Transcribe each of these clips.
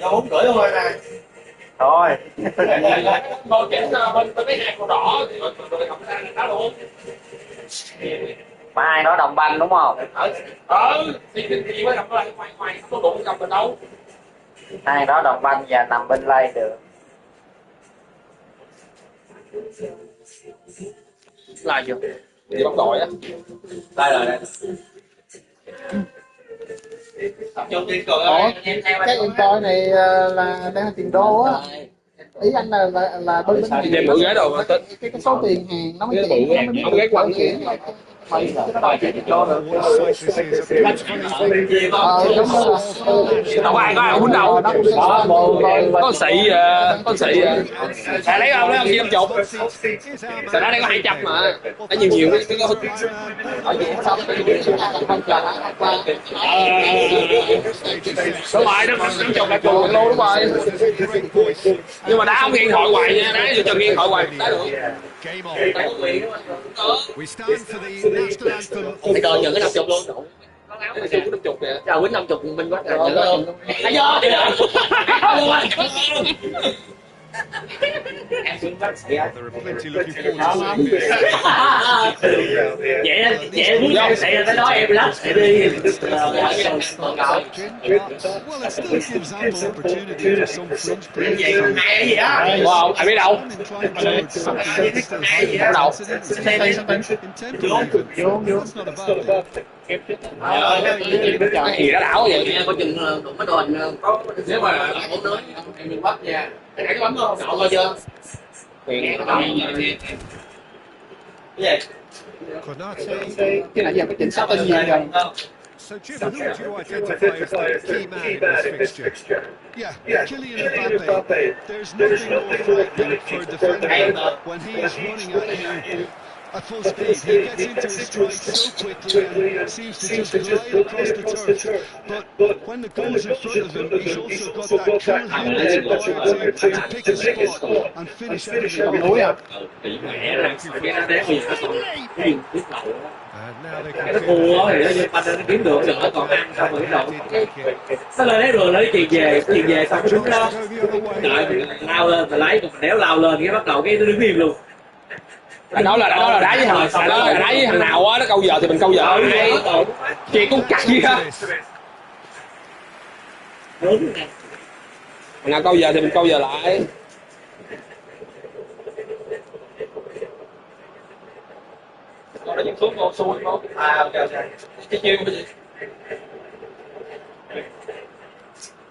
Giờ 4 rưỡi luôn rồi nè. Thôi. Ngồi chỉnh bên mấy hai con đỏ rồi không ra đá luôn. Mai nó đồng banh đúng không? Thì cái gì mới đồng banh ngoài không có đụng cầm mình đâu. Hai đó đồng banh và nằm bên lay được. Là chưa? Gì bóng đội á. Đây rồi đây. Ủa, cái Inter này là đang tiền đô á. Ý anh là bên hàng. Đem bự ghế đồ cái số tiền hàng nó mới chuyển, nó mới biết không ghế quăng chuyển. Mày cái đó chuyển tiền đô được. Đâu ai có ai quýnh đâu. Có xị có xị à lấy không chi 50. Sao đó đây có 200 mà. Đã nhiều cái có ở gì xong đúng rồi nó 50 là chùa luôn đúng rồi. Nhưng mà đá không nghiêng hội hoài nha, đá vô cho nghiêng hội hoài đá được. Bây giờ nhận cái 50 luôn. Có áo mà 50 kìa. Giờ quýnh 50 mình quá trời nhận luôn. Thấy chưa? Em xuống bác sĩ á. Vậy muốn bác sĩ là tới đó em lách sẽ đi. Vậy còn hai cái gì á? Wow, ai biết đâu? Ở đâu? Cái gì đó đảo vậy? Coi chừng đụng cái đồn có nếu mà muốn nói em đừng bắt nha. Cái này có bấm không? Cậu coi chưa? Cái này giờ cái chỉnh sắp tên gì rồi. So, Jim, who would you identify as the key man in this fixture? Yeah, Kylian Mbappe. There's nothing more frightening for a defender when he is running at you at full speed. He gets into his stride so quickly and seems to just glide across the turf. But when the goal's in front of him, he's also got that cool head required to pick a spot and finish everything. Cái thua thì nó như banh nó kiếm được rồi nó còn ăn xong rồi đầu nó lên lấy đường lấy chuyền về xong cái đứng đó đợi lao lên và lấy, còn nếu lao lên cái bắt đầu cái nó đứng im luôn. Đó là đá với thằng đó là đá với thằng nào á, nó câu giờ thì mình câu giờ ngay chuyện cũng cắt gì á, thằng nào câu giờ thì mình câu giờ lại. Còn nó dính xuống cô xui không? Ok. Cái chiêu cái gì?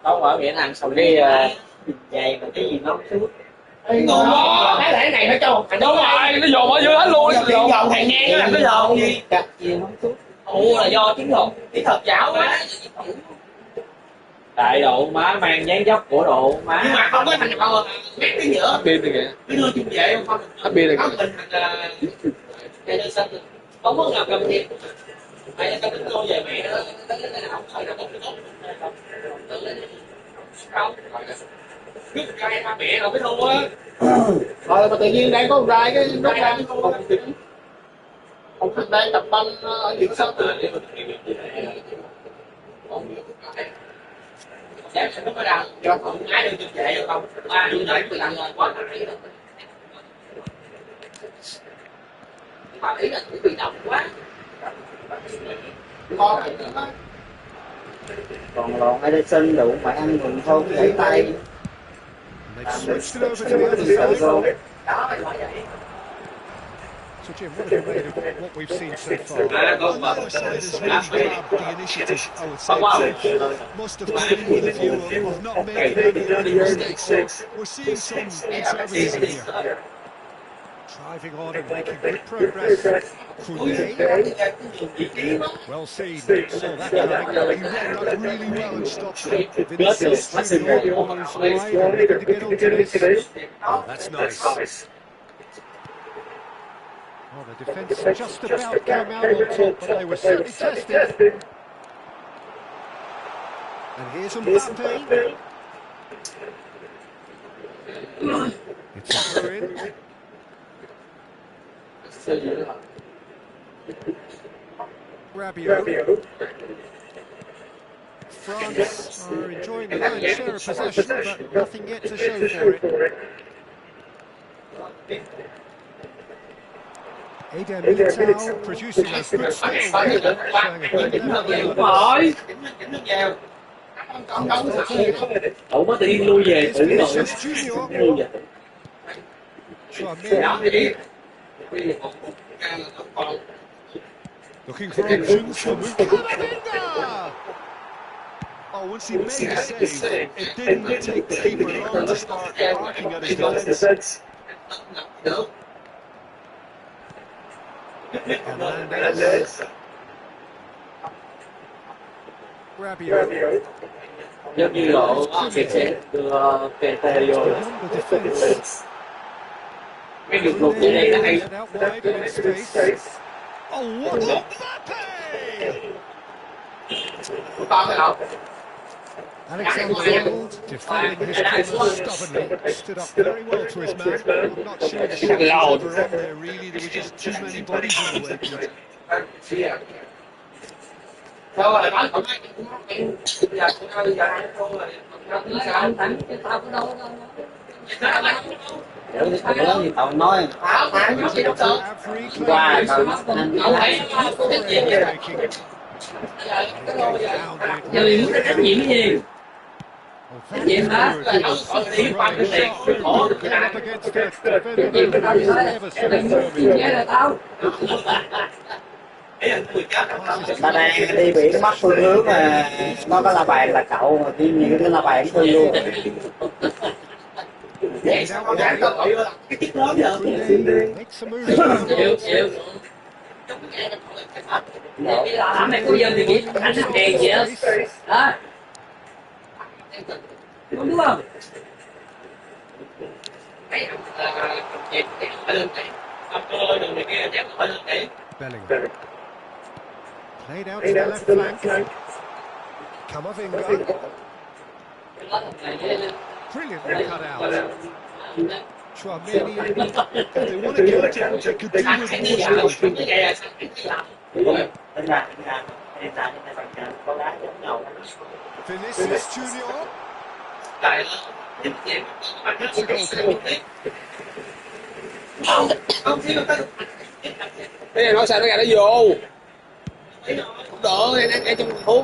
Đâu ở Việt Nam xong cái dày mà cái gì nó xuống. Ngon quá. Cái này phải cho. Đúng rồi, nó dồn ở dưới hết luôn. Dồn thằng ngang nó cái dồn gì? Cắt gì không xuống. Ủa là do chiến thuật kỹ thuật chảo quá. Đại độ má mang dáng dấp của độ má. Nhưng mà không có thằng nào mét cái nữa. Pin này kìa. Cái đưa chung về không? Pin này kìa. Cái đưa xanh. Không có nào cầm thiệt. Ai ta tính cô về mẹ nó không phải là tốt. Không. Cứ cay ba mẹ rồi mới thua á. Rồi mà tự nhiên đang có một rai cái nó ra ông thằng đang tập banh ở giữa sân. Dám sẽ có đằng cho không ai được chụp về được không? Ba đứa đấy tôi làm quá nãy. Mà ý là cũng bị động quá. Còn lộn Edison đủ mà ăn mừng thôi gãy tay. Switched it over to the other side. So, Jim, what have you made of what we've seen so far? Well, neither side has really grabbed the initiative, I would say. Must have been with a view of not making any early mistakes. We're seeing some conservatism here. Driving on and making good progress. Well seen. So that time, he read that really well and stopped it. Vinicius through almost wide and looking to get onto this. Oh, that's nice. Oh, the defence just about came out on top, but they were certainly tested. And here's Mbappe. It's a throw in. Rabiot. France are enjoying the lion's share of possession, but nothing yet to show for it. Eder Militao producing those good skills, showing a good level of Rồi. Cậu mới tự nhiên lui về tự rồi. Lui về. Looking for options for Camavinga! Oh, once he made the save, it didn't take the keeper long to start barking at his defence. Hernandez. Rabiot. Giống như lộ Kiệt sẽ đưa PT vô. Cái đường lục dưới đây nó hay. Oh, what a Alexander-Arnold defending his corner stubbornly, stood up very well to his man. I'm not sure the shot was ever on there really, there were just too many bodies in the way, Pete. Tao nói qua tao Giờ thì muốn trách nhiệm cái gì? Trách nhiệm hả? Đi bằng cái tiền cái khổ được cái này. Trách nhiệm cái tao gì nói nghe là tao. ta đang đi biển bắc phương hướng mà nó có la bàn là cậu mà đi nhiều cái la bàn thương luôn. Vậy sao con gái tao gọi là cái chiếc lớn giờ? Chịu. Bây giờ làm này cô dân thì nghĩ anh thích đèn gì đó. Đó. Đúng không? Bellingham. Played out to the left flank. Camavinga. Brilliantly cut out. Chouameni. If they want to counter, they could do with more speed. Vinicius Junior. Hits the goalkeeper. Cái này nói sao nó ra nó vô. Không đỡ, ngay trong phố.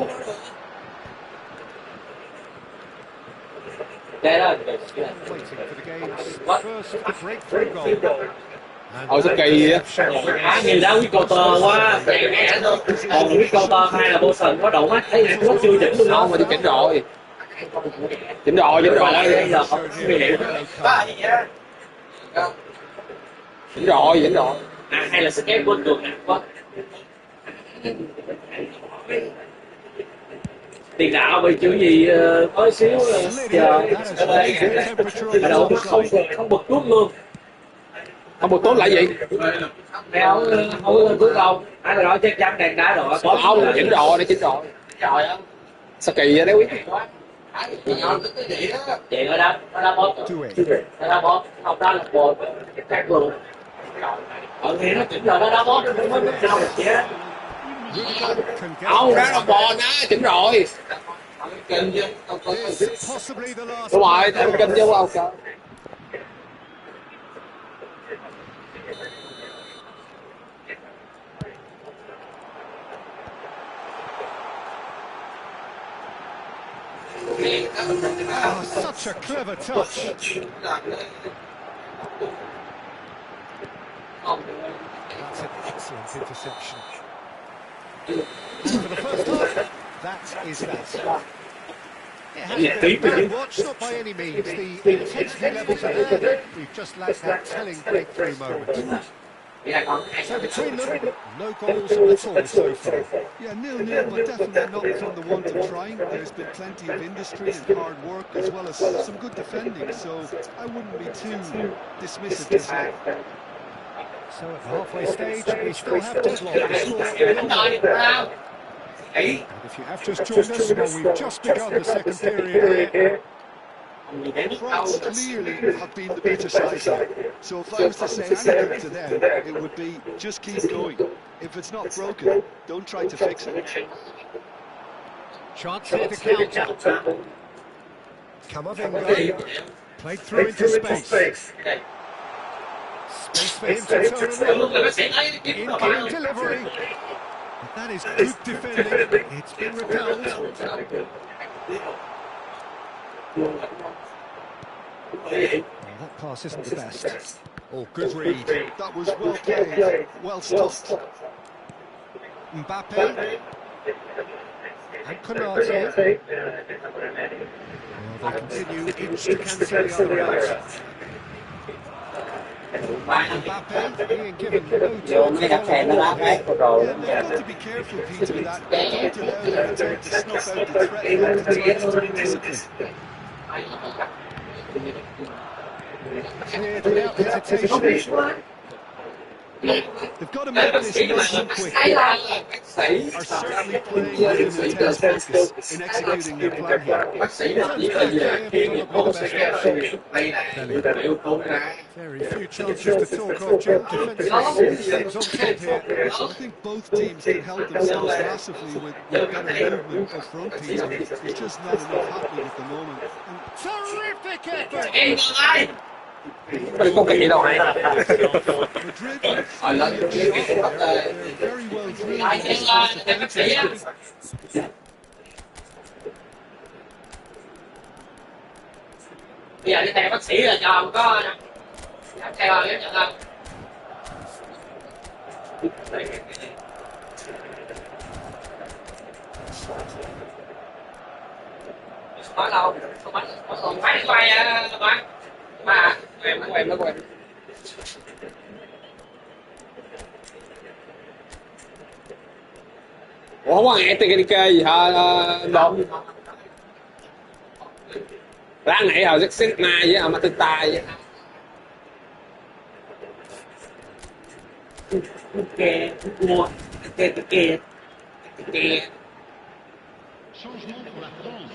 Ôi sao kỳ vậy? Nhìn ra quý cầu tờ quá. Còn quý cầu tờ hai là Boson có độ mắt thấy nó chưa chỉnh luôn. Không mà chỉnh rồi. Chỉnh rồi. Chỉnh rồi. Hay là skate của được quá. Tiền đạo bị chữ gì có xíu giờ đâu không bật tốt luôn. Không bật tốt là gì? Đeo không lên cuối đầu. Ai rồi chắc chắn đèn đá rồi. Không, chỉnh rồi. Rồi á. Sao kỳ vậy đấy quý? Chị ở đó, nó đá bóp. Nó đá bóp, không đá là bột. Chắc luôn. Thì nó chỉnh rồi nó đá bóp, nó mới biết sao được chứ. Không, đó là bò đó, chỉnh rồi. Đúng rồi, em kinh chứ không sao. Oh, such a clever touch. That's an excellent interception. And for the first half, that is that. It has been a bad watch, not by any means. The intensity levels are there. We've just lacked that telling breakthrough moment. So between them, no goals at all so far. Yeah, 0-0, but definitely not from the want of trying. There's been plenty of industry and hard work, as well as some good defending, so I wouldn't be too dismissive just yet. So at the halfway stage, we still have deadlock. The score. And if you have just joined us, well, we've just begun the second period here. France clearly have been the better side here. So if I was to say anything to them, it would be just keep going. If it's not broken, don't try to fix it. Chance here to counter. Camavinga. Played through into space. Space for him to turn and run. Incoming delivery. But that is good defending. It's been repelled. That pass isn't the best. Oh, good read. That was well played. Well stopped. Mbappe. And Konate. Well, they continue each to cancel the other out. Mbappe being given no time to follow the ball here. Yeah, they've got to be careful, Peter, with that. Don't allow the return to snuff out the threat and have to turn to discipline. Cleared without hesitation. They've got to make this nice and quick. They are certainly playing with an intense focus in executing their plan here. Very few chances to talk of. Defensive teams on top here. I think both teams can help themselves massively with better movement up front, Peter. There's just not enough happening at the moment. And terrific effort! Có có kỹ đâu hay. Bây giờ đi theo bác sĩ là cho ông có theo ghép nhận không? Quá lâu, còn phải đi quay bạn. Mà em nó quay. Ủa không có nghe TKDK gì hả Đồn? Ráng nãy hồi rất ma với hả Matata vậy. Ok. Changement pour la France.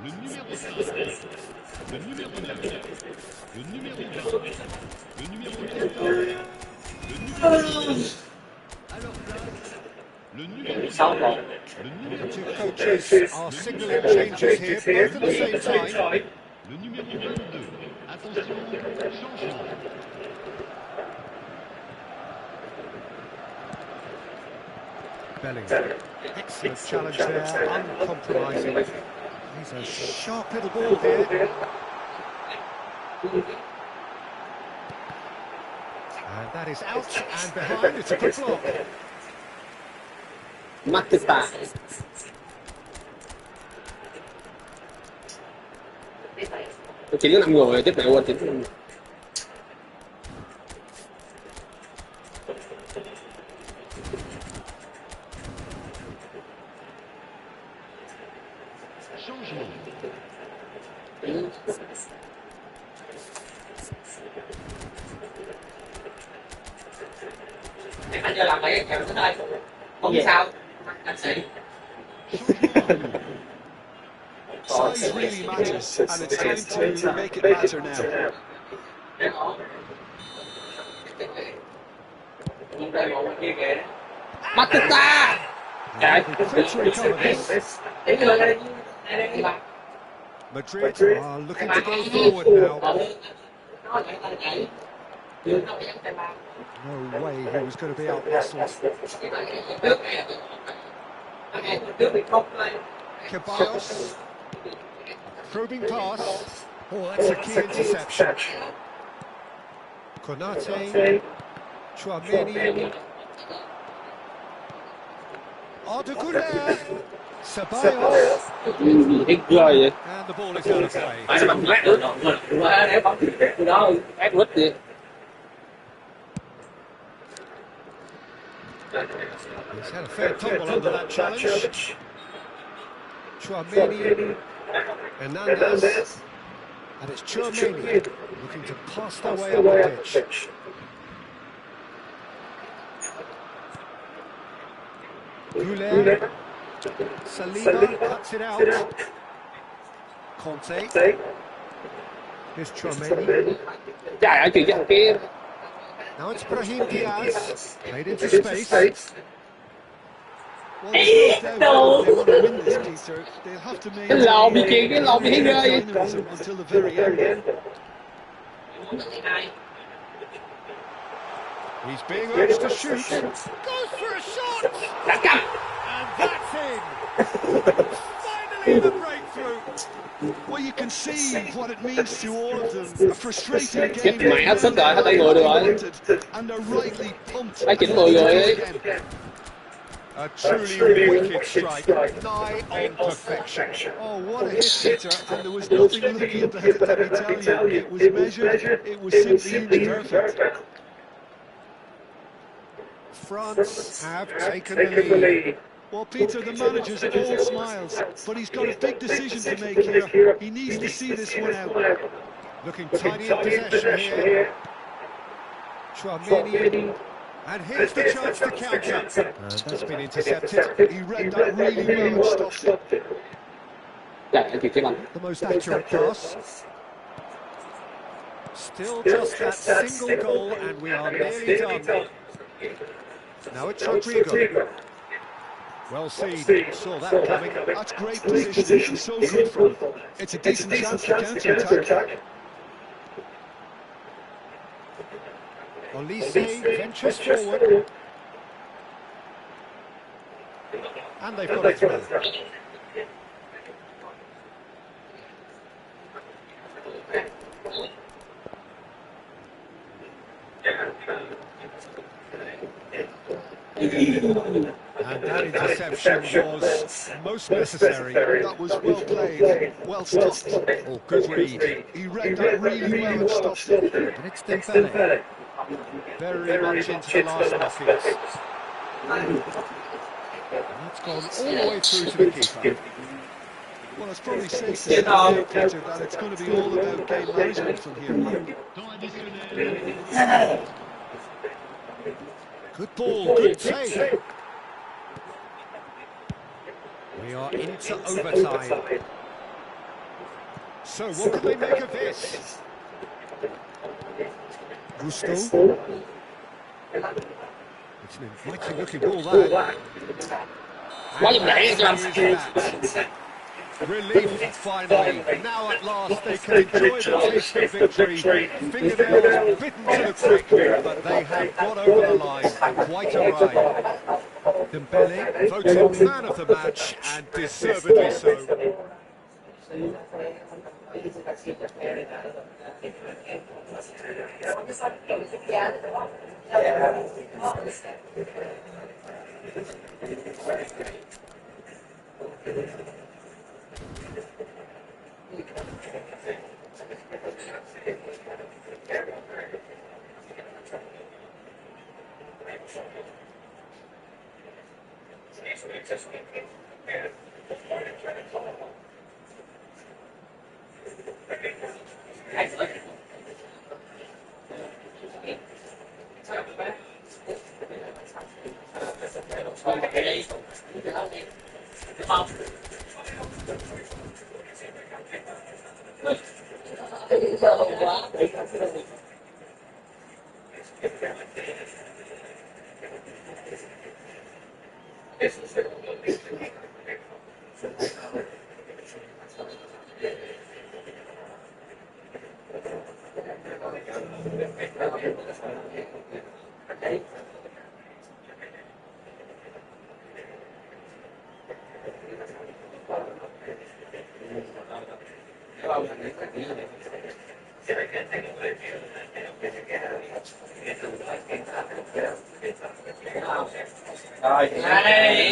Le numéro 5, le numéro 9, le numéro 20, le numéro 14, le numéro 10. Le numéro 6, le numéro 2 coaches are signalling changes here, both at the same time. Le numéro 22. Attention, changement. Bellingham. Excellent challenge there, uncompromising. He's a sharp little ball here. And that is out and behind. It's a good block. Matata. Tôi chỉ có 5 người tiếp này quên chính. Anh chưa làm mấy cái kèo tới đây. Không biết sao. Anh sĩ. Size really matters, and it's time to make it matter now. Matata. Madrid are looking to go forward now. No way he was going to be out-muscled. Ceballos. Probing pass. Oh, that's a key interception. Konate. Chouameni. Arda Ceballos. Ít rồi vậy. And the ball is out of play. Phải là bằng lát nữa. Để bóng từ đó ép lít đi. He's had a fair tumble under that challenge. Chouameni, Hernandez, and it's Chouameni looking to pass their way up the pitch. Goulet, Saliba cuts it out. Conte, here's Chouameni. Trời ơi, chuyện thằng kia. Now it's Brahim Diaz, played into space. Well, there's no doubt that if they want to win this, Peter, they'll have to Cái lò bị maintain kìa, cái lò bị thấy ghê vậy. dynamism until the very end. He's being urged to shoot. Goes for a shot! Đã cặp. And that's in! Finally the breakthrough! Well, you can see what it means to all of them. A frustrating game. Chết mẹ hết sức rồi, hết tay người được rồi. And they're rightly pumped. Phải chỉnh 10 người đi. A truly wicked strike, nigh on perfection. Oh, what a hit, Peter, and there was nothing looking at the hit, let me tell you. It was measured, it was simply inch perfect. France have taken the lead. Well, Peter, the manager's all smiles, but he's got a big decision to make here. He needs to see this one out. Looking tidy in possession here. Chouameni. And here's the chance to counter. And that's been intercepted. He read that really well and stopped it. The most accurate pass. Still just that single goal, and we are nearly done. Now it's Rodrigo. Well seen, saw that coming. That's great position, so good from. It's a decent chance to counter-attack. Olise ventures forward. And they've got it through. And that interception was most necessary. That was well played, well stopped. Oh, good read. He read that really well and stopped it. And it's Dembele. Very much into the last knockings. And that's gone all the way through to the keeper. Well, it's probably safe to say, Peter, that it's going to be all about game management from here. Good ball, good take. We are into overtime. So, what can they make of this? Gusto. It's an inviting looking ball there. Relief finally. Now at last they can enjoy the taste of victory. Fingernails bitten to the quick, but they have got over the line. Quite a ride. Dembele voted man of the match, and deservedly so.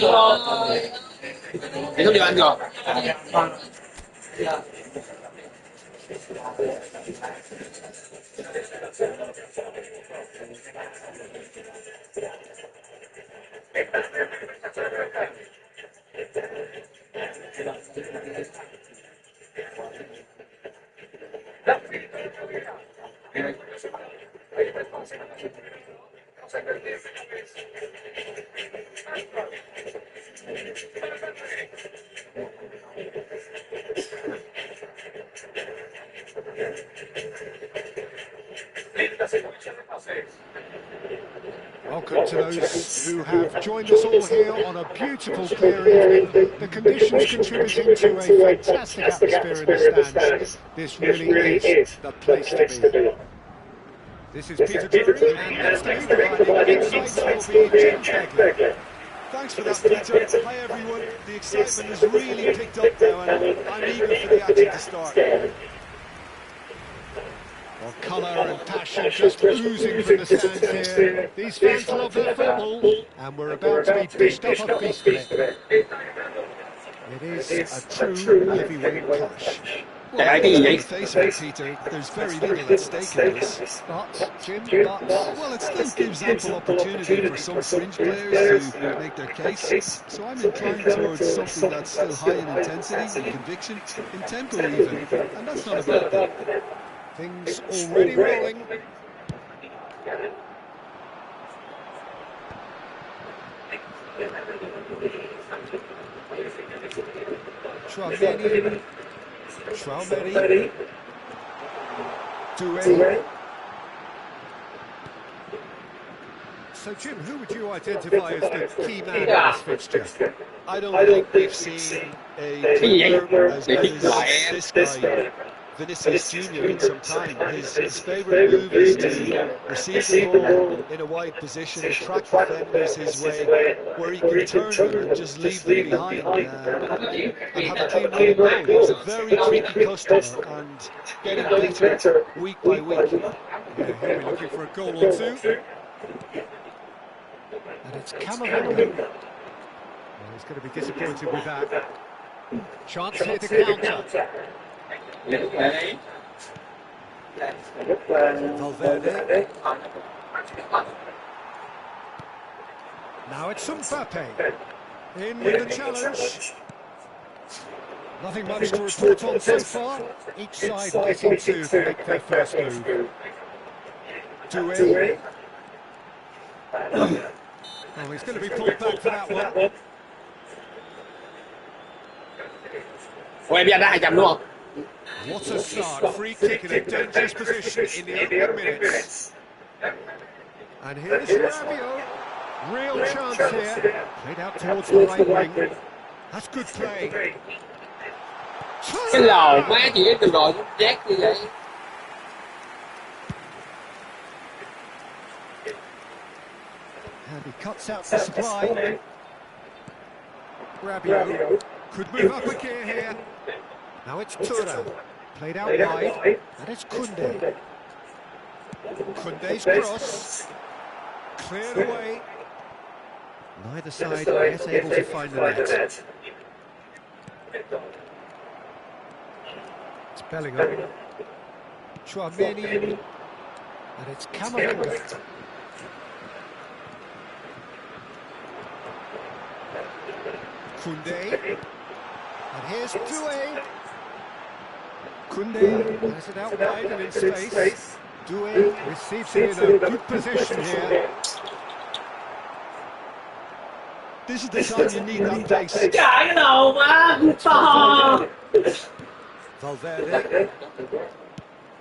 Rồi. Để không điều ăn rồi. to those who have joined us all here on a beautiful clear evening. The conditions contributing to a fantastic atmosphere in the stands. This really is the place to be. This is Peter Drury, and next to me providing insights will be Jim Begley. Thanks for that, Peter. Hi everyone. The excitement has really picked up now, and I'm eager for the action to start. Well, colour and passion just oozing from the stands here. These fans love their football, and we're about to be dished up a feast of it. It is a true heavyweight clash. Chạy lại cái gì vậy? Face of it, Peter, there's very little at stake in this. But, Jim, Well, it still gives ample opportunity for some fringe players to make their case. So I'm inclined towards something that's still high in intensity, in conviction, in tempo even. And that's not a bad thing. things already rolling. Traumeni. Doué. So, Jim, who would you identify as the key man in this fixture? I don't think we've seen a dribbler as good as this guy, Vinicius Junior, in some time. His favourite move is to receive the ball in a wide position, attract defenders his way, where he can turn them and just leave them behind and have a clean running goal. He's a very tricky customer and getting better week by week. Yeah, he'll be looking for a goal or two. And it's Camavinga. Well, he's going to be disappointed with that. Chance here to counter. Valverde. Now it's Mbappe. In with the challenge. Nothing much to report on so far. Each side getting to make their first move. Doué. Oh, he's going to be pulled back for that one. Ủa em ra đã 200 đúng không? What a start. Free kick in a dangerous position in the opening minutes. And here's Rabiot. Real chance here. Played out towards the right wing. That's good play. Cái lầu má chị ấy từ rồi giác như vậy. And he cuts out the supply. Rabiot could move up a gear here. Now it's Tura. Played out wide. And it's Koundé. Koundé's cross. Cleared away. Neither side yet able to find the net. It's Bellingham. Traumeni. And it's Camavinga. Koundé. And here's Doué. Koundé has it out wide and in space. Doué receives it in a good position here. This is the time you need that pace. Chạy cái đầu mà to. Valverde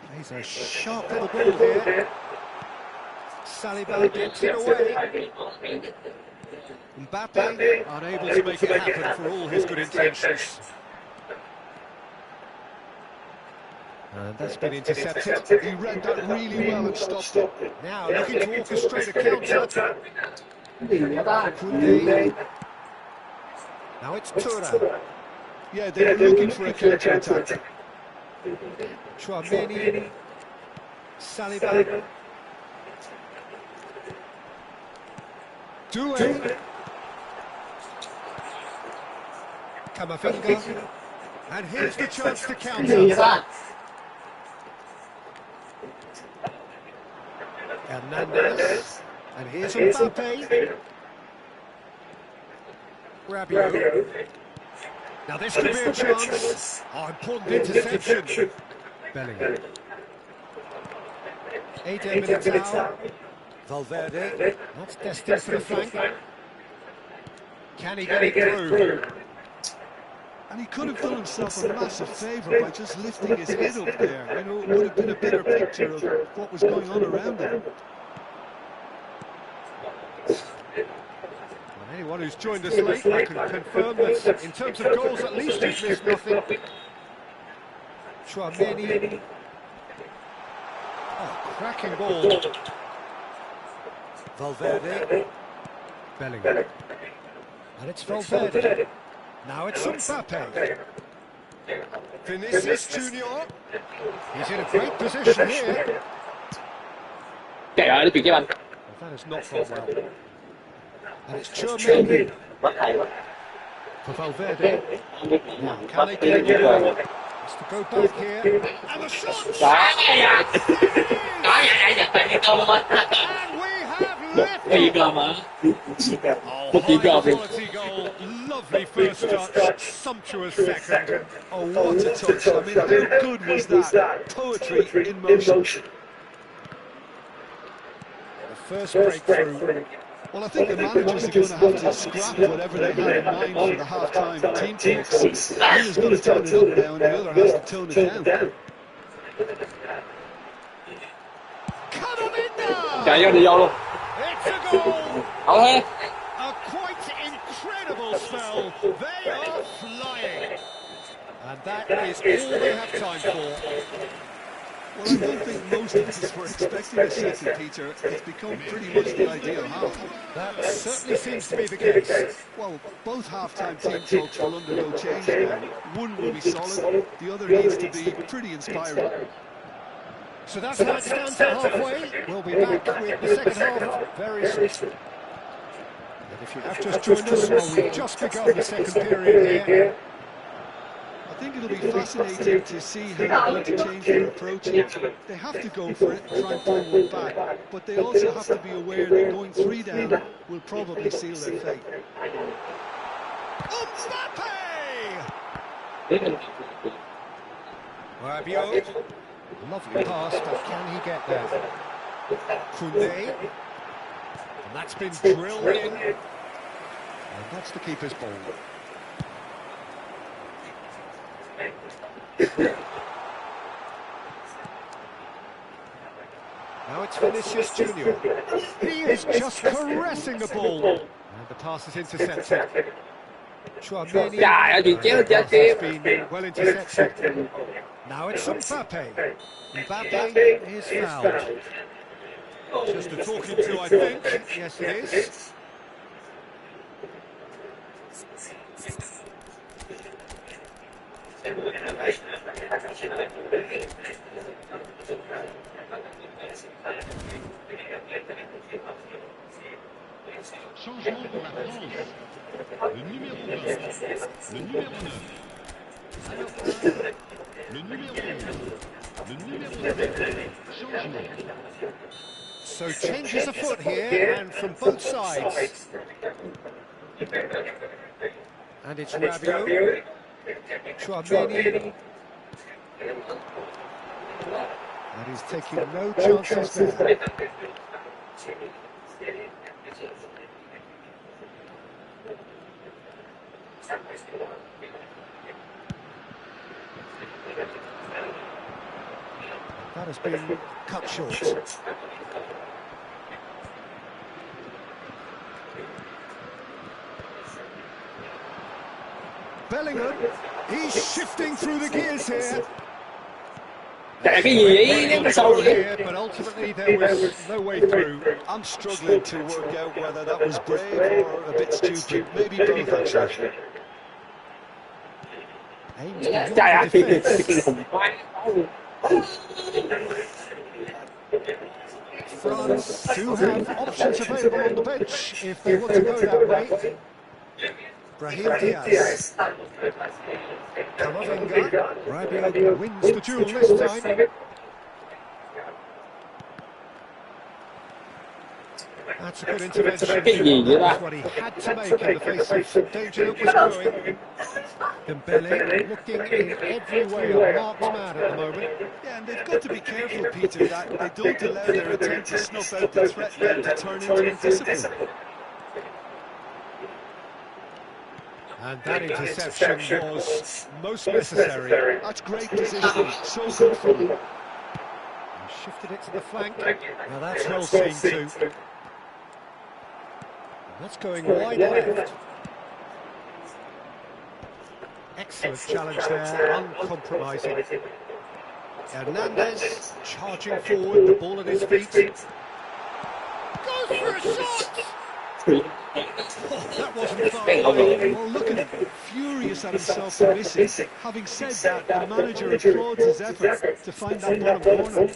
plays a sharp little ball here. Saliba gets it away. Mbappe unable to make it happen for all his good intentions. And that's been intercepted. He read that really well and stopped it. Now looking to orchestrate a counter. Koundé. Now it's Tura. Yeah, they were looking for a counter-attack. Traumeni. Saliba. Doué. Camavinga. And here's the chance to counter. Hernandez. And here's Mbappe. Rabiot. Now this could be a chance. Oh, important interception. Bellingham. Eden Militao. Valverde. That's destined for the flank. Can he get it through? And he could have done himself a massive favour by just lifting his head up there. You know, it would have been a better picture of what was going on around him. Anyone who's joined us late, I can confirm that in terms of goals, at least he's missed nothing. Chouameni. Oh, cracking ball. Valverde. Bellingham. And it's Valverde. Now it's Mbappe. Vinicius Junior. He's in a great position here. Trời ơi, nó bị cái banh. Well, that has not gone well. And it's Chouameni for Valverde. Now, can they get it on? Has to go back here. And the shot! And we have left Cái gì it! cơ mà? Oh, Một gì cơ high thì quality goal. Lovely first touch. Sumptuous second. Oh, what a touch. I mean, how good was that? Poetry in motion. The first breakthrough. Well, I think the managers are going to have to scrap whatever they had in mind for the half-time team talks. One has got to tone it up now, and the other has to tone it down. chạy vô đi vô luôn. It's a goal! Không thế. A quite incredible spell. They are flying. And that is all they have time for. Well, I don't think most of us were expecting a second, Peter. It's become pretty much the ideal half. That certainly seems to be the case. Well, both half-time team talks will undergo change now. One will be solid, the other needs to be pretty inspiring. So that's how it stands at halfway. We'll be back with the second half very soon. And if you have just joined us, well, we've just begun the second period here. I think it'll be fascinating to see how they're going to change their approach. They have to go for it, try and pull one back, but they also have to be aware that going 3 down will probably seal their fate. Mbappe! Rabiot. Lovely pass, but can he get there? Koundé. And that's been drilled in. And that's the keeper's ball. Now it's Vinicius Junior. He is just caressing the ball. And the pass is intercepted. Chouameni. Trời ơi, chuyện chéo chết Has kia. been well intercepted. Now it's Mbappe. Mbappe is fouled. Just a talking to, I think. Yes, it is. Changement pour la France. Le numéro 2. Le numéro 9. Alors 1. Le numéro 11. Le numéro 2. Changement. So changes afoot here, and from both sides. And it's Rabiot. Chouameni. And he's taking no chances there. That has been cut short. Bellingham, he's shifting through the gears here. Trời cái gì vậy? Ném cái sâu vậy? But ultimately there was no way through. I'm struggling to work out whether that was brave or a bit stupid. Maybe both, actually. Aims beyond Trời ơi, the cái defence. khủng hoảng. France do have options available on the bench if they want to go that way. Brahim Diaz. Camavinga. Rabiot wins the duel this time. That's a good intervention. Cái gì vậy ta? That's what he had to make in the face of some danger that was growing. Dembele looking in every way a marked man at the moment. Yeah, and they've got to be careful, Peter, that they don't allow their attempt to snuff out the threat then to turn into indiscipline. And that interception was most necessary. That's great positioning, so good from him. Shifted it to the flank. Now that's well seen too. That's going wide left. Excellent challenge there, uncompromising. Hernandez charging forward, the ball at his feet. Goes for a shot! Oh, that wasn't far away. Well, look at him, furious at himself for missing. Having said that, the manager applauds his effort to find that bottom corner.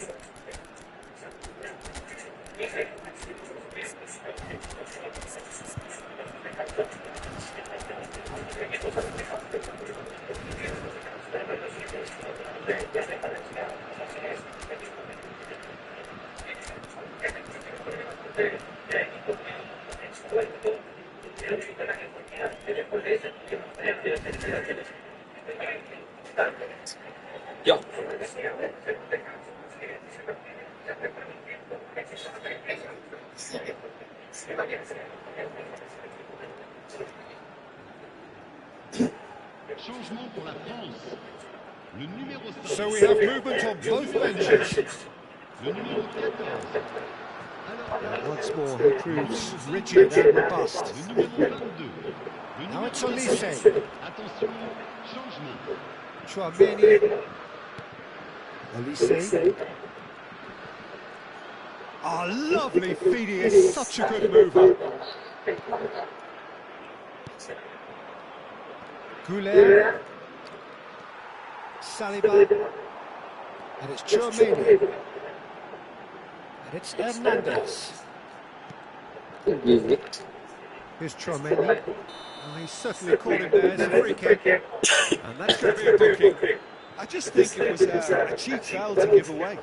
Vô. So we have movement on both benches. Once more, he proves rigid and robust. Now it's Olise. Chouameni. Olise. Ah, lovely feeding, is such a good mover. Goulet. Saliba. And it's Chouameni. And it's Hernandez. Here's Chouameni. Oh, he certainly caught him there. It's a free kick. And that's going to be a booking. I just think it was a cheap foul to give away.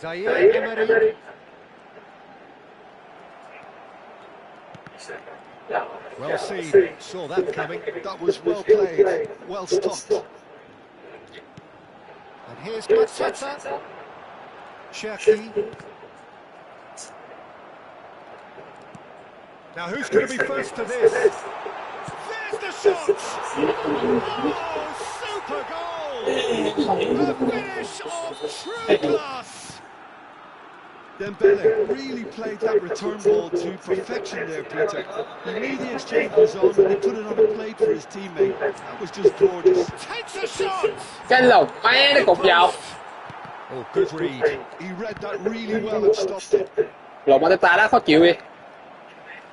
Zaire Emery. Well seen, saw that coming. That was well played, well stopped. And here's Matata. Cherki. Now who's going to be first to this? There's the shot! Oh, super goal! A finish of true class! Dembele really played that return ball to perfection there, Peter. He knew the exchange was on and he put it on a plate for his teammate. That was just gorgeous. Takes a shot! Cái lồng mé nó cột vào. Oh, good read. He read that really well and stopped it. Lồng Matata đó khó chịu đi.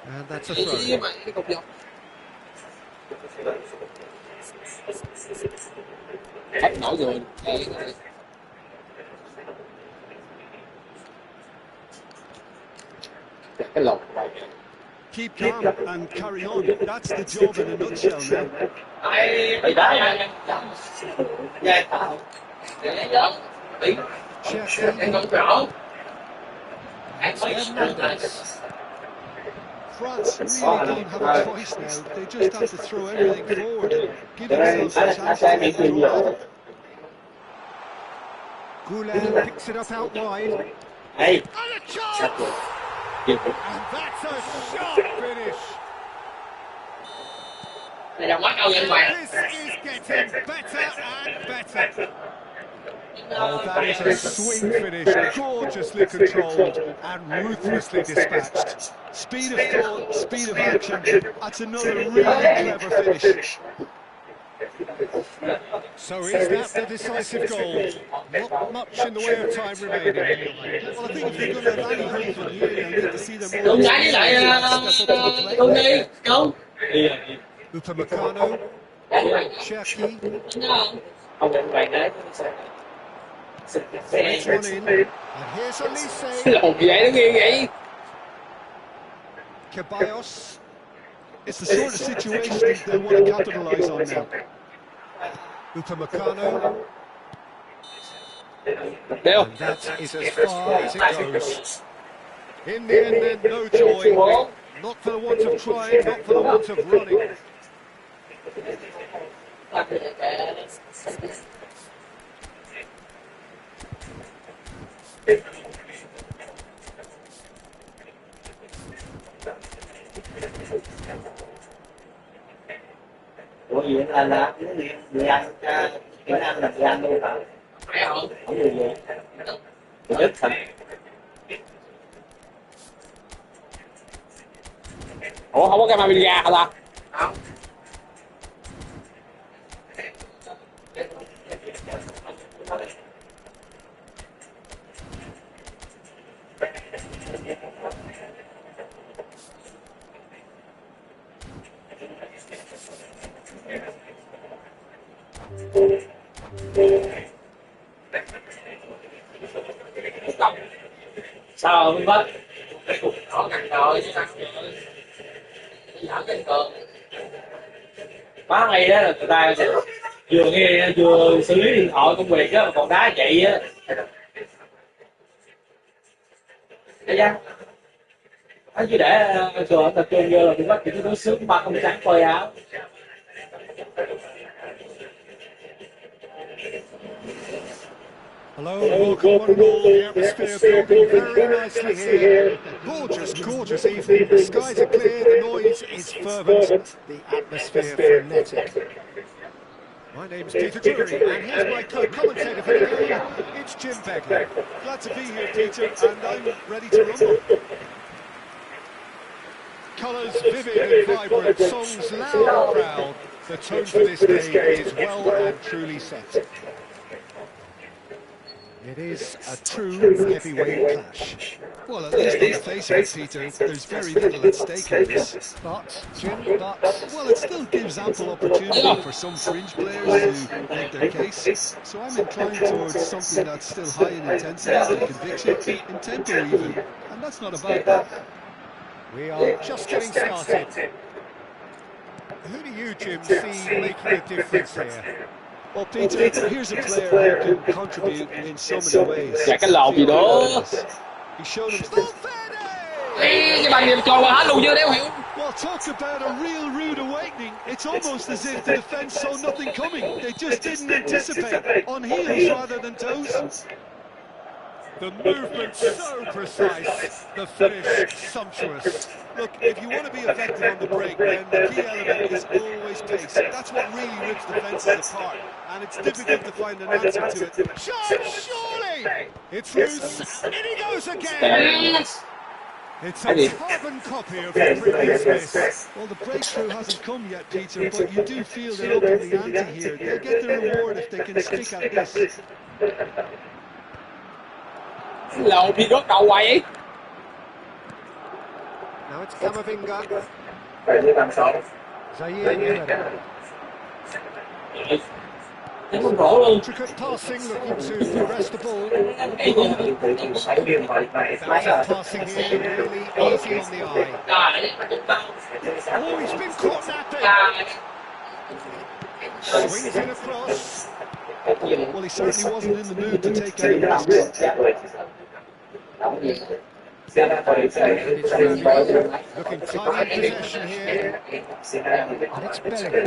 And that's a throw. Mày nó cột vào. Hết nổi rồi. Cái lồng. Keep calm and carry on. That's the job in a nutshell now. France really don't have a choice now. They just have to throw everything forward and give themselves a chance to get the draw. Goulet picks it up out wide. Hey. And a chance! And that's a sharp finish. This is getting better and better. Oh, that is a swing finish, gorgeously controlled and ruthlessly dispatched. Speed of thought, speed of action, that's another really clever finish. So is that the decisive goal? Not much in the way of time remaining. Well, I think if they're going to have any hope from here, they'll need to see them more step up to the plate. Upamecano, Cherki, flies one in, and here's Olise. Lồng gì vậy, nó nghiêng vậy? Ceballos. It's the sort of situation they want to capitalise on now. Upamecano. Đeo. And that is as far as it goes. In the end, then, no joy. Not for the want of trying, not for the want of running. Người ăn tiếng Anh là người ăn luôn hả? Phải không? Không người gì? Người Đức hả? Ủa không có Camavinga hả ta? Không. Sao Minh Vất? Đó ngặt rồi chứ sao? Giảm cái cờ. Quá hay đó là người ta vừa nghe vừa xử lý điện thoại công việc á mà còn đá chạy á. Thấy chưa? Anh chỉ để cờ tập trung vô là Minh Vất chỉ có đối xứng ba không trắng coi áo. Hello, welcome one and all. The atmosphere building very nicely here. Gorgeous, gorgeous evening. The skies are clear, the noise is fervent, the atmosphere frenetic. My name's Peter Drury, and here's my co-commentator for the game. It's Jim Begley. Glad to be here, Peter, and I'm ready to rumble. Colours vivid and vibrant, songs loud and proud. The tone for this game is well and truly set. It is a true heavyweight clash. Well, at least on the face of it, Peter, there's very little at stake in this. But, Jim, Well, it still gives ample opportunity for some fringe players to make their case. So I'm inclined towards something that's still high in intensity and conviction, in tempo even. And that's not a bad thing. we are just getting started. Who do you, Jim, see making a difference here? Well, Peter, here's a player who can contribute in so many ways. Dạ cái lộn gì đó. He showed himself. Ê, cái bàn điểm cho qua hết luôn chưa đéo hiểu. Well, talk about a real rude awakening. It's almost as if the defence saw nothing coming. They just didn't anticipate. On heels rather than toes. The movement so precise, the finish sumptuous. Look, if you want to be effective on the break, then the key element is always pace. That's what really rips defences apart. And it's difficult to find an answer to it. Shot, surely! It's loose, and he goes again! It's a carbon copy of the previous miss. Well, the breakthrough hasn't come yet, Peter, but you do feel they're up in the ante here. They'll get the reward if they can stick at this. Lộn thì rớt đầu quay. Now it's Camavinga. Phải như bằng số. Zaire. Đánh con rổ luôn. Intricate passing, looking to progress the ball. Máy Passing here, really easy on the eye. Oh, he's been caught napping. Swings it across. Well, he certainly wasn't in the mood to take any risks. Looking tidy in possession here. And it's Bellingham.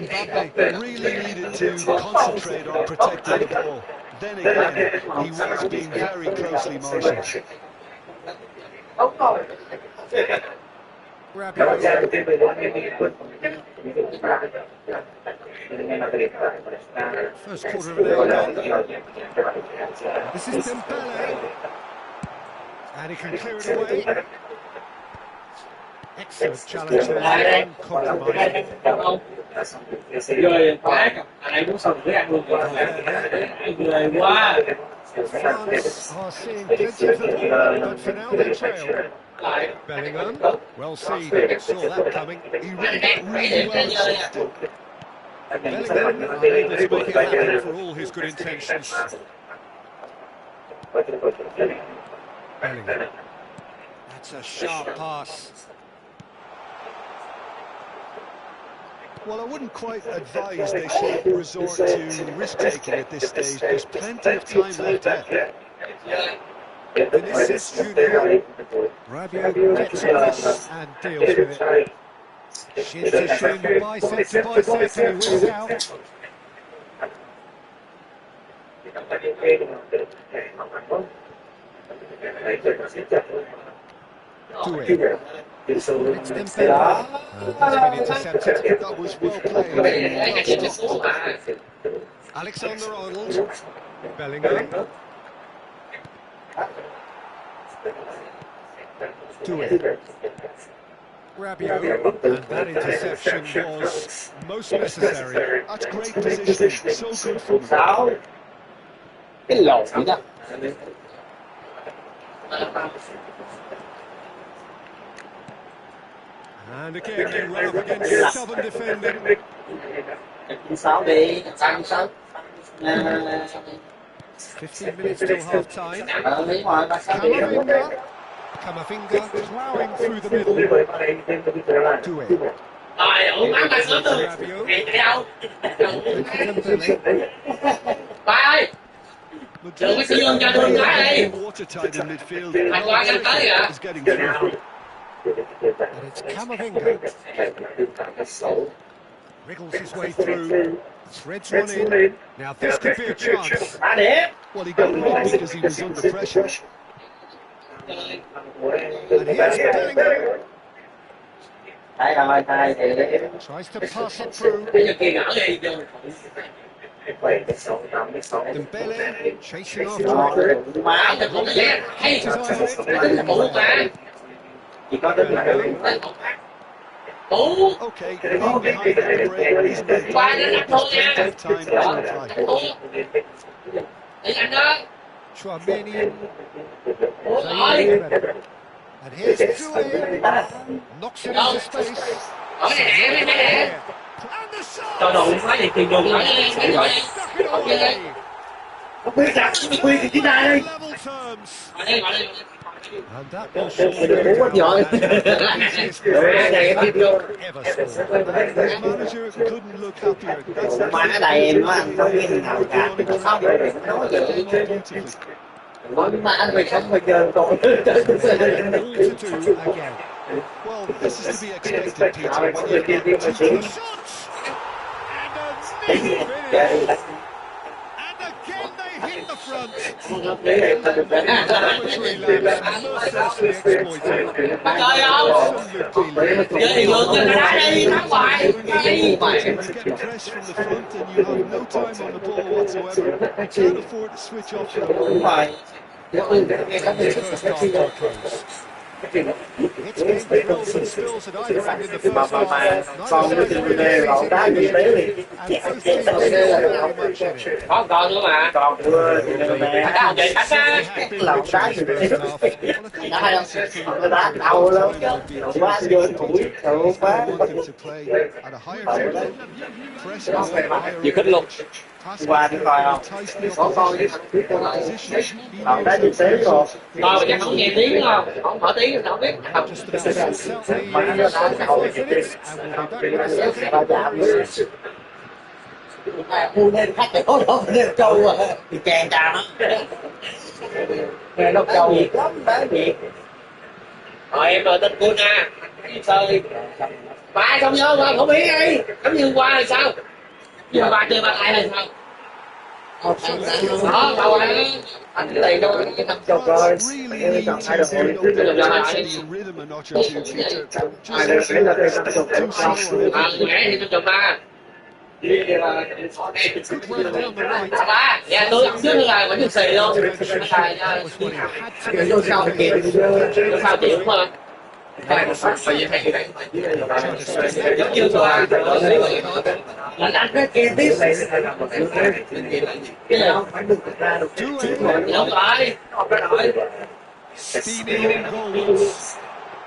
Mbappe really needed to concentrate on protecting the ball. Then again, he was being very closely marshalled. First quarter of an hour gone. This is Dembele. And he can clear it away. Excellent challenge there, uncompromising. Rồi quá, anh ấy muốn xong với ăn luôn rồi. Người quá. France are seeing plenty of football, but for now they trail. Bellingham, well seen, saw that coming. He read that really well and shot. Bellingham unable to make it happen for all his good intentions. Bellingham. That's a sharp pass. Well, I wouldn't quite advise they should resort to risk-taking at this stage. There's plenty of time left yet. Vinicius Junior. Rabiot gets across and deals with it. Shin to shin, bicep to bicep, and he wins out. To it. It's Dembele. And that's been intercepted. That was well played. Well stopped. Alexander-Arnold. Bellingham. To it. Rabiot, and that interception was most necessary. That's great positioning, so good from him. Cái lỗ đó. And again, they run up against stubborn defending. 6 đi, 6. 15 minutes till half time. Đúng rồi, 6 đi. Camavinga ploughing through the middle. To it. Rồi, ủa bắn ra sớm rồi. Hẹn đi đâu? Ba ơi! Đừng có sử dụng cho tôi cái đi. Anh qua anh tới kìa. And it's Camavinga. Wriggles his way through. Threads one in. Now this could be a chance. Well, he got wrong because he was under pressure. And here's Bellingham. Tries to pass it through. Dembele chasing after it. Okay, being behind that break isn't ideal. Plenty of time to try. Chouameni. And here's Cuong. Knocks it into space. And the shot! Cho đồ quá thì tiền đồ quá. Stuck it away. Không biết đặt cái quy thì chúng ta đi. Level terms. And that Bố was quá giỏi. ever scored. The manager couldn't look happier. That's the Mà cái này em nói anh không biết nào cả. Nó không được nói vậy. Mà anh phải không bao giờ tội. All to do again. Well, this is to be expected, Peter. When you've got two good shots and a neat finish. And again they hit the front. Laboratory labs mercilessly exploited. Trời ơi! Chơi thì ngược cho nó đá đi, thắng hoài. Đi. Get press from the front and you have no time on the ball whatsoever. Can't afford to switch off for a moment. First half got close. It's getting thrills and spills at either end in the first half. Còn cái tình đề lộn đá như thế thì Có còn nữa mà. còn thua thì Thằng đá vậy thắng á. lộn đá như thế đá không đá đầu lắm chứ quá vô mũi đủ quá Vừa khích luôn. qua đi coi không có coi lộn đá như thế rồi Coi mà chắc không nghe tiếng không? Không mở tiếng thì không biết. mà nó đá đầu thì ba chạm mua nên khách để có đâu nên trâu à thì chèn trà nó nghe nó trâu việt lắm đá việt Rồi em rồi tên cô nha. Chơi. Ba không nhớ qua không biết đi. Giống như hôm qua thì sao? Nhưng mà ba chơi ba lại là sao? Đó, đâu rồi. Anh cái tiền đâu cái 50 rồi em chọn hai đội ai đây phải là cái 50 Ngã thì tôi chụp ba. Ba, dạ tôi ăn trước là vẫn được xì luôn. vô sau thì kịp Sao chịu mà. Giống như là anh cái kia tiếp cái gì không phải được ra được đúng rồi.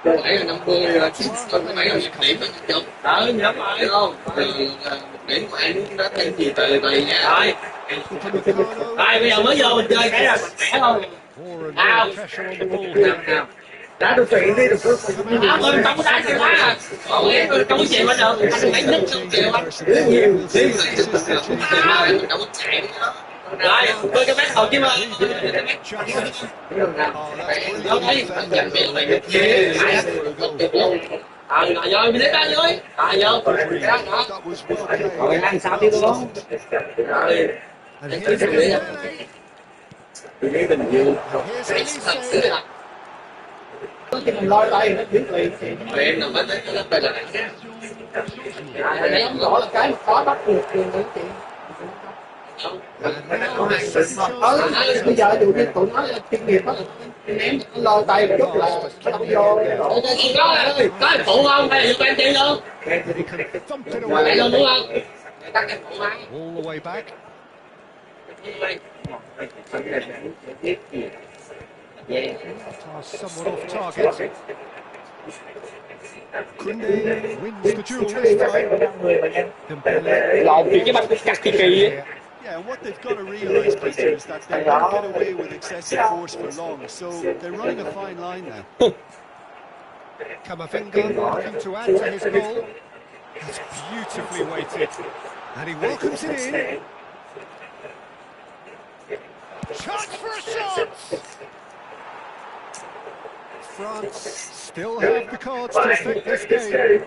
Nãy là 50 rồi, còn cái 1 điểm là chụp. Đó, nhớ rồi. Đúng không? Thì 1 điểm của anh đã thêm gì từ này nha. Rồi. Rồi bây giờ mới vô mình chơi cái là mình khỏe thôi. Nào. Nào. đá được chuyện đi được Đá ơi, không có đá cho đá. Còn em không có chịu hết được. Anh phải nhích không chịu hết. nhiều Đâu có chạy đó. Rồi, tôi cái bát hồn chứ mà. Đâu thấy. Rồi, mình đến đó dưới. Rồi, vô. Cái đó. rồi ăn sao tiếp luôn Rồi. thì Bình Dương Khi mình lôi tay nó biết liền. Em nào mới tới cái lớp này là Ném rõ là cái mà khó bắt được thì mấy chị. Bây giờ dù như tụi nó chuyên nghiệp á, ném nó lôi tay một chút là nó vô. Có phụ không? Hay là vô em chơi luôn? Thumped it Mà lại away. luôn đúng không? Tắt em phụ mà. All the way back. Toss somewhat off target. Kunde wins the duel this time. Dembele. Lộn thì cái banh cái cắt kỳ kỳ á. Yeah, and what they've got to realise, Peter, is that they won't get away with excessive force for long, so they're running a fine line now. Camavinga looking to add to his goal. That's beautifully weighted. And he welcomes it in. Chance for a shot! France still have the cards to affect this game.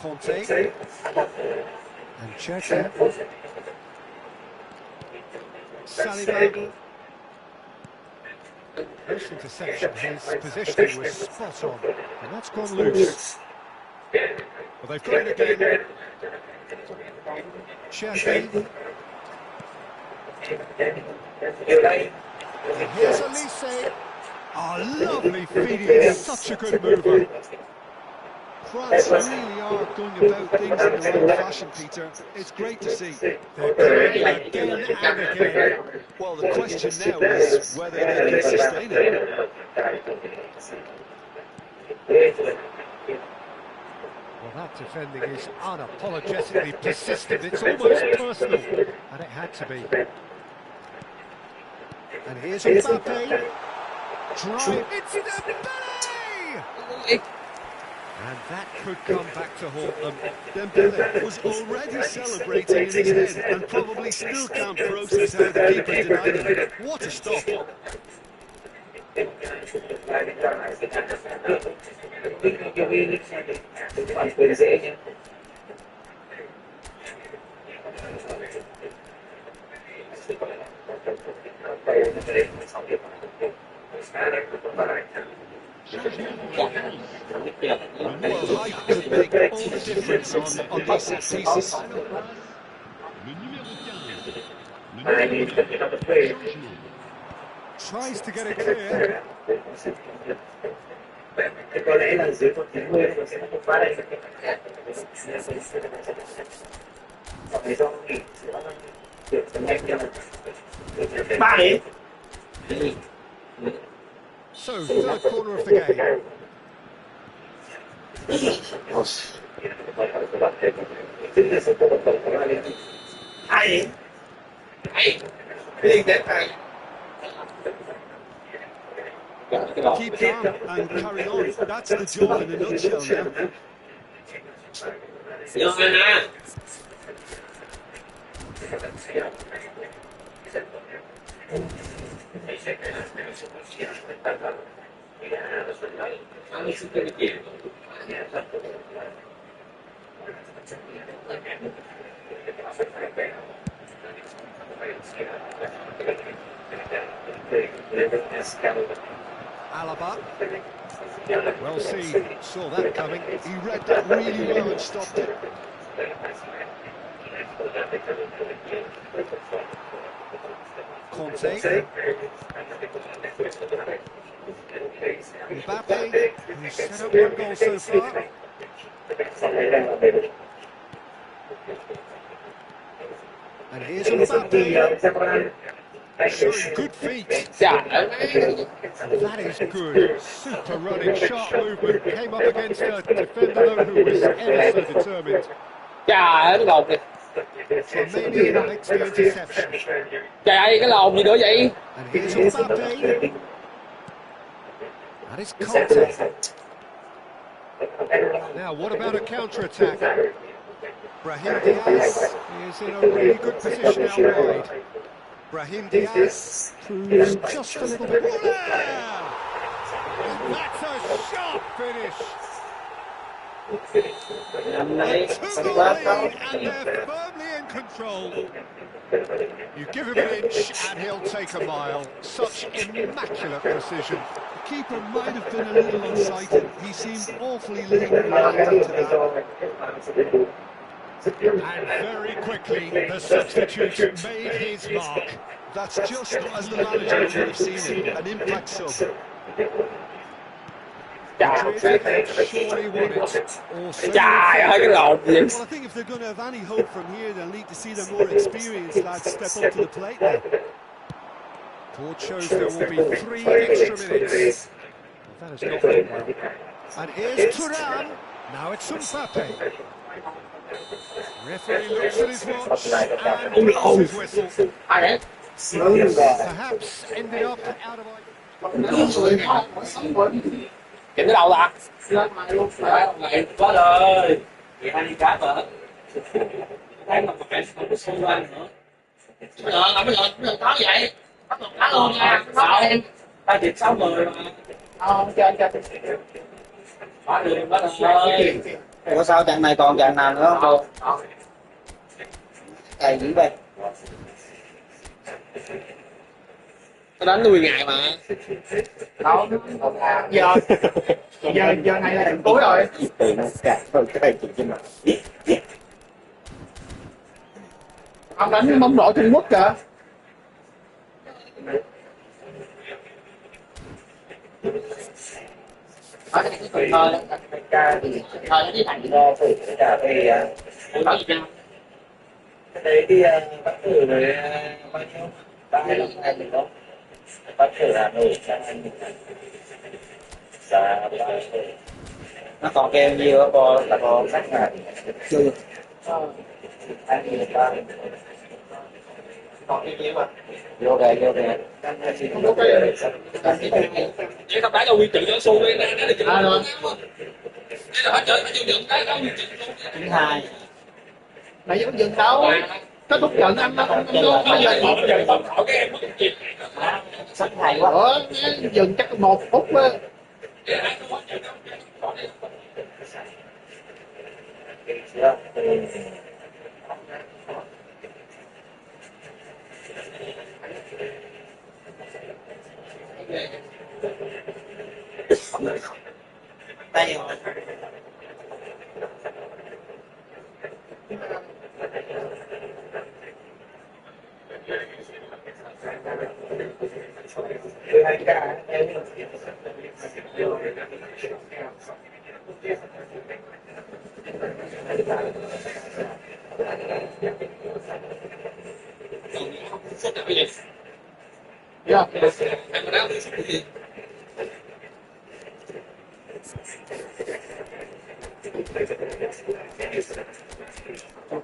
Conte and Cherki. Saliba. This interception, his positioning was spot on, and that's gone loose. Well, they've got it again. Cherki. And here's Elise. Oh, lovely feeding, such a good mover. France really are going about things in the right fashion, Peter. It's great to see. They're going again and again. Well, the question now is whether they can sustain it. Well, that defending is unapologetically persistent. It's almost personal, and it had to be. And here's Mbappe. Drive. It's Dembele! And that could come back to haunt them. Dembele was already celebrating in his head and probably still can't process how the keeper denied him. What a stop! Well, height could make all the difference on these set pieces. Tries to get it clear. So, third corner of the game. Keep calm and carry on. That's the job in a nutshell now. Alaba. Well seen, saw that coming. He read that really well and stopped it. Conte. Mbappe, who's set up one goal so far. And here's Mbappe. Showing good feet. That is good. Super running, sharp movement. Came up against a defender though who was ever so determined. Romania makes the interception. Trời cái lồn gì nữa vậy? And here's Mbappe. That is Conte. Now, what about a counter-attack? Brahim Diaz is in a really good position out wide. Brahim Diaz proves just a little bit. And that's a sharp finish. A 2-goal lead, and they're firmly in control. You give him an inch and he'll take a mile. Such immaculate precision. The keeper might have been a little unsighted. He seemed awfully late reacting to that. And very quickly, the substitute made his mark. That's just as the manager would have seen it, an impact sub. Surely won it. Trời ơi cái lộn gì. Well, I think if they're going to have any hope from here, they'll need to see the more experienced lads step up to the plate now. Court shows there will be 3 extra minutes. Well, that has not gone well. And here's Thuram. Now it's Mbappe. Referee looks at his watch and blows his whistle. Perhaps ended up out of... Kiểm tới đâu ta? Có rồi. Vậy hai đi cá mà. Thấy mà phải không có xung quanh nữa. Bây giờ có vậy. Bắt một cá luôn nha. Sao em? Ta chịu 60 mà. Không, cho anh. Bắt được rồi. Ủa sao trận này còn trận nào nữa không? Cày dữ vậy. Nó đánh 10 ngày mà. Đâu, giờ này là trận cuối rồi. Tiền nó cày thôi cày chứ mà. Ông đánh bóng rổ Trung Quốc kìa. Ở đây cái thời nó đi thành ra thì cà phê nói gì nhau cái đấy đi bắt thử rồi bao nhiêu 3-5 gì đó bắt thử Hà Nội sang anh giá Nó còn kêu nhiêu cô là cô sách này. Chưa. Anh đi ta. Còn cái nhiêu mà. Vô kìa. Vậy không phải là quy trình cho xu đi ra nó là chừng rồi. Thế là hết trời phải chịu đựng cái đó quy trình luôn. Thứ hai. Mày vẫn dừng đâu. Kết thúc trận anh đó. Một trận tổng thảo cái em mất kịp. Sách hay quá. Ủa, dừng chắc 1 phút á. Đây. Yeah.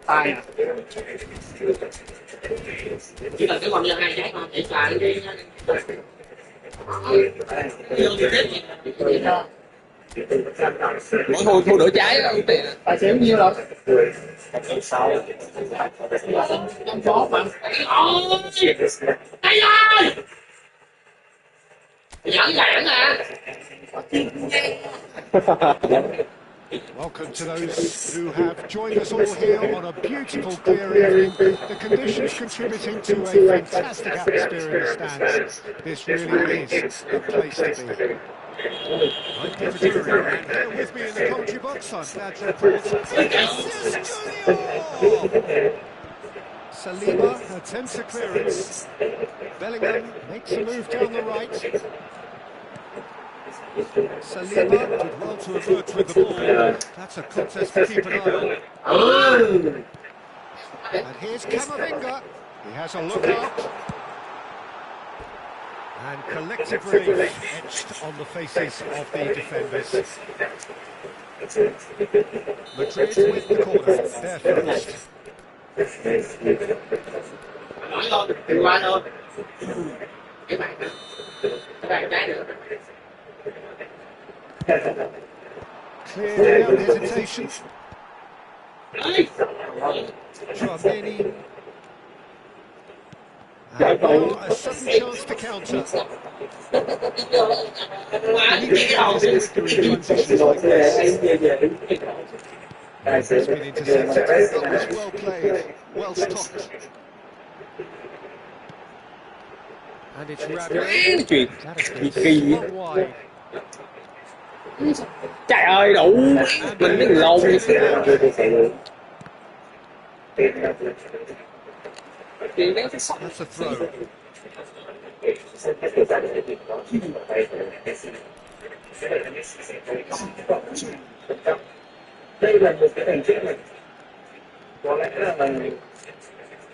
Tay à. chỉ cần cái còn như 2 trái thôi để xài cái Mỗi thu nửa trái đó tiền. Tài xỉu nhiêu rồi? 6. 5 phó mà. Đây ơi dẫn lạng à. Welcome to those who have joined us all here on a beautiful clear evening. The conditions contributing to a fantastic atmosphere in the stands. This really is a place to be. I'm Peter Drury, and here with me in the commentary box, I'm glad to report Saliba attempts a clearance. Bellingham makes a move down the right. Saliba did well to have worked with the ball. That's a contest to keep an eye on. And here's Camavinga. He has a look up. And collective relief etched on the faces of the defenders. Madrid with the corner. They're first. Nói thôi, đừng qua thôi. Cái bạn trái nữa. Clear without hesitation. Chouameni. And now a sudden chance to counter. He It's been intercepted. That was well played, well stopped. And it's Rabiot. Chuyện That has gì been kỳ swung wide. trời ơi đủ mình mới lồn chuyện đấy cái sốc That's a throw. Đây là một cái thành tích mà có lẽ là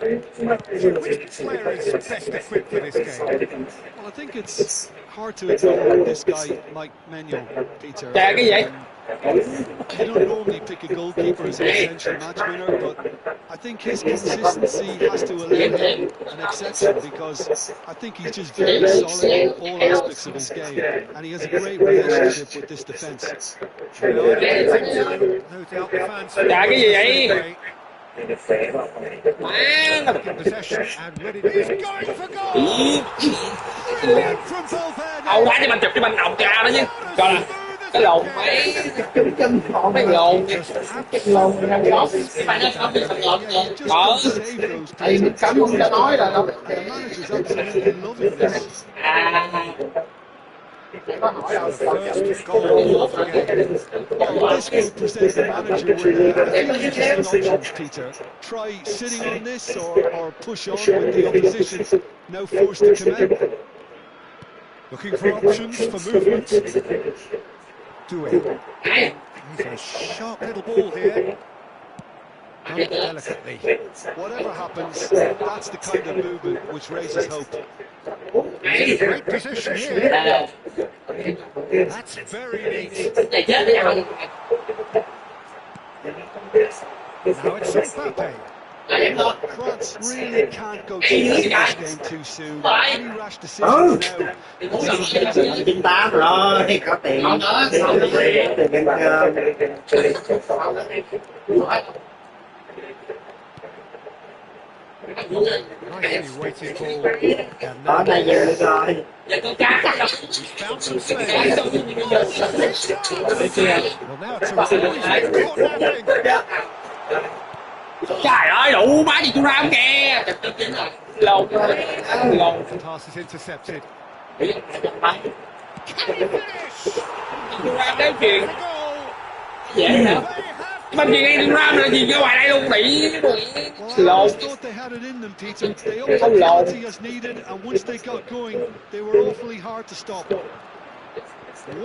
Which player is best equipped for this game? Well, I think it's hard to ignore this guy, Mike Manuel, Peter. Chà cái gì? You don't normally pick a goalkeeper as a potential match winner, but I think his consistency has to allow him an exception because I think he's just very solid in all aspects of his game, and he has a great relationship with this defence. No doubt the fans feel Chà cái gì today. vậy? Má In possession and ready. He's going for goal. Brilliant from Valverde. đâu đá cho mình chụp cho mình ổng cha đó chứ coi là cái lồn mấy chân còn mấy lồn chân lồn ra gót đó thì mình cảm ơn đã nói là đâu The manager's absolutely loving this. có hỏi đâu First goal of the game. Well, this will present the manager with a few interesting options, Peter. Try sitting on this or push on with the opposition. No force to come out. Looking for options for movement. Doing. He's a sharp little ball here. Done it delicately. Whatever happens, that's the kind of movement which raises hope. Great position here. That's very neat. Now it's Mbappe. France really can't go too easy this game too soon. Any rash decisions now. 98 rồi, có tiền tiền Nicely weighted ball. And ở now đây giờ rồi. he's found some space. Well, now it's a really caught napping. trời ơi đủ má gì tôi ra không kìa lồn lồn The pass is intercepted. tôi ra đến chuyện Goal. vậy hả mà chuyện này tôi ra là gì ra ngoài đây luôn bị Well, I lồn always thought they had it in them, Peter. They upped the penalty as needed, and once they got going, they were awfully hard to stop.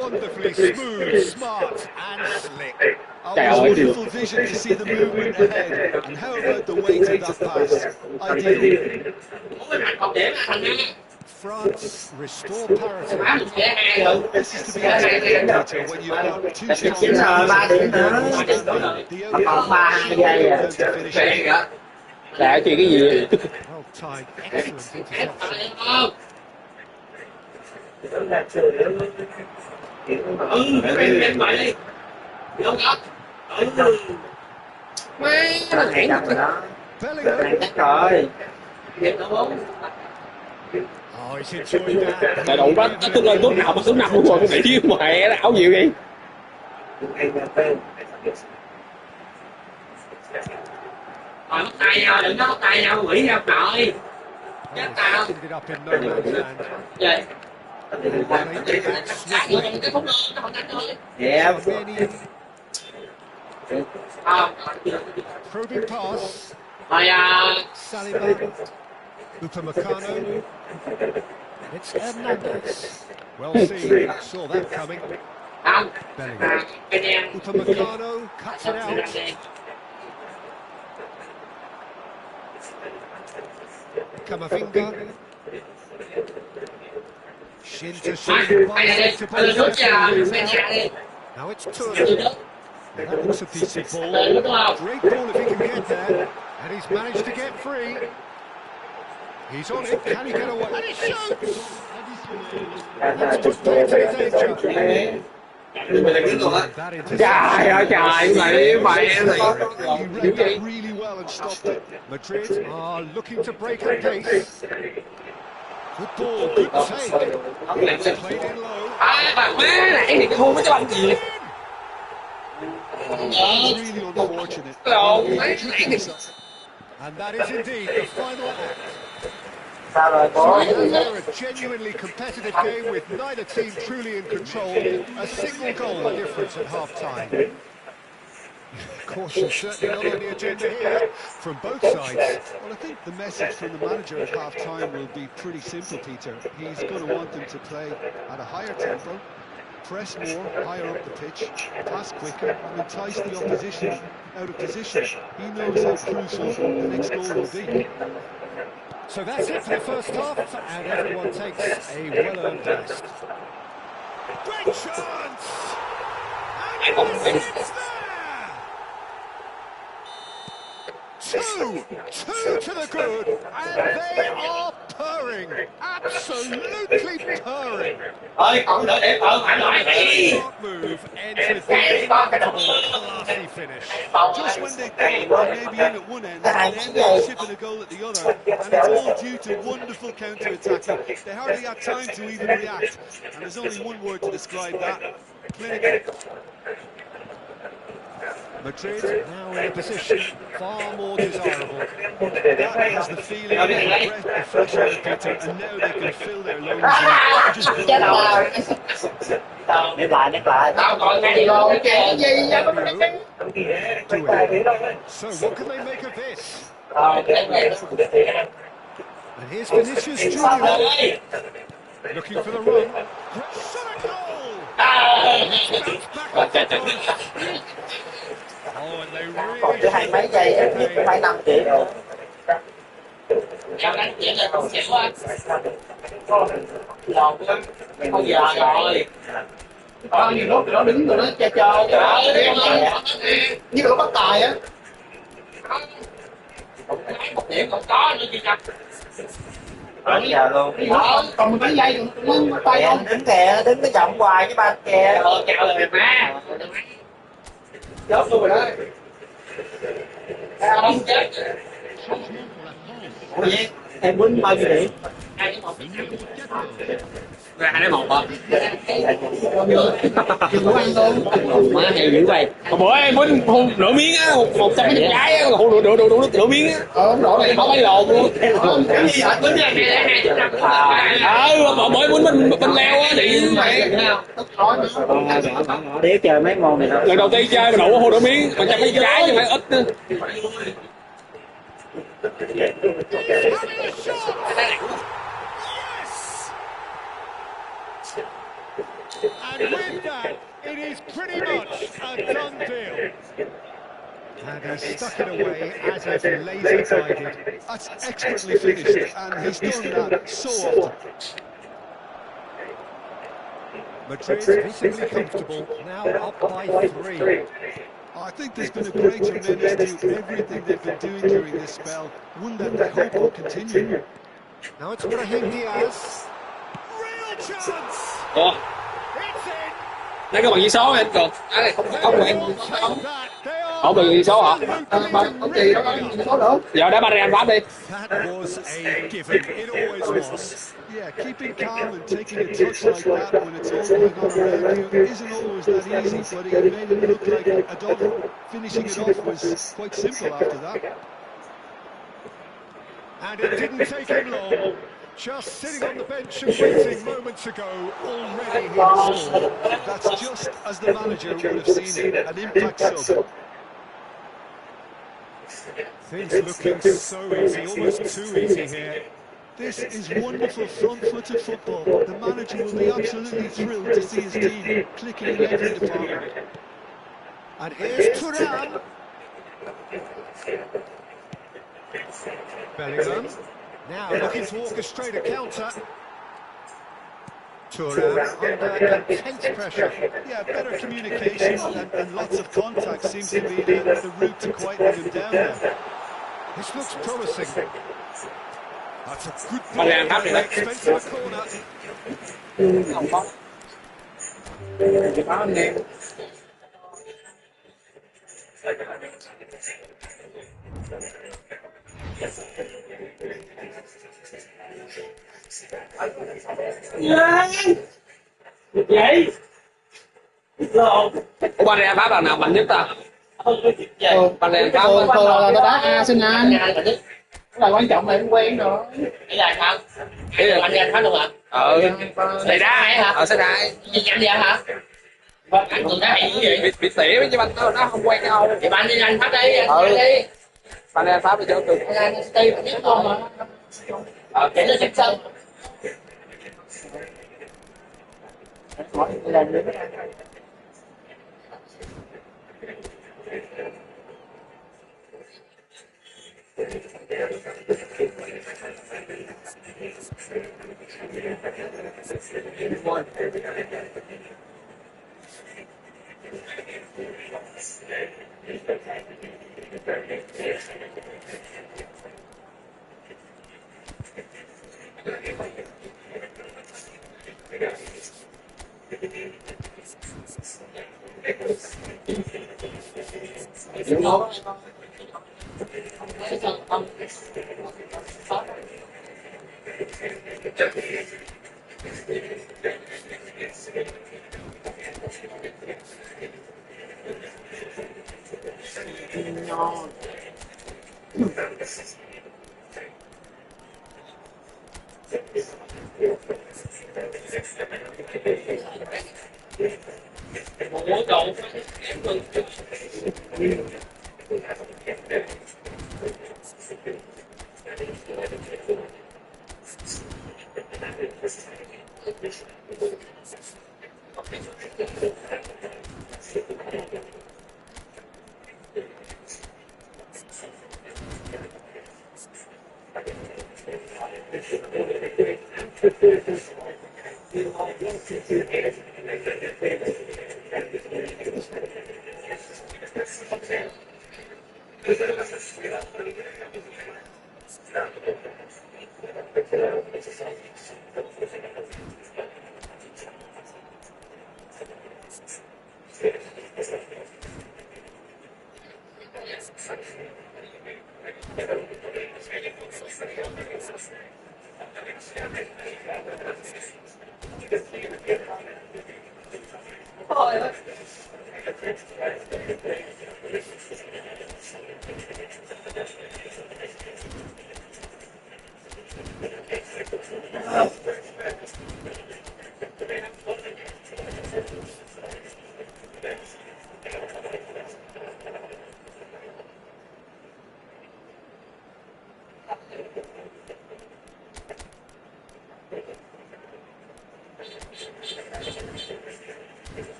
Wonderfully smooth, smart and slick. It was wonderful vision to see the movement ahead, and how about the weight of that pass? Ideal. France restore parity. This is to be expected, Peter, when you've got two shots. Chín rồi, 3 điểm nữa. The Mà còn 3 giây à. to finish it. là chuyện cái gì Well timed, excellent interception. nó hẹn Rồi đó. Bellingham. Này chắc rồi. Oh, he's enjoyed that. là đủ đó tôi lên lúc nào mà số 5 luôn rồi tôi nghĩ chứ mẹ nó ảo nhiều vậy bắt tay nhau đừng có bắt tay nhau quỷ ra nội chết tao Ended up in no man's land. vậy They did that swiftly. cái phút đó nó không đánh thôi Dạ. Many à, probing pass. rồi Saliba. Upamecano. It's Hernandez. Well seen. Saw that coming. không Bellingham. cái đen Upamecano cuts it out. Camavinga. Shin to shin. mày này To mày rút ra both. mày nhà đi Now it's Turner. That looks a decent ball. đúng không Great ball if he can get there. And he's managed to get free. He's on it. Can he get away? And he shoots! That's just played to his danger. That interception. trời ơi trời mày He read that really well and stopped it. Madrid are looking to break at pace. Good ball, good take. Played in low. à bà má nãy thì thua mấy cái banh gì Really unfortunate. And that is indeed the final act. Sao rồi So bố? we have here a genuinely competitive game with neither team truly in control. A single goal difference at half-time. Caution certainly not on the agenda here from both sides. Well, I think the message from the manager at half-time will be pretty simple, Peter. He's going to want them to play at a higher tempo, press more, higher up the pitch, pass quicker, and entice the opposition out of position. He knows how crucial the next goal will be. So that's it for the first half, and everyone takes a well-earned rest. Great chance! And it's there! Two to the good, and they are purring, absolutely purring. Ơi, còn đỡ để phải lại đi. Smart move ends with the inevitable classy finish. Just when they thought they may be in at one end, they end up shipping a goal at the other, and it's all due to wonderful counter-attacking. They hardly had time to even react, and there's only one word to describe that: clinical. Madrid now in a position far more desirable. That has the feeling of a breath of fresh air, Peter, and now they can fill their lungs and just Chết tao. Nếp lại. Tao còn cái gì rồi, chuyện gì vậy? So what can they make of this? And here's Vinicius Junior looking for the run. Shot a goal! Back on the oh, and they really Chứ 20 mấy giây em biết phải 5 triệu rồi. Em đánh chuyện là không chịu quá. Không giờ rồi. Nhiều lúc thì nó đứng rồi nó chờ như kiểu bắt tài á. Một điểm không có nữa chị Trâm. Bây giờ luôn. Còn một cái dây nó tay không. Đứng kìa, đứng cái vòng hoài với ba kìa. Chào lời má. Chết luôn rồi đó. Không chết. Ủa vậy? Em quýnh bao nhiêu điểm? 2-1 hả? Má hay dữ vậy. Hồi bữa em quýnh nửa miếng á, 100 mấy trái á, nửa miếng á. Rõ này Không phải lồn luôn. Mỗi quýnh bên leo á thì Để chờ mấy môn này thôi. lần đầu tiên chơi mà đủ hô nửa miếng, 100 mấy trái chứ phải ít nữa. and with that, it is pretty much a done deal. And he stuck it away as if laser-guided. That's expertly finished, and he's done that so often. Madrid visibly comfortable, now up by 3. I think there's been a great tremendous to everything they've been doing during this spell, one that they hope will continue. Now it's Brahim Diaz. Real chance! Ủa? It's in! Đây có bằng ghi số anh Cường. Không quen. Không bằng ghi số hả? Ông chị đó có số nữa. Giờ đá Real Pháp đi. That was a given. It always was. Yeah, keeping calm and taking a touch like that when it's all going on around you isn't always that easy, but it made it look like a double. Finishing it off was quite simple after that. And it didn't take him long. Just sitting on the bench and waiting moments ago, already he had scored. That's just as the manager would have seen it, an impact sub. Things looking so easy, almost too easy here. This is wonderful front-footed football. The manager will be absolutely thrilled to see his team clicking in every department. And here's Thuram. Bellingham. Now looking to orchestrate a counter. Thuram under intense pressure. Yeah, better communication and lots of contact seems to be the route to quieting him down there. This looks promising. That's a good ball. Expensive corner. Vậy Ủa ba đen Pháp là nào mạnh nhất ta? Ba đen Pháp thường là tao đá Arsenal. Cái là quan trọng là em quen rồi. Ý là sao? Ý là Anh Pháp luôn hả? Thầy đá hả? ở sẽ đá Gì anh vậy hả? Anh thường đá hay dữ vậy? bị tỉa với anh nó không quen nhau. Thì bạn đi anh Pháp đi, anh đi. Ba đen Pháp thì chơi được. Anh Steve bạn biết không mà? Để nó xích sân.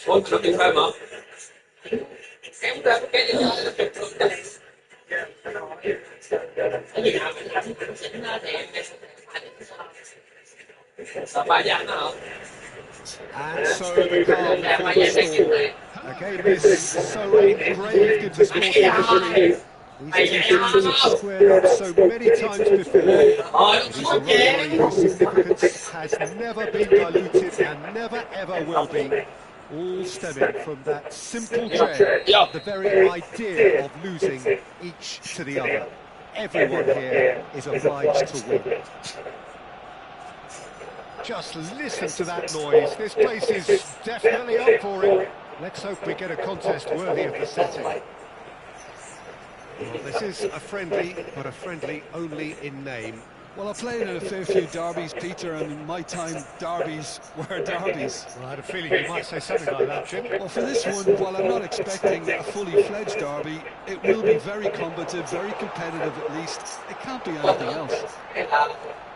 Ủa nó tiền phơi mà. Em ra cái gì đó. Cái gì nào mình làm xỉn đó thì Sao ba dặn đó hả? And so the calm before the storm. A game is so engraved into sports history. These two teams have squared up so many times before. It is a rivalry whose significance has never been diluted and never ever will be. All stemming from that simple dread of the very idea of losing each to the other. Everyone here is obliged to win. Just listen to that noise. This place is definitely up for it. Let's hope we get a contest worthy of the setting. Well, this is a friendly, but a friendly only in name. Well, I played in a fair few derbies, Peter, and in my time, derbies were derbies. Well, I had a feeling you might say something like that, Jim. Well, for this one, while I'm not expecting a fully fledged derby, it will be very combative, very competitive at least. It can't be anything else.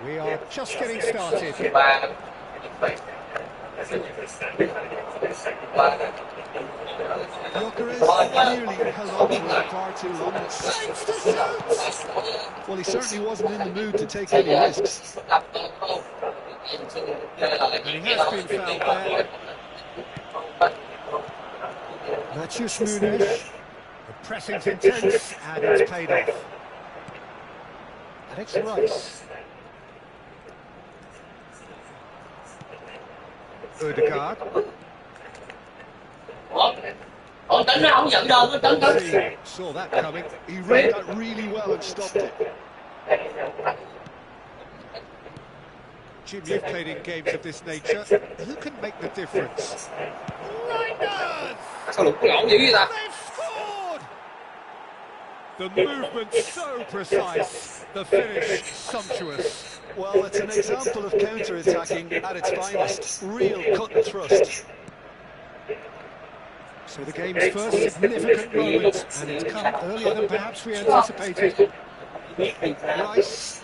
We are just getting started. Gyökeres nearly held on to it far too long. Well, he certainly wasn't in the mood to take any risks. And he has been fouled there. Matheus Nunes. A pressing's intense, and it's paid off. And it's Rice. Ødegaard. Tính nó không nhận đơn, nó tính. Saw that coming. He read that really well and stopped it. Jim, you've played in games of this nature. Who can make the difference? Reinders! Sao lục lộn dữ vậy ta? They've scored! The movement so precise, the finish sumptuous. Well, it's an example of counter-attacking at its finest. Real cut and thrust. So the game's first significant moment, and it's come earlier than perhaps we anticipated. Rice.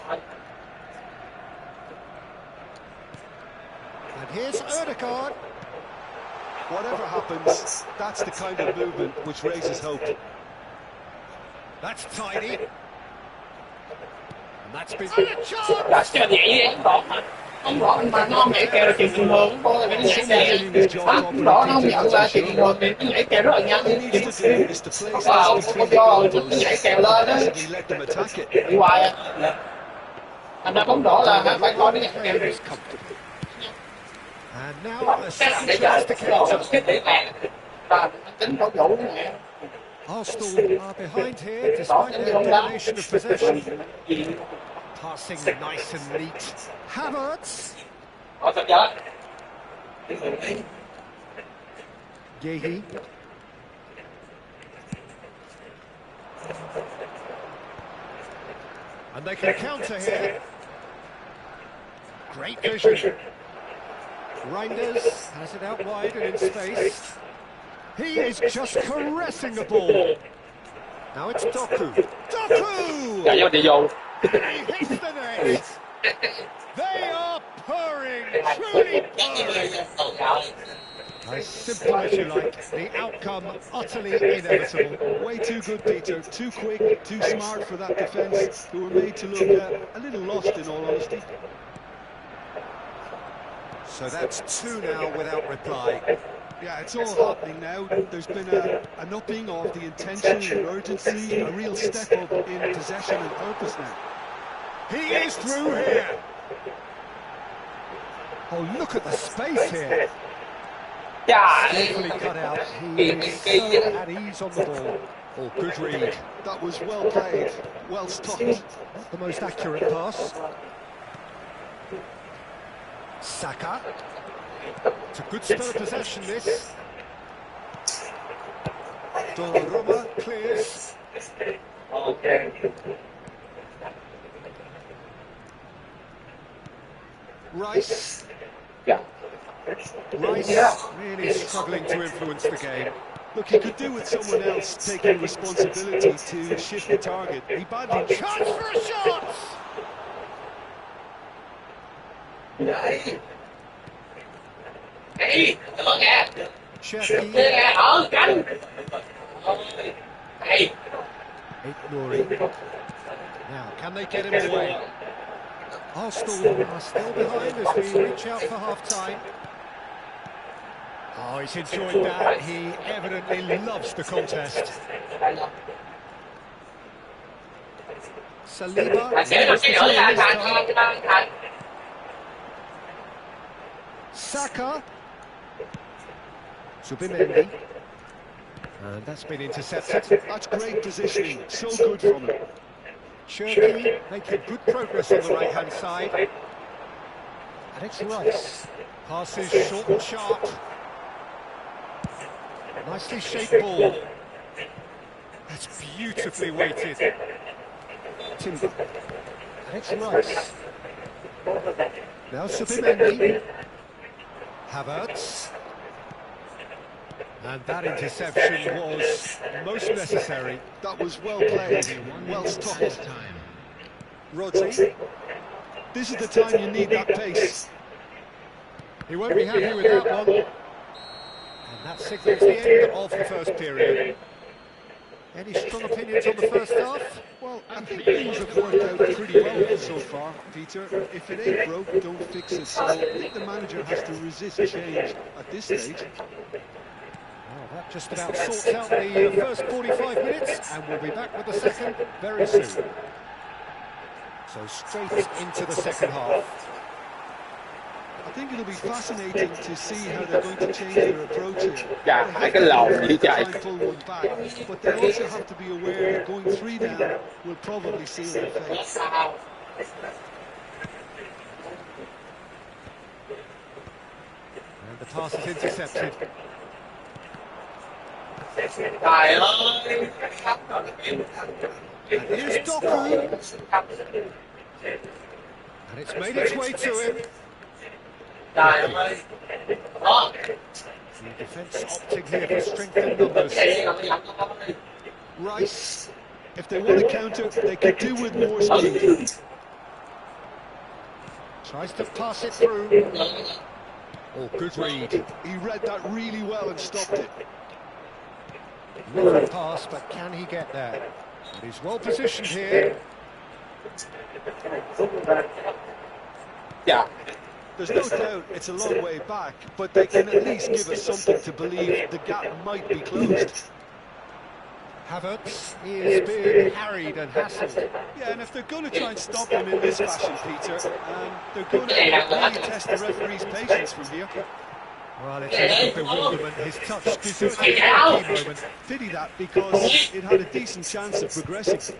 And here's Ødegaard. Whatever happens, that's the kind of movement which raises hope. That's tidy. And that's been... And a chance! Là chơi vậy đi, không đỏ mà. Không đỏ mà nó nhảy kèo là chuyện bình thường, không là cái nhảy kèo. Không đỏ nó không nhận là chuyện bình thường, thì nó nhảy kèo rất là nhanh. Không có do nó nhảy kèo lên á. Đi hoài à. Thành ra bóng đỏ là phải coi nó nhảy kèo. And now a chance to counter. Tính bảo vụ nè. Arsenal are behind here despite their domination of possession. Passing nice and neat. Havertz. Yehi. And they can counter here. Great vision. Reinders has it out wide and in space. He is just caressing the ball. Now it's Doku. Doku! Chạy vô đi vô. He hits the net. They are purring, truly purring. As simple as you like, the outcome utterly inevitable. Way too good, Peter. Too quick, too smart for that defence, who were made to look a little lost in all honesty. So that's two now without reply. Yeah, it's all happening now. There's been an upping of the intention and urgency, a real step up in possession and purpose now. He is through here. Oh, look at the space here. Carefully cut out. He is so at ease on the ball. Oh, good read. That was well played, well stopped. Not the most accurate pass. Saka. It's a good spell of possession, this. Donnarumma clears. Rice. Rice really struggling to influence the game. Look, he could do with someone else taking responsibility to shift the target. He badly... Chance for a shot! Hey, lỡ nghe. Cherky. Nghe ở cánh. Hey. Ignoring. Now, can they get him away? Arsenal are still behind as we reach out for half-time. Oh, he's enjoyed that. He evidently loves the contest. Saliba. Saka. Zubimendi. And that's been intercepted. That's great positioning. So good from him. Cherky making good progress on the right-hand side. And it's Rice. Passes short and sharp. Nicely shaped ball. That's beautifully weighted. Timber. And it's Rice. Now Zubimendi. Havertz. And that interception was most necessary. That was well played, well stopped. Rodri. This is the time you need that pace. He won't be happy with that one. And that signals the end of the first period. Any strong opinions on the first half? Well, I think things have worked out pretty well so far, Peter. If it ain't broke, don't fix it. So I think the manager has to resist change at this stage. Well, that just about sorts out the first 45 minutes, and we'll be back with the second very soon. So straight into the second half. I think it'll be fascinating to see how they're going to change their approach here. Chà, They hai have cái to lầu be như able to chạy. try and pull one back, but they also have to be aware that going 3 down will probably seal their fate. And the pass is intercepted. Trời ơi. And here's Doku. And it's made its way to him. Trời ơi. Đó. The defence opting here for strength in numbers. Rice, if they want to counter, they could do with more speed. Tries to pass it through. Oh, good read. He read that really well and stopped it. Lovely pass, but can he get there? And he's well positioned here. Chà. There's no doubt it's a long way back, but they can at least give us something to believe the gap might be closed. Havertz is being harried and hassled. Yeah, and if they're going to try and stop him in this fashion, Peter, they're going to really test the referee's patience from here. Well, it's a little bewilderment. His touch deserted a key moment. Pity that, because it had a decent chance of progressing.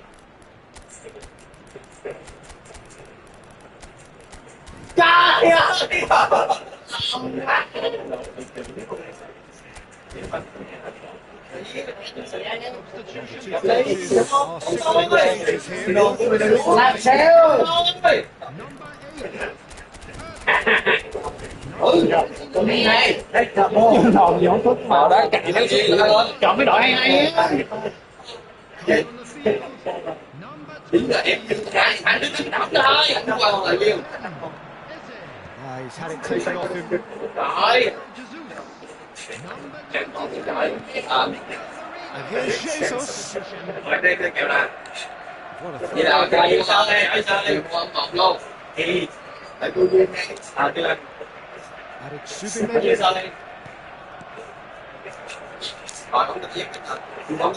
Trời ơi. Two coaches are signaling changes here. Làm sao? Này. Đấy, chọn mô. Đòn giống phút Vào đó cạnh theo gì lên. Chọn cái đội hay hay á. Đứng là em thẳng đứng đấm thôi. Không qua là nhiều. He's had it taken off him. Rồi. And here's Jesus. Rồi đây kẹo nè. What a Vậy là cây sao đây, ở sao đây một luôn. Thì tại tôi duyên ngay. Chưa. And it's Như Subimedi. sao đây. Rồi không được giết không.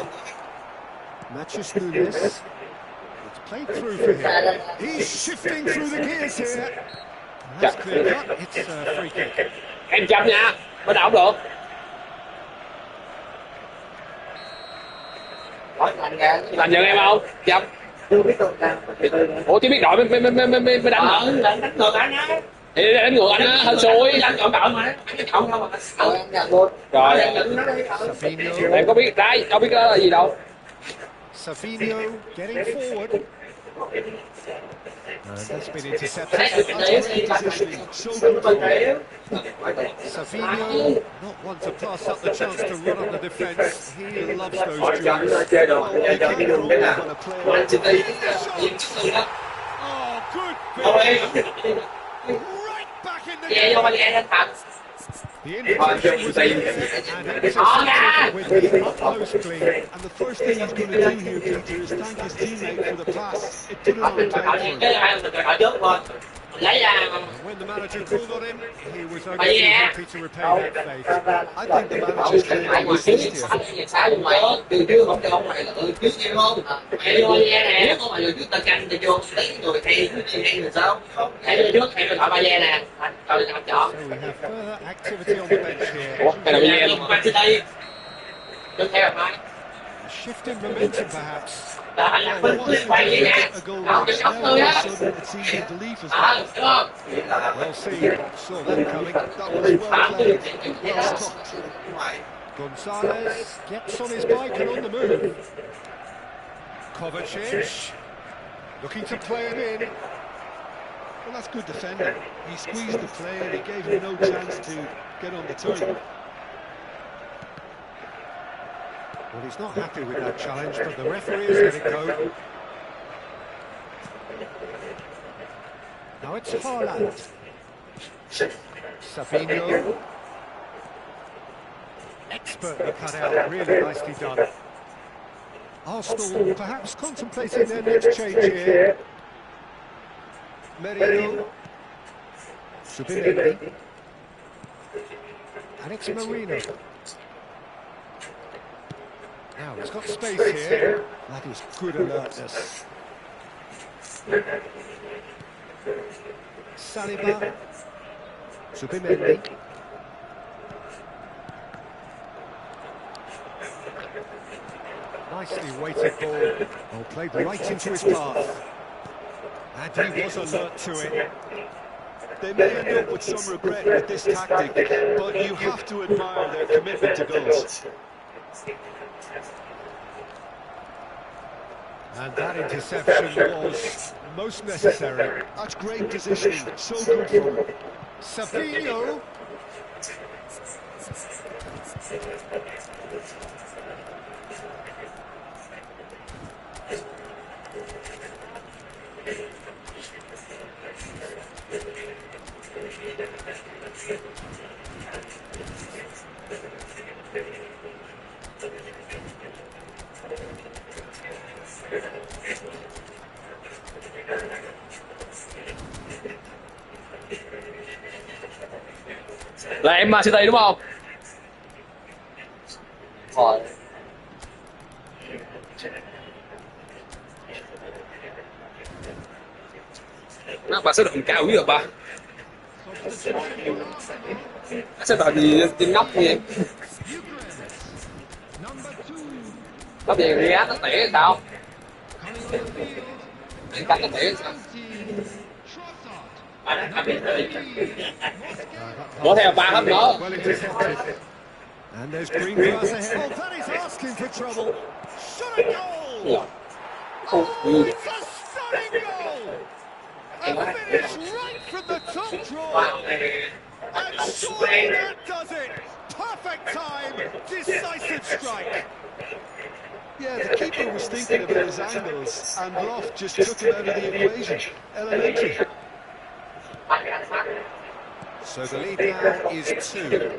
Matches Nunes. It's played through for him. He's shifting through the gears here. And that's clear cut. It's a free kick. Em chậm nha, mới đảo được. Làm nhận em không? Chậm. Chưa biết tôi làm. Ủa chứ biết đội mới đánh hả? Đánh ngược anh á. Thì đánh ngược anh á, hên xui. Đánh chọn đội mà. Đánh chọn không mà. Em nhận luôn. Rồi. Savinho. Em có biết đấy, đâu biết cái đó là gì đâu. Savinho getting forward. And that's been intercepted. Savinho, not one to pass up the chance to run on the defence. He loves those duels. Oh, good finish. Right back in the game. The invitation was in, and it was accepted with the utmost glee. And the first thing he's going to do here, Peter, is thank his teammate for the pass. It put it on time for him. And when the manager called on him, he was only too happy to repay that favour. I think the manager's doing his best here. Từ trước không cho ông này là trước em không? Mày vô nè, nếu có mà trước tao canh thì vô lấy người hay hay sao? Hay trước hay là ba ve nè, cho nên chọn. So we have further activity on the bench here. Ủa, cái là ba ve luôn. Ba đây. Tiếp theo là mai. A shift in momentum perhaps. Là mình quay vậy nè. Không cho sống thôi á. It seems to believe us. Đúng không? Well seen, saw that coming. That was well played, well stopped. Gonzalez gets on his bike and on the move. Kovacic looking to play him in. Well, that's good defending. He squeezed the play and he gave him no chance to get on the turn. Well, he's not happy with that challenge, but the referee has let it go. Now it's Haaland. Savinho. Expertly cut out, really nicely done. Arsenal perhaps contemplating their next change here. Merino. Subimedi. And it's Marino. Now, he's got space here. That is good alertness. Saliba. Subimendi. Nicely weighted ball. Oh, played right into his path. And he was alert to it. They may end up with some regret with this tactic, but you have to admire their commitment to goals. And that interception was most necessary. That's great positioning, so good from him. Savinho. Là em Man City đúng không? Rồi. Nó bà sẽ đụng cao dữ rồi ba. Sẽ đòi gì trên ngóc vậy? Có tiền đi á, nó tỉa sao? Anh cắt nó tỉa sao? Bỏ theo ba hết nữa. Well intercepted. And there's green grass ahead. Oh, that is asking for trouble. Shot a goal! Oh, it's a stunning goal! A finish right from the top draw. And surely that does it. Perfect time, decisive strike. Yeah, the keeper was thinking about his angles, and Loft just took him out of the equation. Elementary. So the lead now is 2.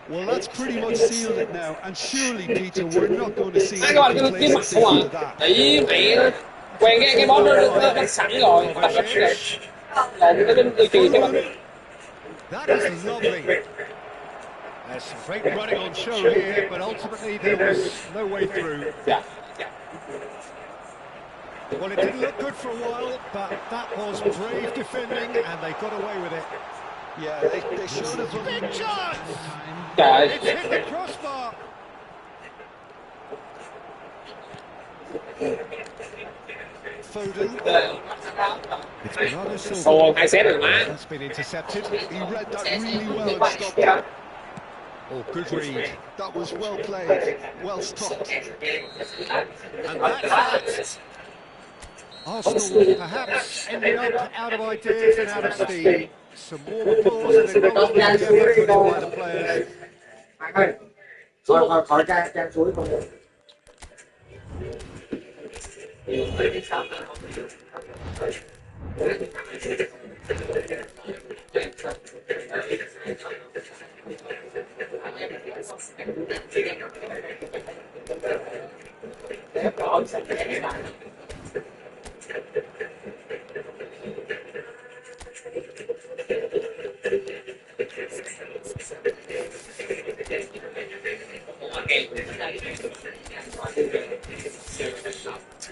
Well, that's pretty much sealed it now, and surely, Peter, we're not going to see Các bạn any cái mặt complacency không after à? that. Ý mẹ nó quen cái bóng nó sẵn rồi, tập nó kìa. Còn cái tư kỳ cái mặt. That is lovely. There's some great running on show here, but ultimately there was no way through. Dạ. Well, it didn't look good for a while, but that was brave defending, and they got away with it. Yeah, they should have. Big chance! Trời. It's hit the crossbar. Foden. It's Bernardo Silva. Ồ, 2 set rồi má. That's been intercepted. He read that really well and stopped it. Oh, good read. That was well played, well stopped. And that's it. Arsenal perhaps ending up out of ideas and out of steam. Some warm applause and acknowledgement of the effort put in by the players. Khỏi trang suối không được.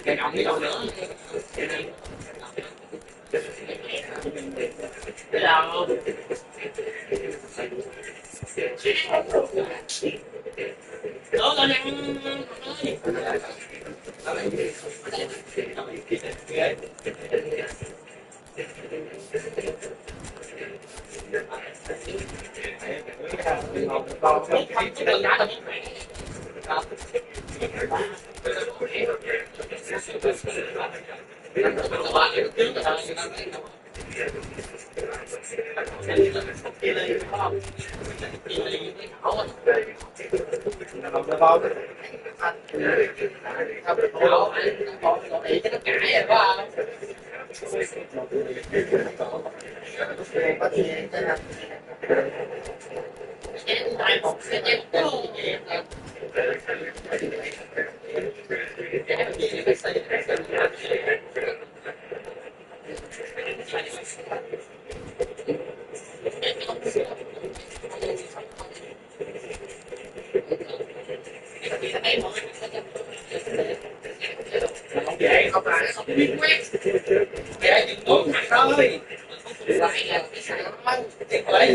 Cái động đi đâu nữa. Cái đâu. Đó là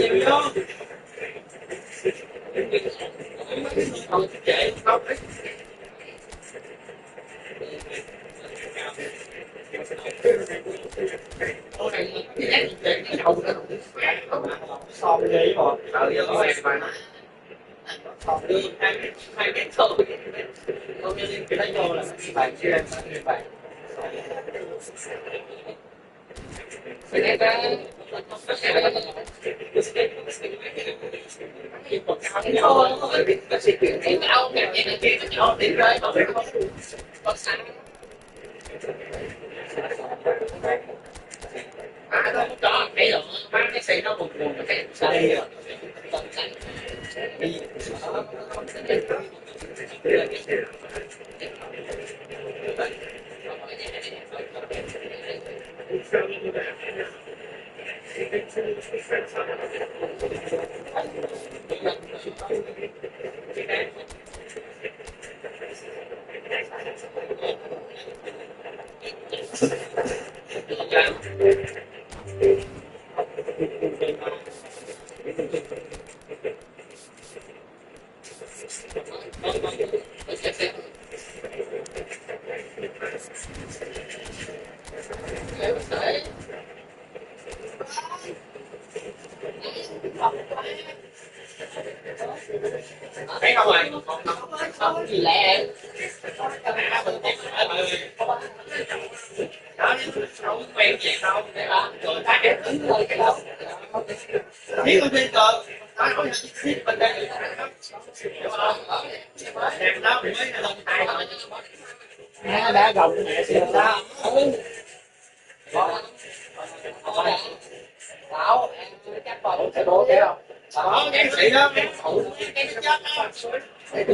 chạy nhiều vô. so với đấy rồi Hai cái thôi. Không như cái vô là phải chia phải cái rồi mang cái xe nó buồn buồn cái đây rồi thấy không rồi không gì lẹ đó không quen gì đâu để là rồi ta em đứng lên cái đầu biết con tin cờ nói biết bên đây em đó mới lên tay rồi đã gồng mẹ xịt ra Bảo chắc còn sẽ đổ thế không? Có cái gì đó, cái chết đó. Hello,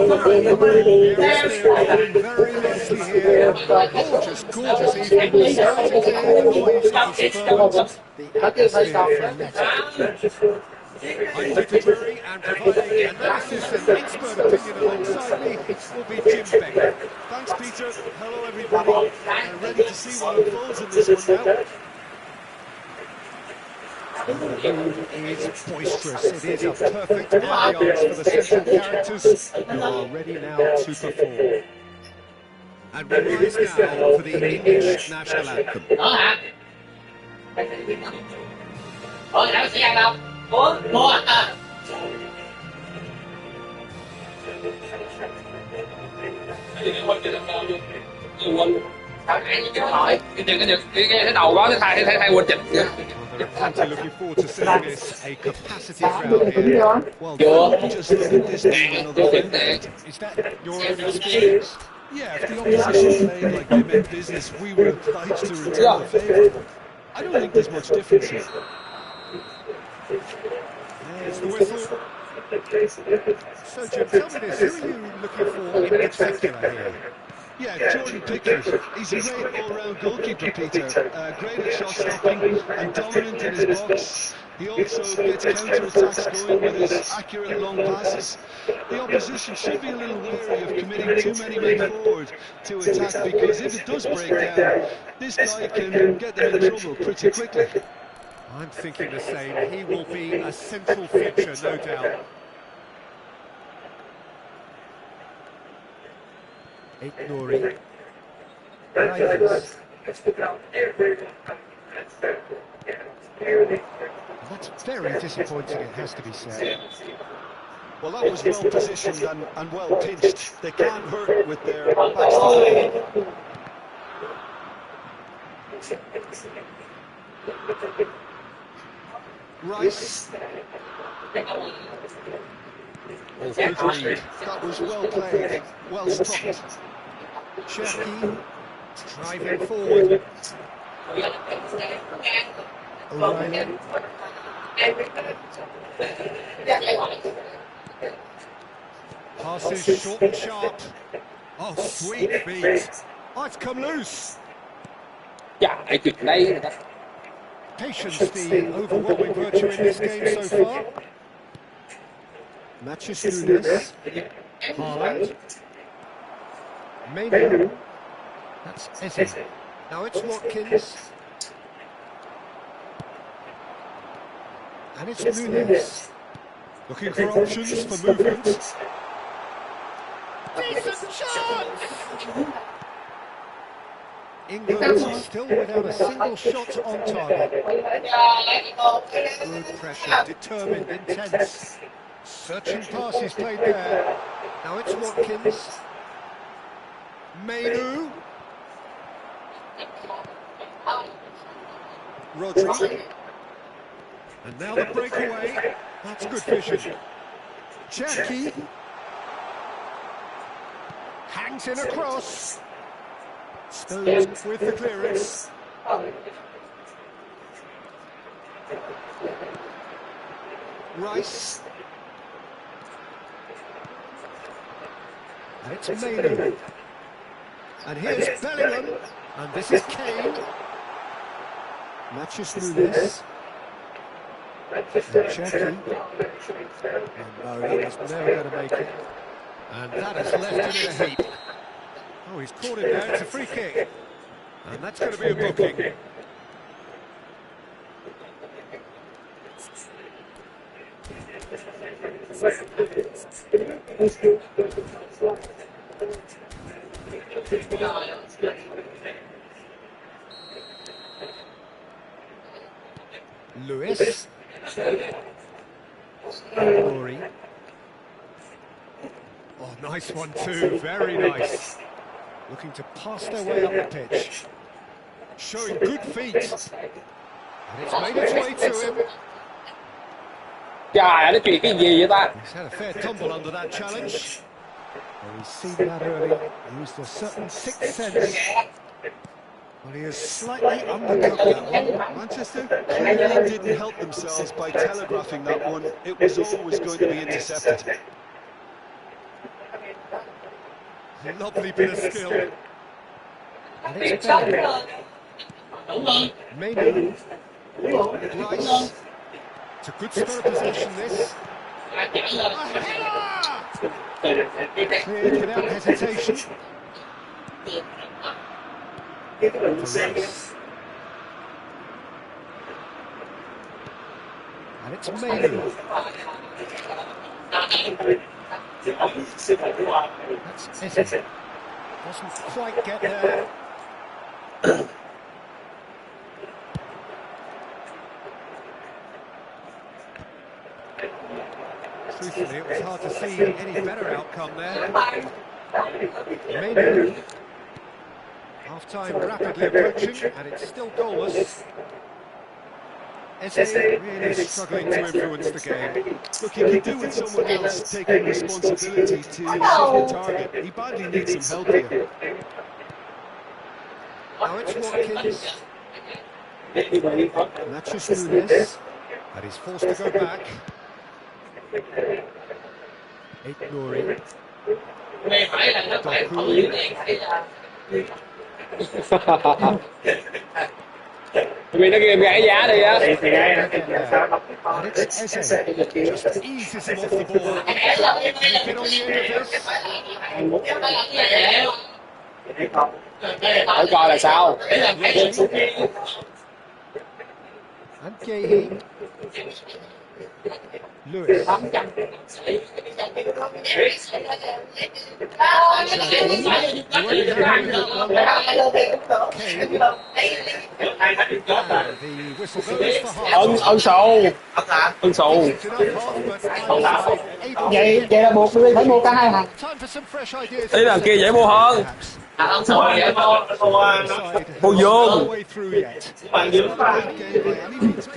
yes, they're very nicely here. Gorgeous, gorgeous evening. Sorry to hear the noise of the phones. The atmosphere frenetic. I'm Peter Drury, and providing analysis and expert opinion alongside me will be Jim Beck. Thanks, Peter. Hello, everybody. Ready to see what unfolds in this one now. The mood is boisterous. It is a perfect ambiance for the central characters who are ready now to perform. And we rise now for the English national anthem. Đó hả? Ủa, đâu sẽ ăn đâu? Mua à? Cái đầu đó thay quên chịch. Plenty looking forward to seeing this. A capacity crowd here. Well, just look at this team another way. Is that your own experience? Yeah, if the opposition played like they meant business, we were obliged to return the favour. I don't think there's much difference here. There's the whistle. So, Jim, tell me this, who are you looking for in particular here? Yeah, Jordan Pickford. He's a great all-round goalkeeper, Peter. Great at shot stopping and dominant in his box. He also gets counter-attacks going with his accurate long passes. The opposition should be a little wary of committing too many men forward to attack, because if it does break down, this guy can get them in trouble pretty quickly. I'm thinking the same. He will be a central feature, no doubt. Nuri. That's very disappointing, it has to be said. Well, that was well positioned and well pinched. They can't hurt with their backs to Rice. Oh, good read. That was well played, well stopped. Cherki driving forward. O'Reilly. Passes short and sharp. Oh, sweet feet. Oh, it's come loose. Chạy kịp đây. Patience, the overwhelming virtue in this game so far. Matches Nunes. Haaland. Manu. That's Eze. Now it's Watkins. And it's Nunes. Looking for options for movement. Decent chance! England still without a single shot on target. Good pressure, determined, intense. Searching pass is played there. Now it's Watkins. Mainu. Rodri. And now the breakaway. That's good vision. Jackie. Hangs in across. Stones with the clearance. Rice. And it's Mainu. And here's Bellingham. And this is Kane. Matches Nunes. Jackie. And no, that was never going to make it. And that has left him in a heap. Oh, he's caught it there, it's a free kick. And that's going to be a booking. Lewis. Rory. Oh, nice one too, very nice. Looking to pass their way up the pitch. Showing good feet. And it's made its way to him. Trời, nó chuyện cái gì vậy ta? He's had a fair tumble under that challenge. Well, he's seen that early. Used a certain sixth sense. Well, he has slightly undercut that one. Manchester clearly didn't help themselves by telegraphing that one. It was always going to be intercepted. Lovely bit of skill. And it's Bellingham. Mainu. Rice. It's a good spell of possession, this. A header! Cleared without hesitation. Rice. And it's Mainu. That's Eze. Doesn't quite get there. Truthfully, it was hard to see any better outcome there. Mainu. Half-time rapidly approaching, and it's still goalless. Eze really struggling to influence the game. Look, he could do with someone else taking responsibility to hit the target. He badly needs some help here. Now it's Watkins. Matches Nunes. And he's forced to go back. Ignoring. Vì nó game gãy giá đi á. And it's Eze. Just eases him off the ball. And get on the end of this. Để coi là sao. And Gay. Lewis. The whistle goes for half. Ân sầu. Ân sầu. Vậy là buộc tôi phải mua cả hai thằng. Ý là kia dễ mua hơn. Mua vuông.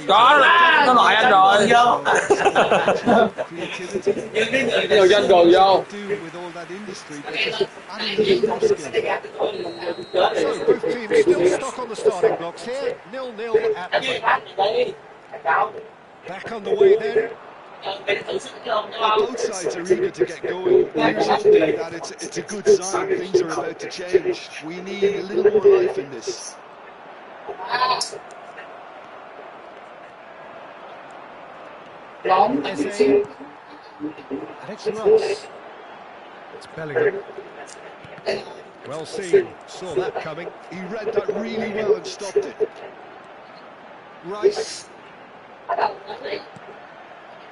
Có là có loại anh rồi. Nhiều cho anh cường vô. So both teams still stuck on the starting blocks here. 0-0 at back on the way then. Both sides are eager to get going. Here's hoping that it's a good sign. Things are about to change. We need a little more life in this. Eze. And it's Ross. It's Bellingham. Well seen. Saw that coming. He read that really well and stopped it. Rice.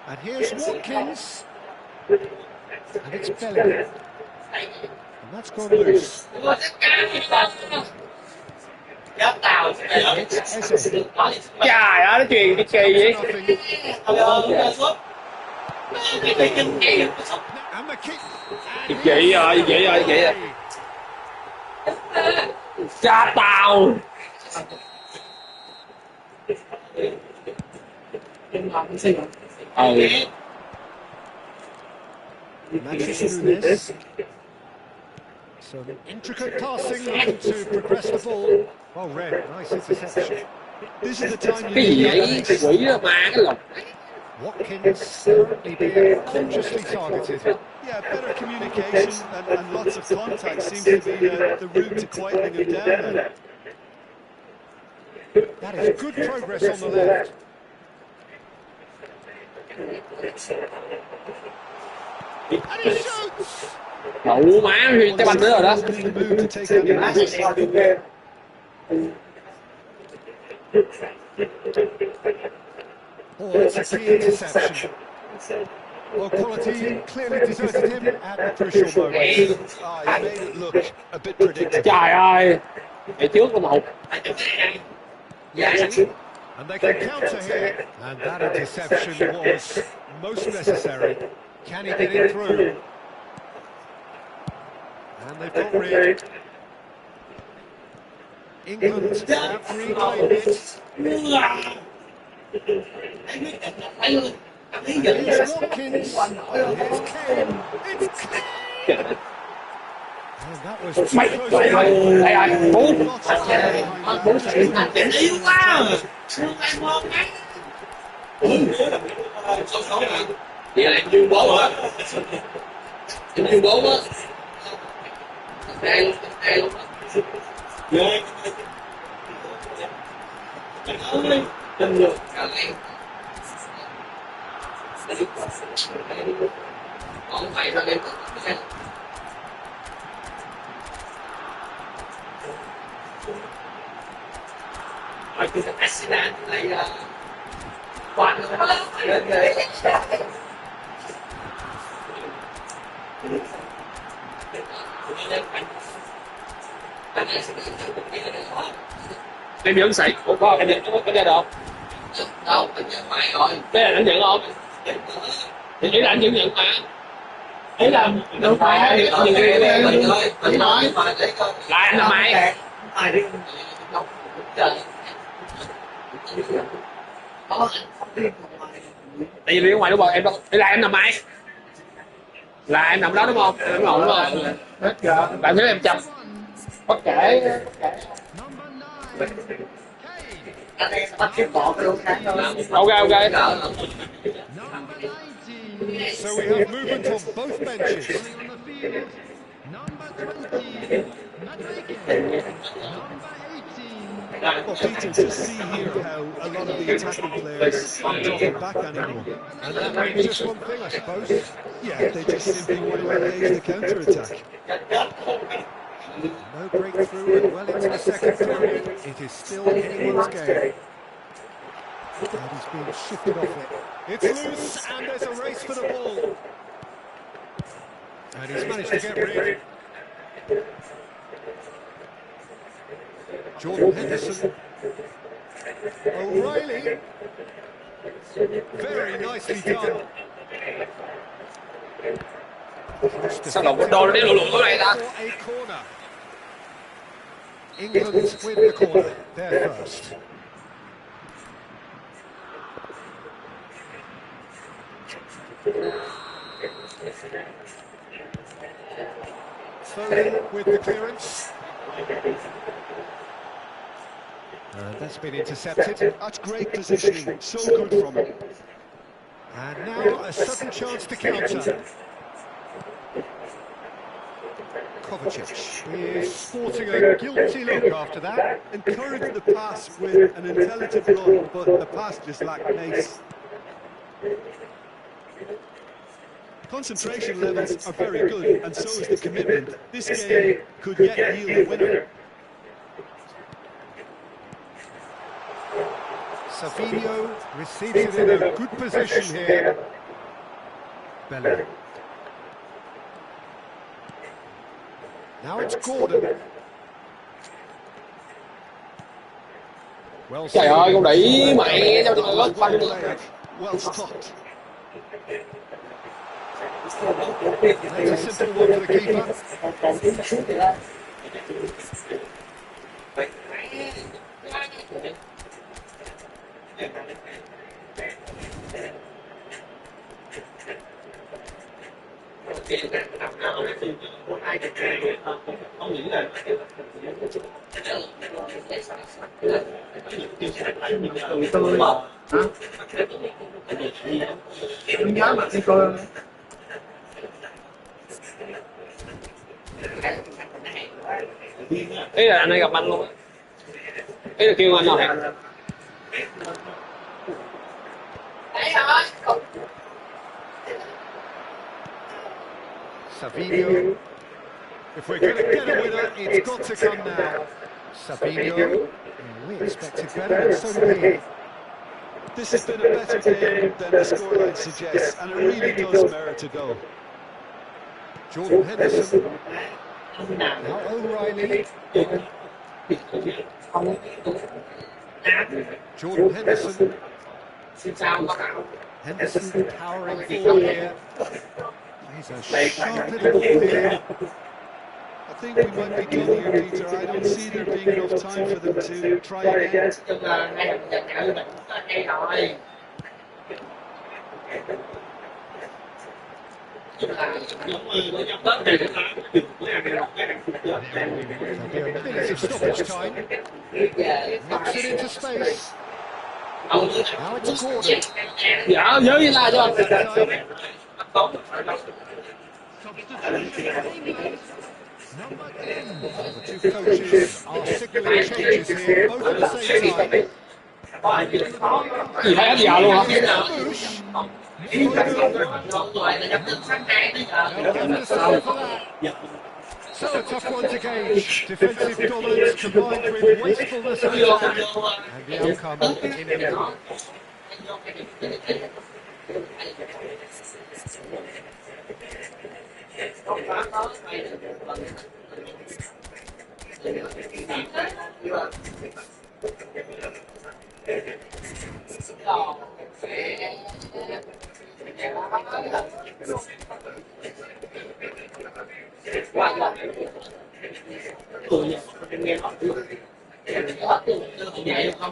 And here's Watkins. And it's Bellingham. And that's gone loose. It's Eze. Trời ơi, nó truyền cái kỳ vậy. And the kick. Việt vị rồi, Việt vị rồi, Việt vị rồi. Cha tàu. Manchester Nunes. Some intricate passing, looking to progress the ball. Well read, nice interception. This is the time you Cái gì need vậy? Cái quỷ đó mà cái lộc. Watkins currently being cautiously targeted. Yeah, better communication and lots of contact seems to be the route to quietening him down there. That is good progress on the left. And he shoots! Đậu má cái banh nữa rồi đó. Oh, it's a key interception. Well, quality clearly deserted him at the crucial moment. Oh, he made it look a bit predictable. Trời ơi. Ngày trước có một. And they can counter here. And that interception was most necessary. Can he get it through? And they've got rid. England have reclaimed it. Here's Watkins. Here's Kane. It's Kane. And that was too close. Đây rồi, Phú. Yếu quá. Vậy là em bố á. Em bố á. Đây luôn á. Tin được. Còn phải ra em rồi cái accident này là quan lên người. Em vẫn sảy, có em nhận có ra được đâu, anh nhận mày rồi. Cái này anh nhận không? Ý là anh vẫn nhận mà. Ý là đâu phải nhận cái thôi. Anh nói lại anh làm mày. Tại vì đi ngoài đúng không? Em đâu? Đây là em nằm mày. Là em nằm đó đúng không? Em ngồi đúng không? Hết giờ. Bạn thấy em chập. Bất kể. Ok. So we have movement on both benches. Well, Peter, to see here how a lot of the attacking players aren't dropping back anymore. And that means just one thing, I suppose. Yeah, they just simply want to engage the counter-attack. No breakthrough and well into the second period. It is still anyone's game. And he's being shifted off it. It's loose and there's a race for the ball. And he's managed to get rid. Jordan Henderson. O'Reilly. Very nicely done. Sao đầu đôi nó lùi lùi này ta? England win the corner. They're first. Foden with the clearance. And that's been intercepted. That's great positioning, so good from him. And now a sudden chance to counter. Kovacic is sporting a guilty look after that. Encouraged the pass with an intelligent run, but the pass just lacked pace. Concentration levels are very good, and so is the commitment. This game could yet yield a winner. Savinho receives it in a good position here. Belly. Now it's Gordon. Well, Trời ơi, con đĩ mẹ cho tôi gớt banh. well stopped. That's a simple one for the keeper. Tôi nhớ mà đi coi. Ý là anh hay gặp anh luôn á. Ý là kêu anh rồi. Savinho. If we're going to get a winner, it's got to come now. Savinho. We expected better, and so did he. This has been a better game than the scoreline suggests, and it really does merit a goal. Jordan Henderson. Now O'Reilly. Jordan Henderson. Henderson powering forward here. He's a sharp little ball here. I think we might be done here, Peter. I don't see there being enough time for them to try again. There'll be a minute of stoppage time. Knocks it into space. Now it's Gordon. Dạ, nhớ với la cho The two coaches are signalling changes here, both at the same time. gì thấy hết giờ luôn hả? So a tough one to gauge. Defensive dominance combined with wastefulness of attack. And the outcome inevitable.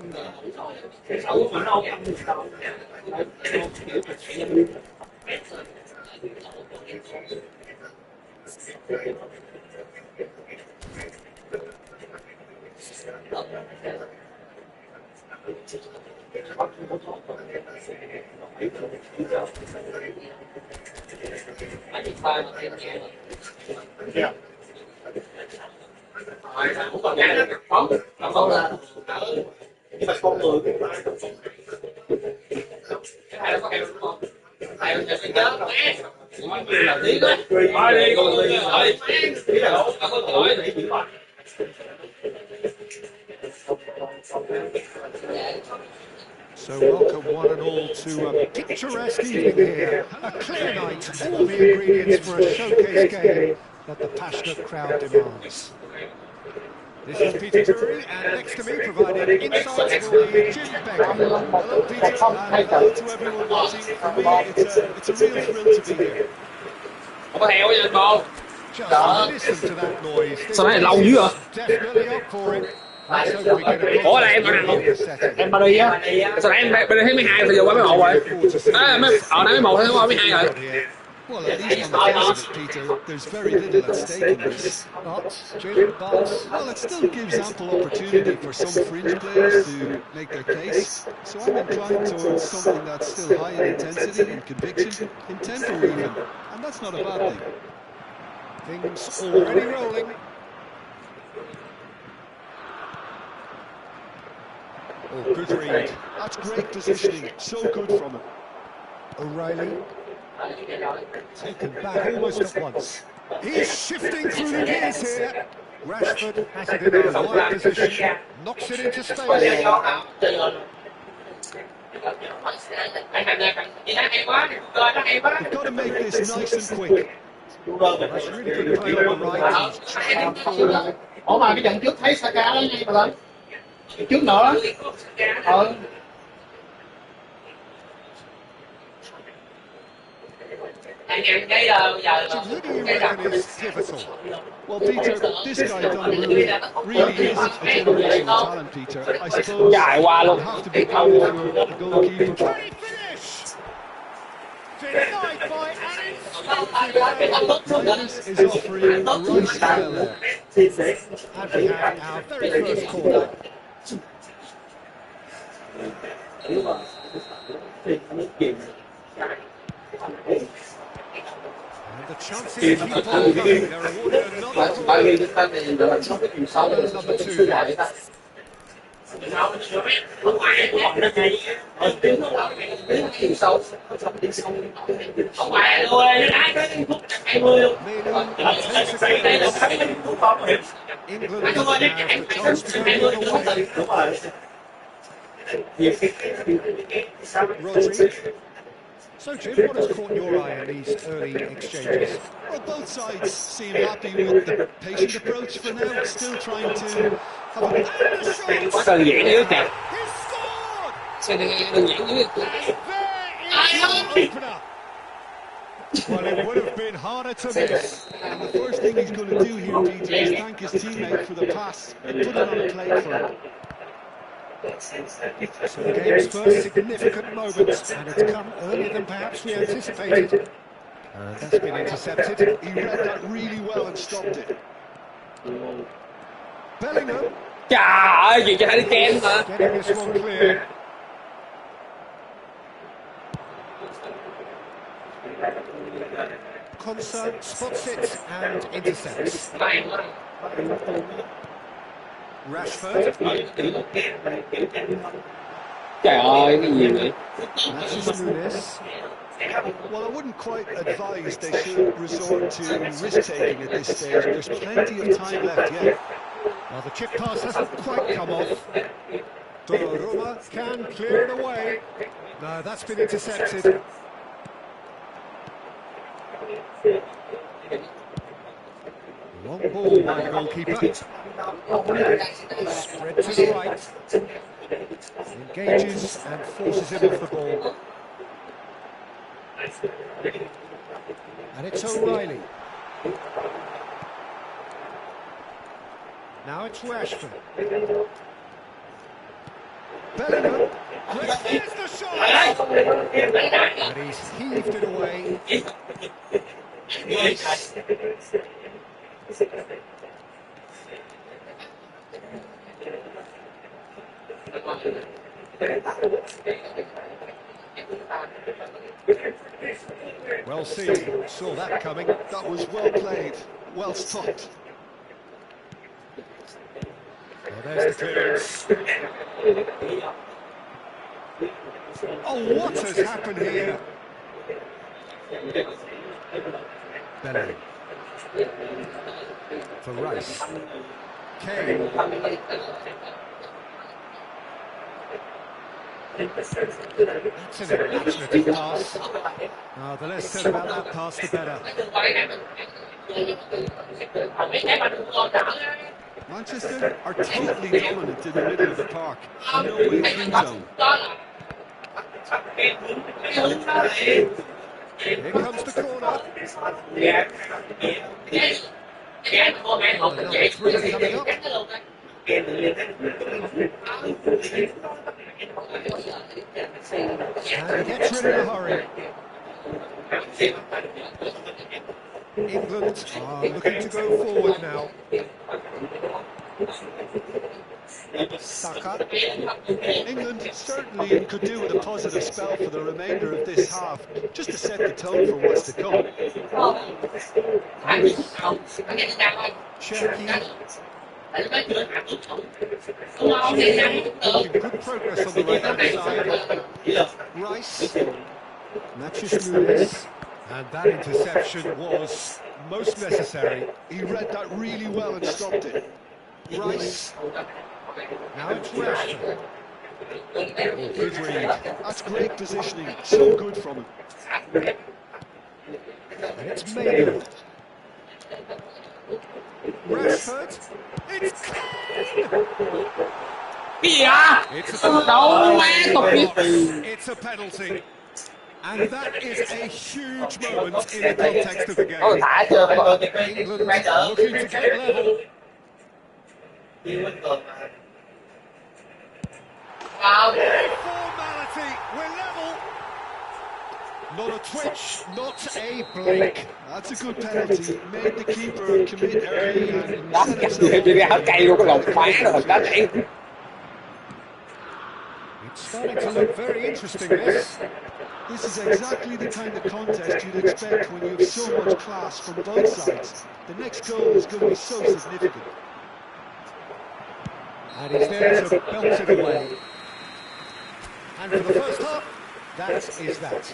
So welcome one and all to a picturesque evening here. A clear night, all the ingredients for a showcase game that the passionate crowd demands. This is Peter Drury, and next to me providing insights will be Jim Becker. Hello, Peter, and hello to everyone watching. For me, it's a real thrill to be here. Không có theo nha anh cô. Just listen to that noise. Sao này lâu dữ vậy? Definitely up for it. Let's hope we get a Ủa là em nào? Em ba đi á. Sao nãy em ba đi thấy 12 bây giờ qua mấy 1 rồi. Nãy mấy 1 thấy qua 12 rồi. Well, at least on the face of it, Peter, there's very little at stake in this. Well, it still gives ample opportunity for some fringe players to make their case. So I'm inclined towards something that's still high in intensity and conviction, in tempo even, and that's not a bad thing. Things already rolling. Oh, good read. That's great positioning. So good from him. O'Reilly. Taken back almost at once. He's shifting through the gears here. Rashford has it in a wide position. Knocks it into space. We've got to make this nice and quick. That's really good play on the right. He's driving forward. Ủa mà cái trận trước thấy Saka đó ngay mà lên. Trước nữa. So who do you reckon is pivotal? Well, Peter, this guy Donnarumma really is a generational talent, Peter. I suppose Dài qua you luôn. have to be proud for the goalkeeper. Can he finish? Denied by Minus is offering a right style there. And we have our very first corner. And the chances keep on coming. They're awarded another corner. Number 2. England have the chance to go the other way. Rodri. So, Jim, what has caught your eye in these early exchanges? Well, both sides seem happy with the patient approach for now, still trying to have a shot. Đơn giản nữa kìa. He scored! Đơn giản nữa. And there is the opener. Well, it would have been harder to miss. And the first thing he's going to do here, Peter, is thank his teammate for the pass and put it on a plate for him. So the game's first significant moment, and it's come earlier than perhaps we anticipated. And that's been intercepted. He read that really well and stopped it. Bellingham. Trời ơi, gì cho Harry Kane mà. Getting this one clear. Konsa spots it and intercepts. Rashford. Trời ơi, cái gì vậy? Matches Nunes. Well, I wouldn't quite advise they should resort to risk-taking at this stage. There's plenty of time left yet. Well, the chip pass hasn't quite come off. Donnarumma can clear it away. No, that's been intercepted. Long ball by the goalkeeper. Spread to the right. Engages and forces him off the ball. And it's O'Reilly. Now it's Rashford. Bellingham. Here's the shot! And he's heaved it away. Well seen, saw that coming. That was well played, well stopped. Well, there's the clearance. Oh, what has happened here? Bellingham. For Rice. Kane. That's an imaginative pass. Oh, the less said about that pass, the better. Manchester are totally dominant in the middle of the park. No way through zone. Here comes the corner. Another three coming up. And he gets rid in a hurry. England are looking to go forward now. Saka. England certainly could do with a positive spell for the remainder of this half, just to set the tone for what's to come. Cherky. Making good progress on the right-hand side. Rice. Matches Nunes. And that interception was most necessary. He read that really well and stopped it. Rice. Now it's Rashford. Oh, good read. That's great positioning. So good from him. And it's Maynard. Rashford. It's clean! Cái gì hả? It's a Đâu má tục đi. It's a penalty. And that is a huge moment in the context of the game. Thả chưa? England looking to get level. Formality, we're level. Not a twitch, not a blink. That's a good penalty. Made the keeper commit early and Đá set chặt himself gì đi ra hết up. cây luôn cái lồng phá rồi đá chạy. It's starting to look very interesting, this. This is exactly the kind of contest you'd expect when you have so much class from both sides. The next goal is going to be so significant. And he's there to belt it away. And for the first half, that is that.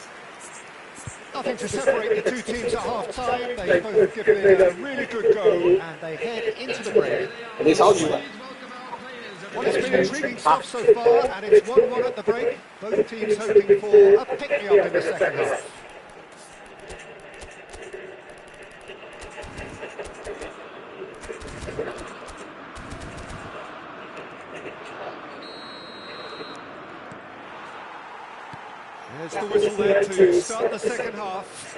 Nothing to separate the two teams at half-time. They've both given it a really good go, and they head into the break. Đi sáu gì vậy? Well, it's been intriguing stuff so far, and it's 1-1 at the break. Both teams hoping for a pick-me-up in the second half. There's the whistle there to start the second half.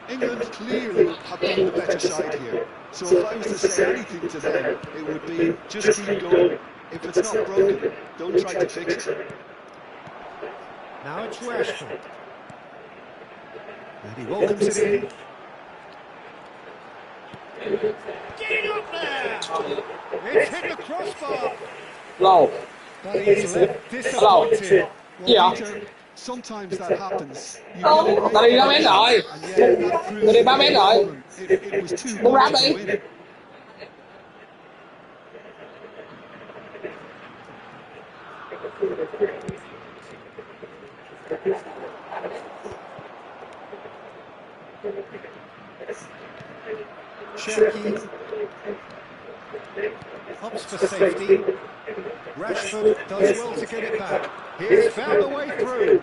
England clearly have been the better side here. So if I was to say anything to them, it would be just keep going. If it's not broken, don't try to fix it. Now it's Rashford. And he welcomes it in. Getting up there! It's hit the crossbar. Lâu. But he's left disappointed. Well, Peter, sometimes that happens. You get a Ta đi 3 mét rồi. and yet that proves Ta đi 3 mét rồi. it was too Bóng ráp much to đi. win. Cherky opts for safety. Rashford does well to get it back. He's found a way through.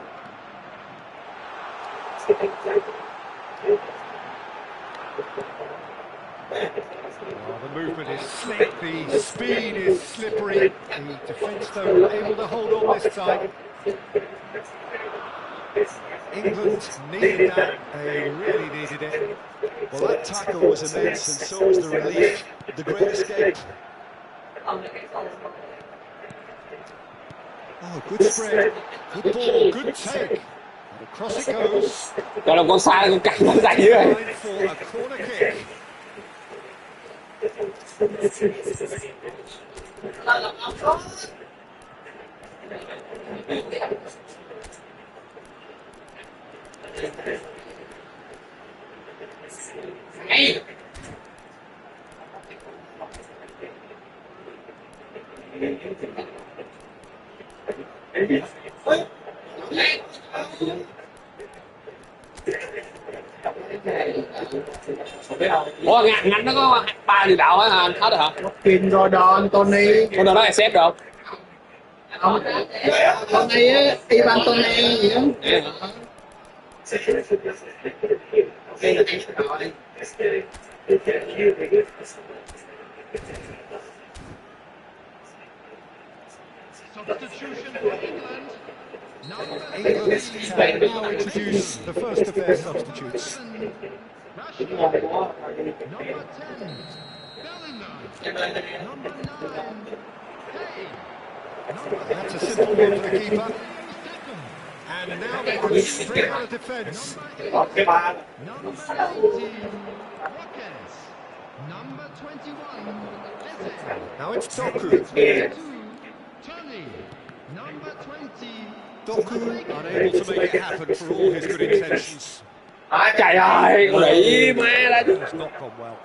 Oh, the movement is slick, the speed is slippery. The defence, though, able to hold on this time. England needed that, they really needed it. Well, that tackle was immense, and so was the relief. The great escape. Oh, good spread, good ball, good take. And across it goes. Cho là con sai con cắt nó dày dưới rồi. Line for a corner kick. Hey. Ủa ngành nó có 3 điều đạo hả anh? Hết rồi hả? Kim Gordon, Tony. Con nào đó là xếp được. Ông Tony á, Ivan Tony gì đó. Đây là anh rồi. Substitution for England. England can now introduce the first of their substitutes. Rashford. Number 10. Bellingham. Number 9. Kane. That's a simple one for the keeper. And now they go straight out of defence. Number 19. Rockets. Number 21. Eze. Now it's Doku. 22. Tony. Number 20. Doku unable to make it happen for all his good intentions. Trời ơi, con bị má đã. It's not gone well.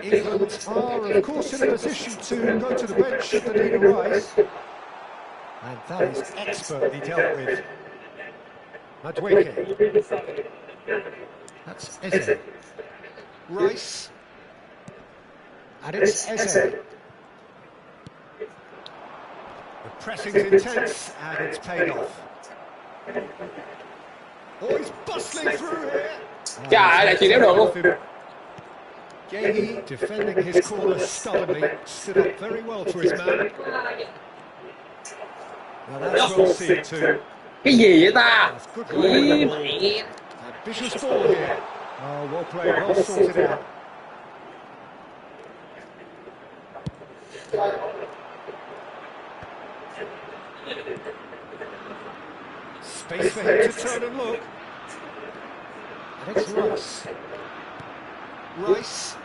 England are, of course, in a position to go to the bench should the need arise. And that is expertly dealt with. Madueke. That's Eze. Rice. And it's Eze. Pressing's intense, and it's paid off. Oh, he's bustling through here. Trời ơi, lại chuyền đéo được luôn. Gahey defending his corner stubbornly, stood up very well for his man. Now that's well seen too. Cái gì vậy ta? That's good running of the ball. Ambitious ball here. Oh, well played, well sorted out. Space for him to turn and look. And it's Rice. Rice.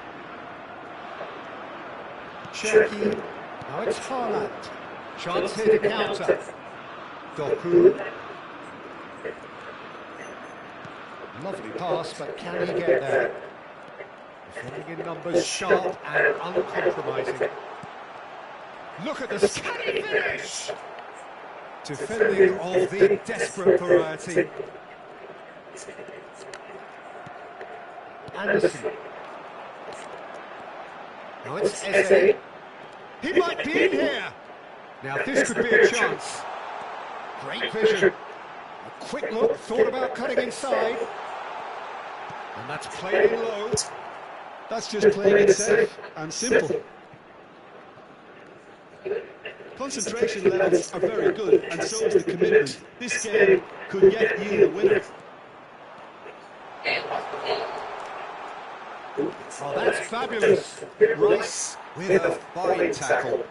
Cherky. Now it's Haaland. Chance here to counter. Doku. Lovely pass, but can he get there? Defending in numbers, sharp and uncompromising. Look at the scanning finish! Defending of the desperate variety. Anderson. Now it's Eze. He might be in here! Now this could be a chance. Great vision. A quick look, thought about cutting inside. And that's played in low. That's just playing it safe and simple. Concentration levels are very good, and so is the commitment. This game could yet yield a winner. Oh, that's fabulous. Rice with a fine tackle.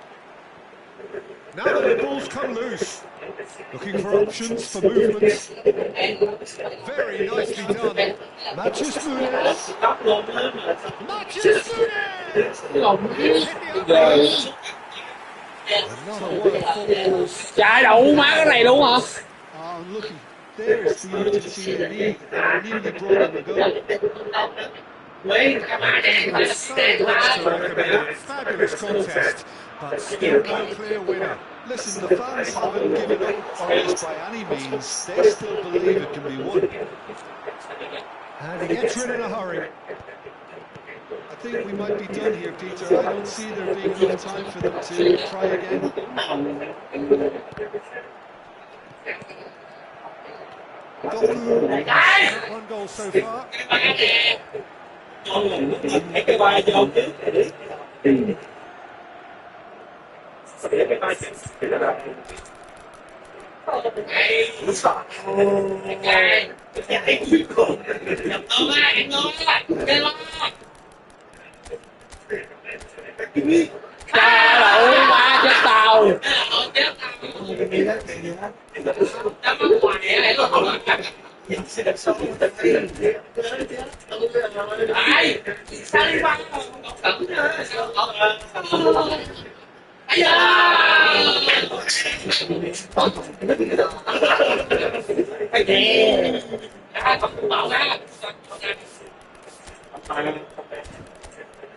Now that the ball's come loose, looking for options for movements. Very nicely done. Matches Muniz. Matches Muniz. Another one of football's. Trời đậu má cái này luôn hả? Oh, looking, there is the urgency and need. Nearly brought him a goal. Fabulous contest, but still no clear winner. Listen, the fans haven't given up on this by any means. They still believe it can be won. And he gets rid in a hurry. I think we might be done here, Peter. I don't see there being enough time for them to try again. Doku, one goal so far. Trời đậu má chết tao.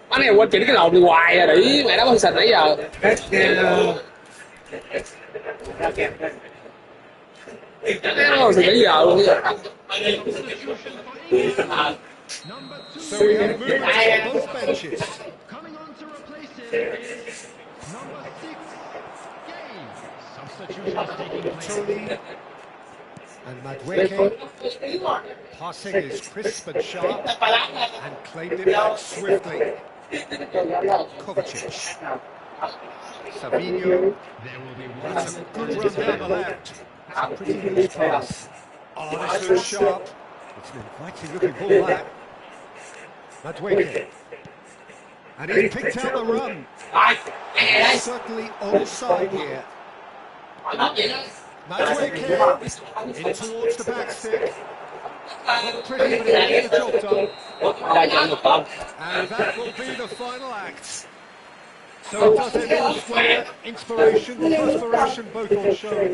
Má này quên chỉnh cái lồn đi hoài à, để mẹ đá bóng xịt nãy giờ. Nó xịt nãy giờ luôn. So we have movement on both benches. Coming on to replace him, number 6, Gay. Substitutions taking place. Tony and Madueke. Passing is crisp and sharp, and claimed it back swiftly. Kovacic. Savinho. There will be That's one. a good run down the left. It's a pretty loose pass. Oh, this looks sharp. It's an inviting looking ball, that. Madueke. And he's picked out the run. Certainly onside here. Madueke in towards the back stick. Not pretty, but it'll get the job done. And that will be the final act. So does it elsewhere? Inspiration, perspiration, both on show.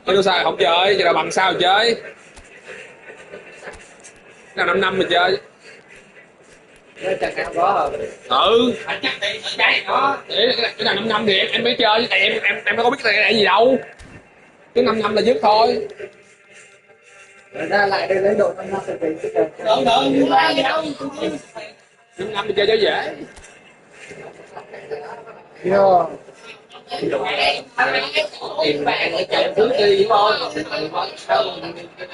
Đâu sao không chơi, giờ là bằng sao chơi. Nào 5 năm mình chơi. Trận nào có Ừ cái là 5 thì em mới chơi, tại em đâu có biết cái này gì đâu, cứ 5 là dứt thôi. ra lại đây lấy độ 5 năm thì Đâu đâu gì đâu, 5 thì chơi cho dễ. Yeah. Tiền vàng ở chợ trước đi đúng không?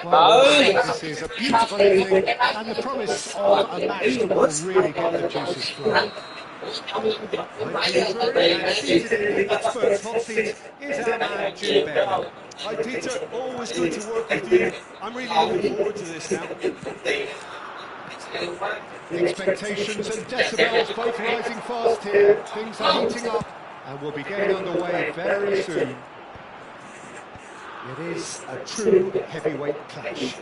Well, this is a beautiful evening and the promise of a match that will really get the juices flowing. I'm Peter, and seated in the expert's hot seat is our man Jim Berry. Hi Peter, always good to work with you. I'm really looking forward to this now. Expectations and decibels both rising fast here. Things are heating up and we'll be getting underway very soon. It is a true heavyweight clash.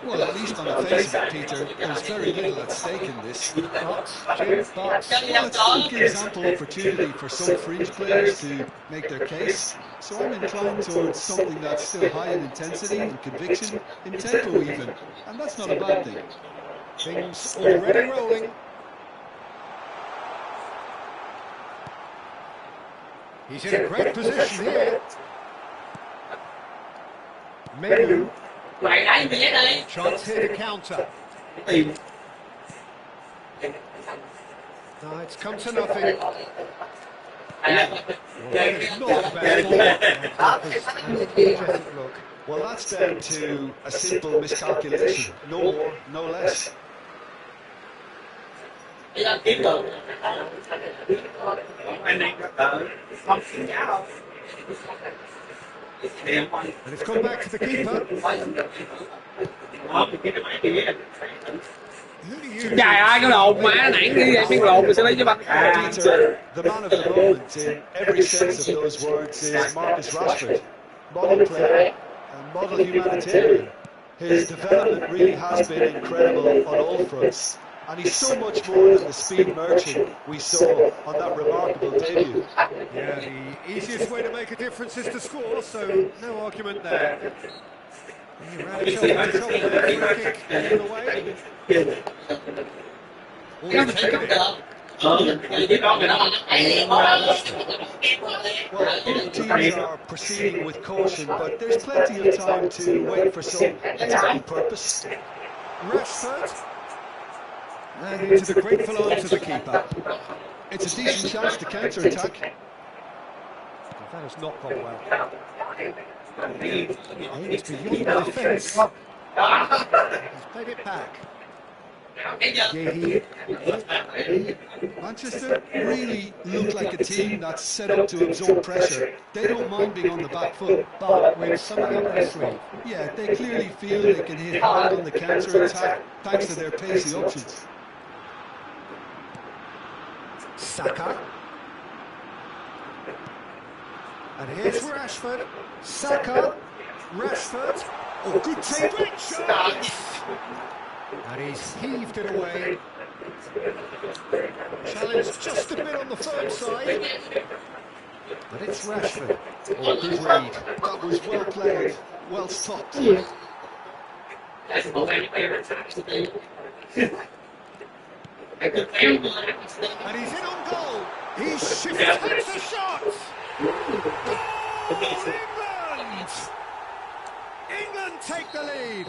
Well, at least on the face of it, Peter, there's very little at stake in this. But, Jim, Well, it still gives ample opportunity for some fringe players to make their case. So I'm inclined towards something that's still high in intensity and conviction, in tempo even. And that's not a bad thing. things already rolling. He's in a great position here. Menu. Chance here to counter. No, it's come to nothing. Well, that is not the best energetic look. Well, that's down to a simple miscalculation. No more, no less. And it's gone back to the keeper. Who do you Trời ơi cái lồn má nãy đi em biết lồn rồi sẽ lấy cho banh. Peter, the man of the moment in every sense of those words is Marcus Rashford. Model player and model humanitarian. His development really has been incredible on all fronts. And he's so much more than the speed merchant we saw on that remarkable debut. Yeah, the easiest way to make a difference is to score, so no argument there. He ran himself into trouble there, free kick in the way. Always taken it. Well, both teams are proceeding with caution, but there's plenty of time to wait for some attacking purpose. Rashford. And into the grateful arms of the keeper. It's a decent chance to counter-attack. That has not gone well. Aims beyond the defence. He's played it back. Manchester really look like a team that's set up to absorb pressure. They don't mind being on the back foot, But with something up their sleeve. yeah, they clearly feel they can hit hard on the counter-attack thanks to their pacey options. Saka. And here's Rashford. Saka. Rashford. Oh, good take. And he's heaved it away. Challenge just a bit on the firm side. But it's Rashford. Oh, good read. That was well played, well stopped. And he's in on goal. He's shifted the shot. Goal, England! England take the lead.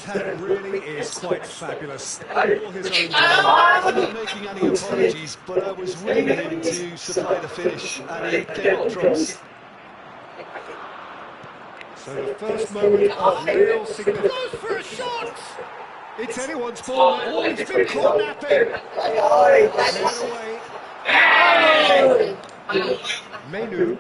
That really is quite fabulous. All his own goal. I'm not making any apologies, but I was willing him to supply the finish, and he came up trumps. So the first moment of real significance. Goes for a shot! It's anyone's ball. Oh, he's been caught napping. Menu.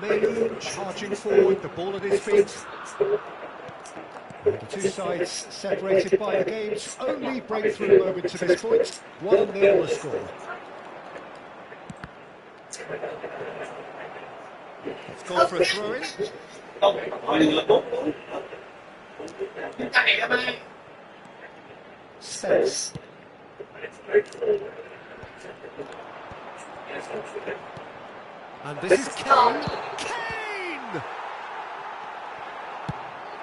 Menu charging forward, the ball at his feet. And the two sides separated by the game's only breakthrough moment to this point. 1-0 the score. Let's go for a throw-in. Spence. And this is Kane. Kane!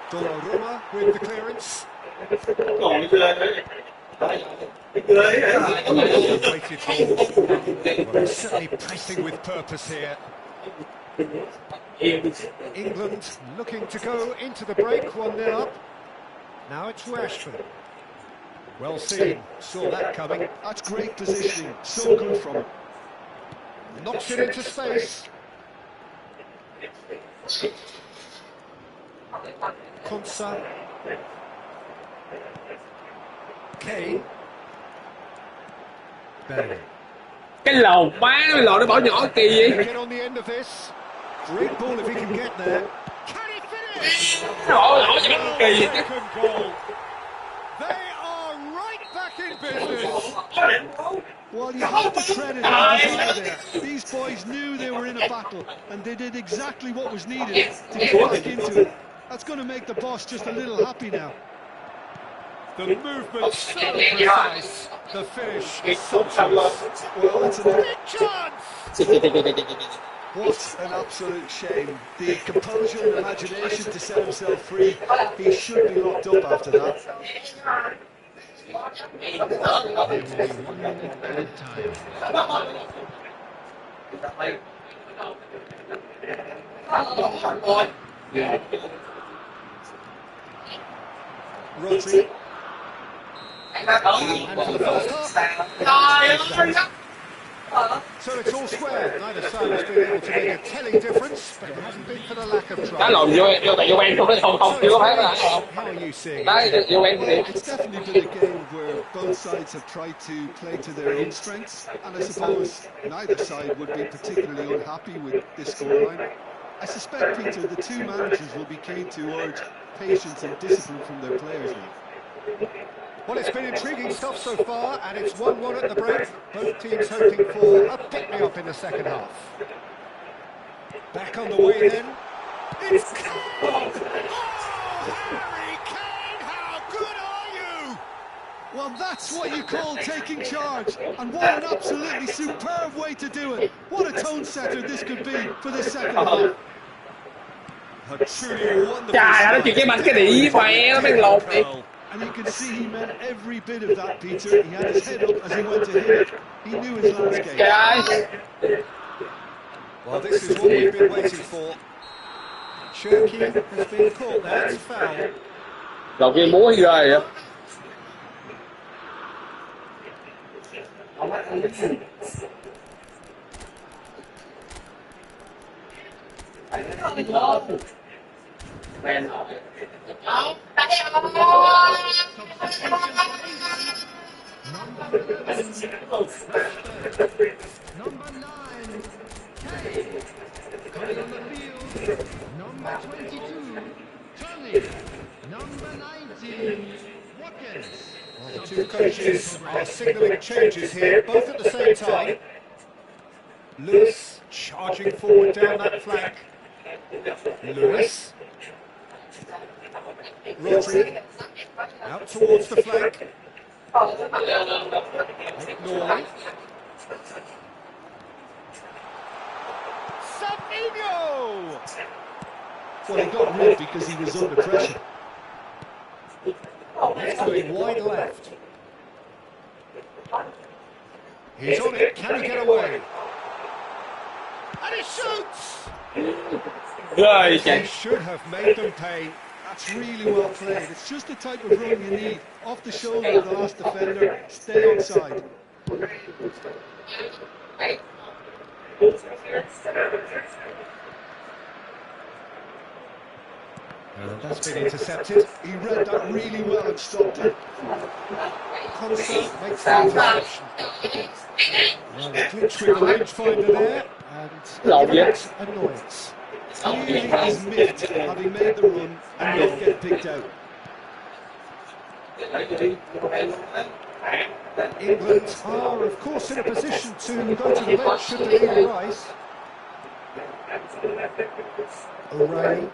Donnarumma with the clearance. Waited for. Well, they're certainly pressing with purpose here. England looking to go into the break, 1-0 up. Now it's Rashford. Well seen, saw that coming. That's great positioning, so good from him. Knocks it into space. Konsa. Kane. Bellingham. Cái lồn má nó lồn nó bỏ nhỏ kỳ vậy. Get on the end of this. Great ball if he can get there. Can he finish? Nó bỏ nhỏ cho nó kỳ vậy. Second goal. They are right back in business. Well, you have to credit the desire there. These boys knew they were in a battle, and they did exactly what was needed to get back into it. That's going to make the boss just a little happy now. The movement so precise. The finish is sumptuous. Well, it's a Big chance! What an absolute shame. The composure and imagination to set himself free. He should be locked up after that. There will be 1 minute added time. Rodri. And for the first half. So it's all square. Neither side has been able to make a telling difference, but it hasn't been for the lack of try. Đá lộn vô quen không đấy, không chưa có thấy là How are you seeing đá it? vô quen Well, thì it's definitely been a game where both sides have tried to play to their own strengths, and I suppose neither side would be particularly unhappy with this scoreline. I suspect, Peter, the two managers will be keen to urge patience and discipline from their players now. Well, it's been intriguing stuff so far, and it's 1-1 at the break. Both teams hoping for a pick-me-up in the second half. Back on the way then. It's Kane! Oh, Harry Kane, how good are you? Well, that's what you call taking charge, and what an absolutely superb way to do it. What a tone setter this could be for the second half. A truly wonderful trời ơi, nó chịu cái bánh cái đĩ mẹ nó mới lột đi. And you can see he meant every bit of that, Peter. He had his head up as he went to hit it. He knew his landscape. Trời ơi. Well, this is what we've been waiting for. Cherky has been caught there, it's a foul. Đầu kia múa ghê vậy. Number 9, Kane. Coming on the field, number 22, Tony. Number 19, Watkins. Well, the two coaches are signalling changes here, both at the same time. Lewis charging forward down that flank. Lewis. Rodri. Out towards the flank. Norley. Savinho! Well, he got rid because he was under pressure. He's going wide left. He's on it, can he get away? And he shoots! Ghê He trời. should have made them pay. That's really well played. It's just the type of run you need. Off the shoulder of the last defender, stay onside. And that's been intercepted. He read that really well and stopped it. Konsa makes the interception. Well, the clinch with the rangefinder there, and immense annoyance. Clearly he's miffed having made the run and not get picked out. England are, of course, in a position to go to the bench should they need a rise. O'Reilly.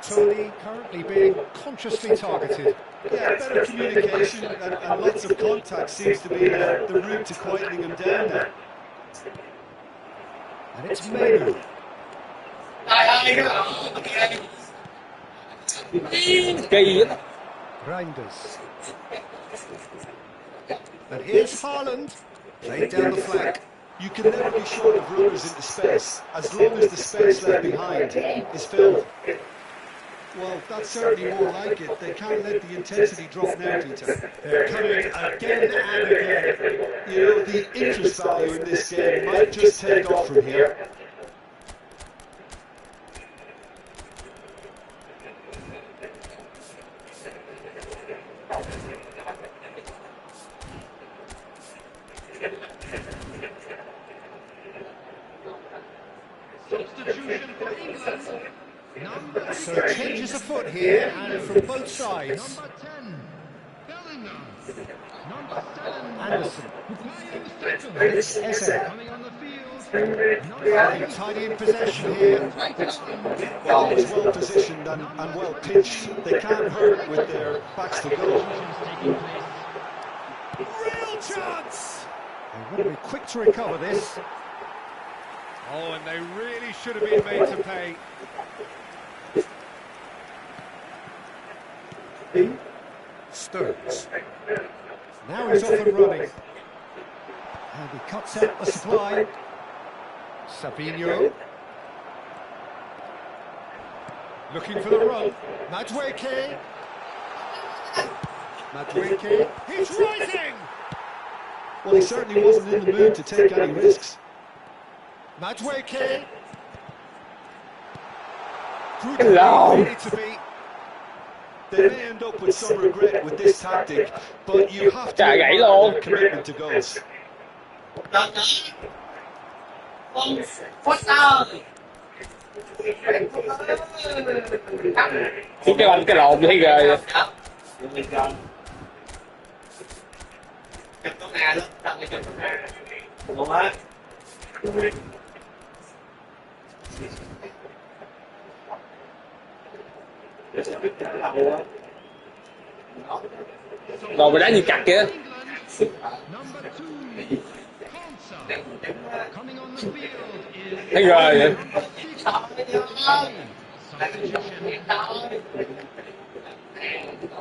Tony currently being consciously targeted. Yeah, better communication and lots of contact seems to be the route to quietening him down now. And it's Menu. Kỳ vậy. Reinders. And here's Haaland. Played down the flank. You can never be short of runners into space, as long as the space left behind is filled. Well, that's certainly more like it. They can't let the intensity drop now, Peter. They're coming again and again. You know, the interest value in this game might just take off from here. Substitution for England. So changes afoot here, and from both sides. Number 10, Bellingham. Number 7, Anderson. Eze coming on the field. Number 8, Tidy in possession here. Well, well positioned and well pitched. They can't hurt with their backs to goal. taking place. Real chance! They want to be quick to recover this. Oh, and they really should have been made to pay. Stones. Now he's off and running. And he cuts out the supply. Sabinho. Looking for the run. Madueke. Madueke. He's rising! Well, he certainly wasn't in the mood to take any risks. Madueke. Hello. Needed to be. They may end up with some regret with this tactic, but you have to Gãy admire luôn. their commitment to goals. Chứ cái banh cái lộn thấy ghê vậy. Rồi mày đá như cặt kìa. Number 2, Konsa. Coming on the field is Thấy ghê vậy.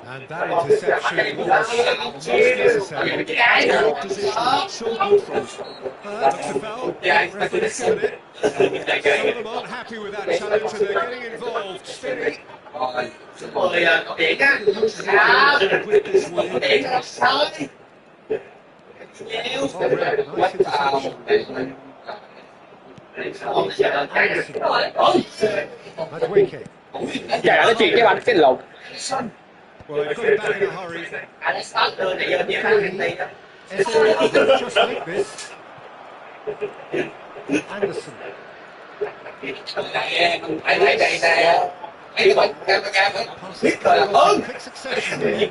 And that interception was most necessary. Position so good from. Looks a foul. Referee's given it. Some of them aren't happy with that challenge, and they're getting involved. Steady. With this one. Nice interception. Madueke. Trời nó chuyền cái banh cái lộn. Well, they've got it back in a hurry. Just like this. Anderson. Quick succession here.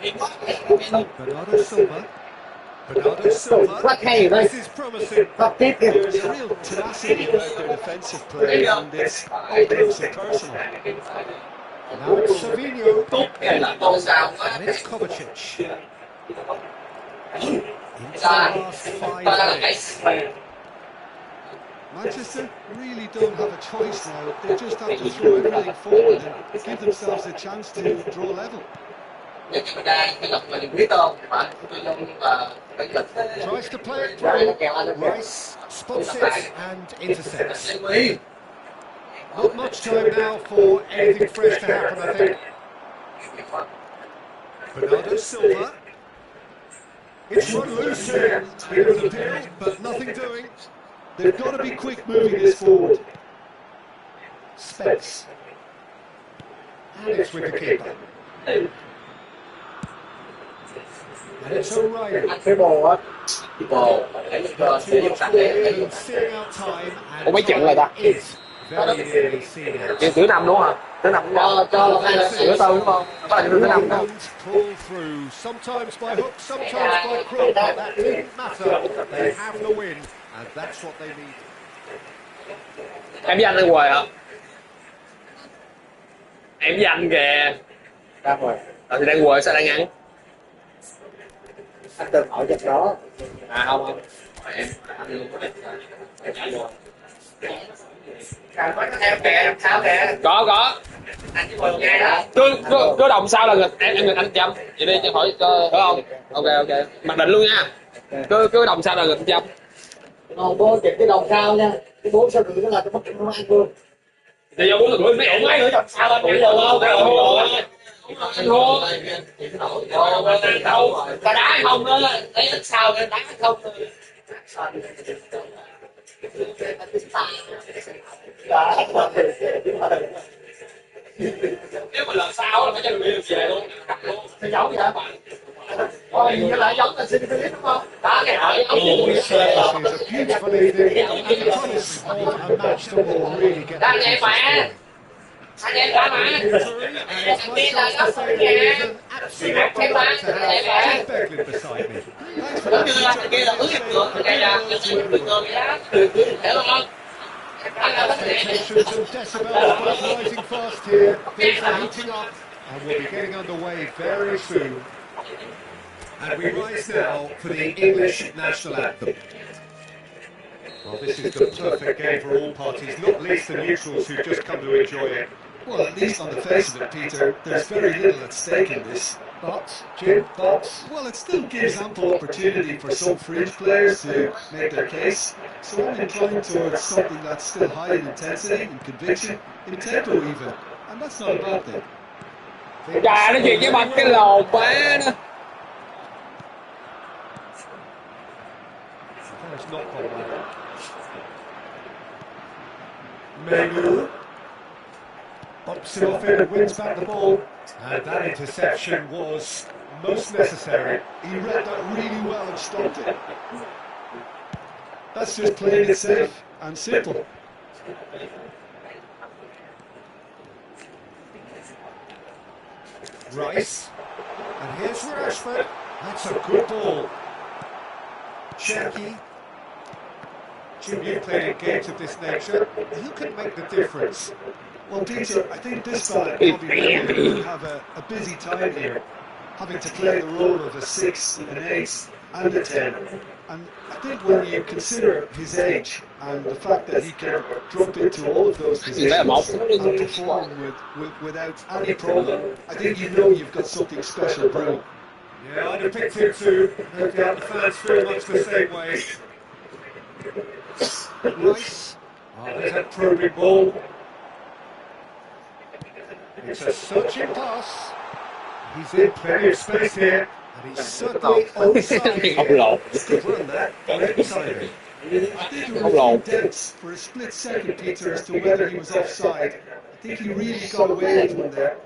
Bernardo Silva. Bernardo Silva. This is promising. There's a real tenacity about their defensive play, and it's close and personal. Now it's Savinho. And it's Kovacic. Into the last 5 minutes. Manchester really don't have a choice now. They just have to throw everything forward and give themselves a chance to draw level. Tries to play it through. Rice spots it and intercepts. Not much time now for anything fresh to happen, I think. Bernardo Silva. It's run loose here. Bit of an appeal, but nothing doing. They've got to be quick moving this forward. Space. And it's with the keeper. And it's O'Reilly. Seeing out time. Ủa mấy trận rồi ta? Trận thứ 5 đúng không? Thứ 5 cho thứ tư đúng không? Có là thứ 5 đâu. Pull through, sometimes by hook, sometimes by crook, but that didn't matter. They have the win, and that's what they need. Em với anh đang quầy hả? Em với anh kìa. Đang rồi. Thì đang quầy sao đang ăn? Anh từng hỏi trận đó. À không. Em có cứ đồng sao là em anh chăm vậy đi cho hỏi cho phải không? Ok ok mặc định luôn nha. Cứ đồng sao là gần trăm. Bố chụp cái đồng sao nha, cái 4 sao rưỡi nó là cái mất nó ăn luôn. Thì giờ 4 rưỡi mấy ổn mấy nữa sao anh ăn được không? Cái ổn anh thua. Đâu, ta đá không đó, lấy ít sao cái đá không. Nếu mà lần sau là phải cho người về luôn, Thì giống vậy bạn. Ôi, như lại giống là xin Philip đúng không? đó cái hỏi Services are beautifully in and the promise of a match that will really get đang the nghe juices mà flowing. anh em đã mà And it's my chance to say there is an absolute delight to have Jeff Beglin beside me. Thanks for cũng that, như là Peter. kia là ướt ngược cái này là To everyone. hiểu không? Expectations and decibels both rising fast here. Things are heating up and we'll be getting underway very soon. And we rise now for the English national anthem. Well, this is the perfect game for all parties, not least the neutrals who've just come to enjoy it. Well, at least on the face of it, Peter, there's very little at stake in this. But, Jim, Well, it still gives ample opportunity for some fringe players to make their case. So I'm inclined towards something that's still high in intensity, in conviction, in tempo even. And that's not a bad thing. Trời, nó chuyện với bằng cái lồn quá đó. It's not gone well. Menu bumps it off in and wins back the ball. And that interception was most necessary. He read that really well and stopped it. That's just playing it safe and simple. Rice. And here's Rashford. That's a good ball. Cherky. Jim, you've played in games of this nature. Who can make the difference? Well, Peter, I think this fella probably will have a busy time here, having to play the role of a 6, an 8 and a 10. And I think when you consider his age and the fact that he can drop into all of those positions and perform without any problem, I think you know you've got something special brewing. Yeah, I'd have picked him too. No doubt the fans feel much the same way. Rice. Oh, there's that probing ball. It's a searching pass. He's in plenty of space here. And he's certainly outside. Không lộn. Good run that. Great timing. I think there were a few doubts for a split second, Peter, as to whether he was offside. I think he really got away with one there.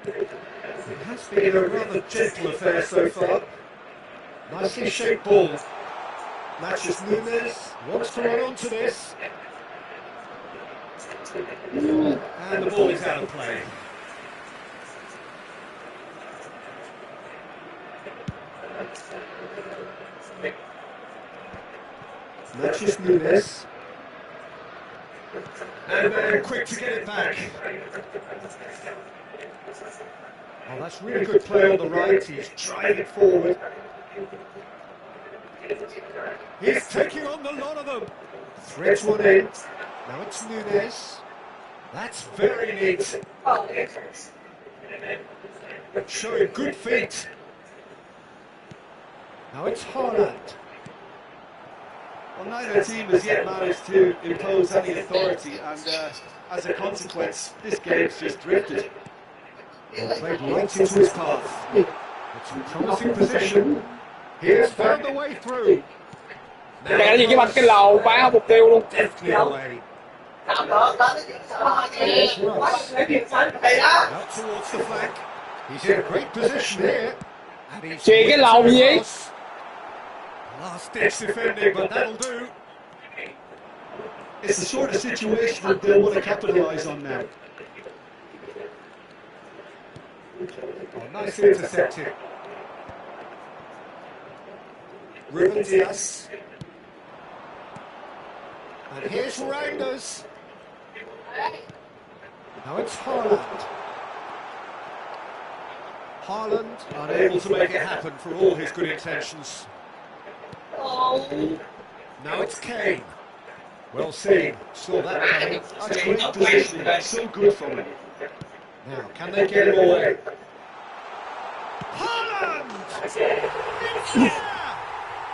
It has been a rather gentle affair so far. Nicely shaped ball. Matches Nunes wants to run onto this. And the ball is out of play. Matches Nunes. And then quick to get it back. Oh, that's really good play on the right. He's driving forward. He's taking on the lot of them. Threads one in. Now it's Nunes. That's very neat. Showing good feet. Now it's Haaland. Well, neither team has yet managed to impose any authority, and as a consequence, this game's just drifted. Played right into his path. It's a promising position. He's found the way through. Cái này là gì cái bằng cái lồn phá không mục tiêu luôn. Deftly away. Out towards the flank. He's in a great position here. And he's Chuyện cái lồn gì? Last ditch defending, but that'll do. It's the sort of situation that they'll want to capitalise on now. Oh, nice intercepting. Ruben Diaz. And here's Reinders. Now it's Haaland. Haaland unable to make it happen for all his good intentions. Now it's Kane. Well seen. Saw that coming. That's great positioning. So good from him. Now, can they get him away?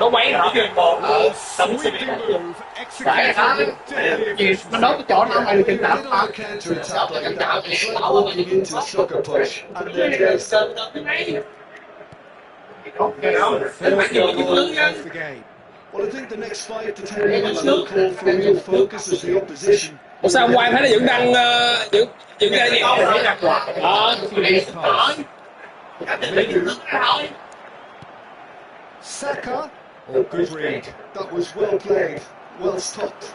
Nó quay hả? Sweeping move, executed with deadly Nó nói cái chỗ nó mày được chừng nào Middle of the counter attack like that. It's like walking into a sucker punch. And then there's the game. Well, I think the next 5 to 10 minutes will call for real focus as the opposition. Ủa sao hôm qua em thấy nó vẫn đăng vẫn ra gì? Saka. Oh, good read. That was well played, well stopped.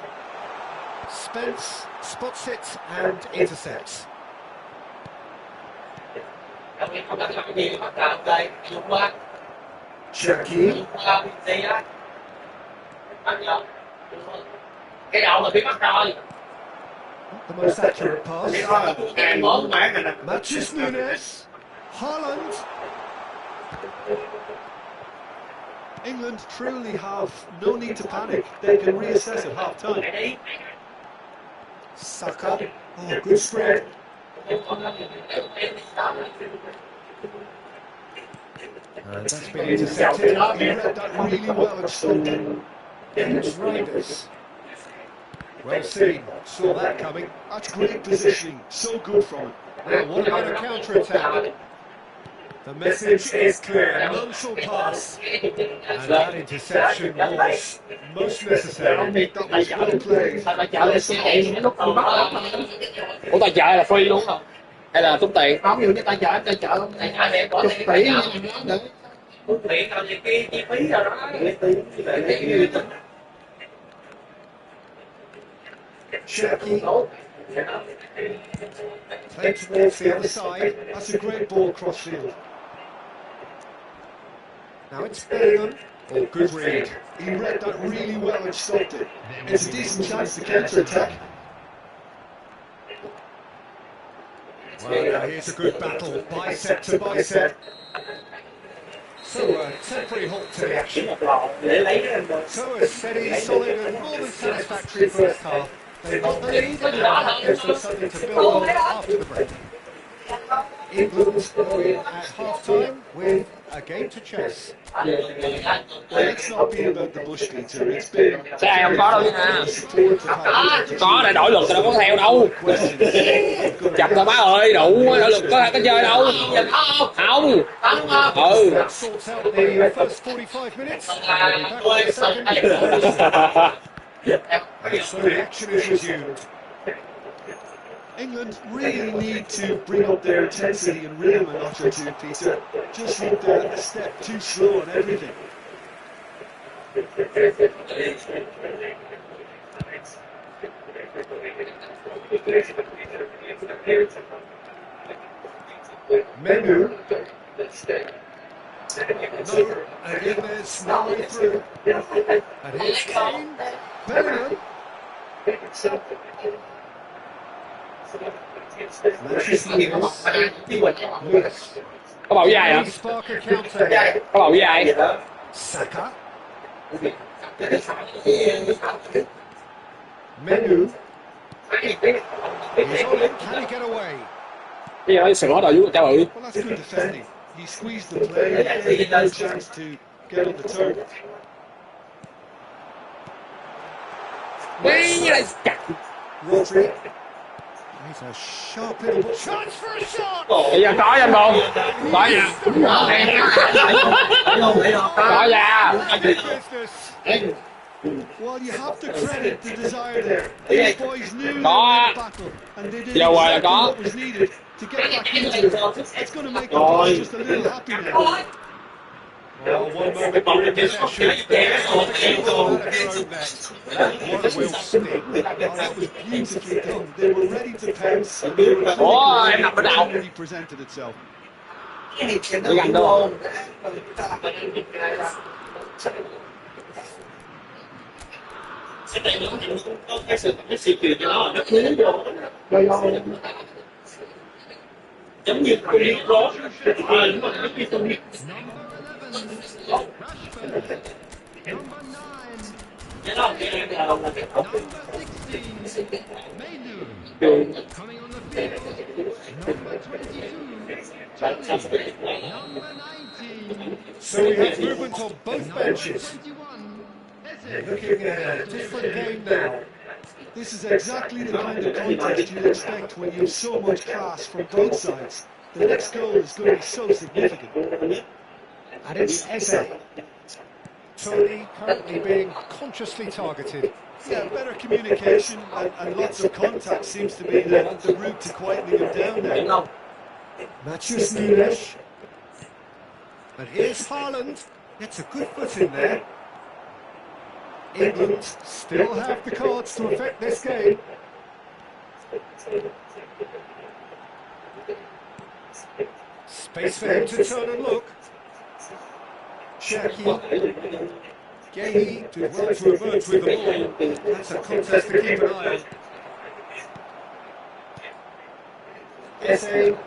Spence spots it and intercepts. Cherky. Cái đầu là bị bắt rồi. The most accurate pass. Matches Nunes. Haaland. England truly have no need to panic. They can reassess at half time. Saka. Oh, good spread. And that's been intercepted. He read that really well and stopped it. It's Riders. Well seen. Saw that coming. That's great positioning. So good from him. Now, what about a counter-attack? The message is clear. Mansell pass. And that interception was most necessary. That was well played. Ủa tài trợ là free luôn không? Hay là tốn tiền? Không, ví dụ như tài trợ chục tỷ nữa. Tiền làm gì kia chi phí rồi đó. Cherky. Played towards the other side. That's a great ball cross field. Now it's Bellingham. Oh, good read. He read that really well and stopped it. It's a decent chance to counter-attack. Well, here's a good battle, bicep to bicep. So a temporary halt to the action. So a steady, solid and more than satisfactory first half. They've got the lead and there's something to build on after the break. England going at half-time with a game to chase. Well, it's not been about the bush beater, it's been... Xe không có đâu nha. Có để đổi lực thì đâu có theo đâu. Chậm thôi má ơi, đủ đổi lực có chơi đâu. Không. Ừ. Sorts out the first 45 minutes. And we'll be back for the second. And so the action is resumed. England really need to bring up their intensity and rhythm a notch or two, Peter. Just looked a step too slow on everything. Menu. No, again there's no way through. And here's Kane. Bellingham. Có bảo với ai hả? Có bảo với ai? Saka. Menu. He's on it. Can he get away? Bây giờ sửa hết rồi chú cháu ơi. Well, that's good defending. He squeezed the play. He gave no chance to get on the turn. Rodri. He's a sharp little ball. Chance for a shot. Bây giờ có anh Bồn. Có nha. Có nha. Well, you have to credit the desire there. These boys knew they were in the battle, and they did exactly what was needed to get back into it. It's going to make the boys just a little happy now. Well, one moment you're in possession, what a will stick. Oh, that was beautifully done. They were ready to pounce, and they were really presented itself. Gần đâu. Giống như con đi rốt. Coming on the field, number 22, Number 19. So we have movement on both benches. 21. Looking at a different game now. This is exactly the kind of contest you'd expect when you have so much class from both sides. The next goal is going to be so significant. And it's Eze. Tony currently being consciously targeted. Yeah, better communication and lots of contact seems to be the route to quietening him down now. Matheus Nunes. And here's Haaland. Gets a good foot in there. England still have the cards to affect this game. Space for him to turn and look. Cherki. Gehi did well to emerge with the ball. That's a contest to keep an eye on. Eze.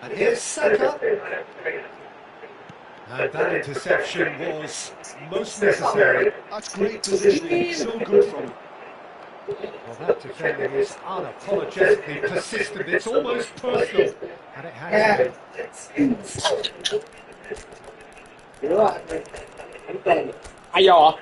And here's Saka. And that interception was most necessary. That's great positioning, so good from him. Well, that defending is unapologetically persistent. It's almost personal. And it has been. Ai vô hả?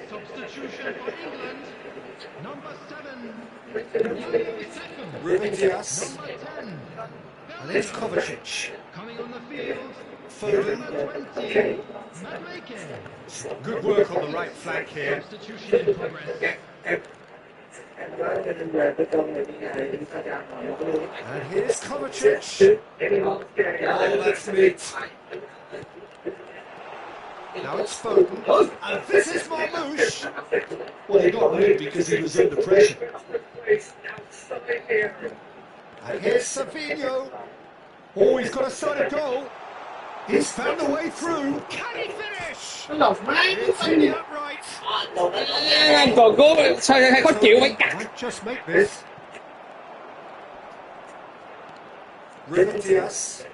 Substitution for England. Number 7. Ruben Dias. Number 10. And it's Kovacic. Coming on the field. Foden. Number 20. Madueke. Good work on the right flank here. Substitution in progress. And here's Kovacic. Oh, that's neat. Now it's Foden. And this is Marmouche. Well, he got rid because he was under pressure. And here's Savinho. Oh, he's got a solid goal. He's found a way through. Can he finish? Nó lột má It's in the upright. anh còn cố sao hay khó chịu phải cắt. Might just make this. Ruben Dias.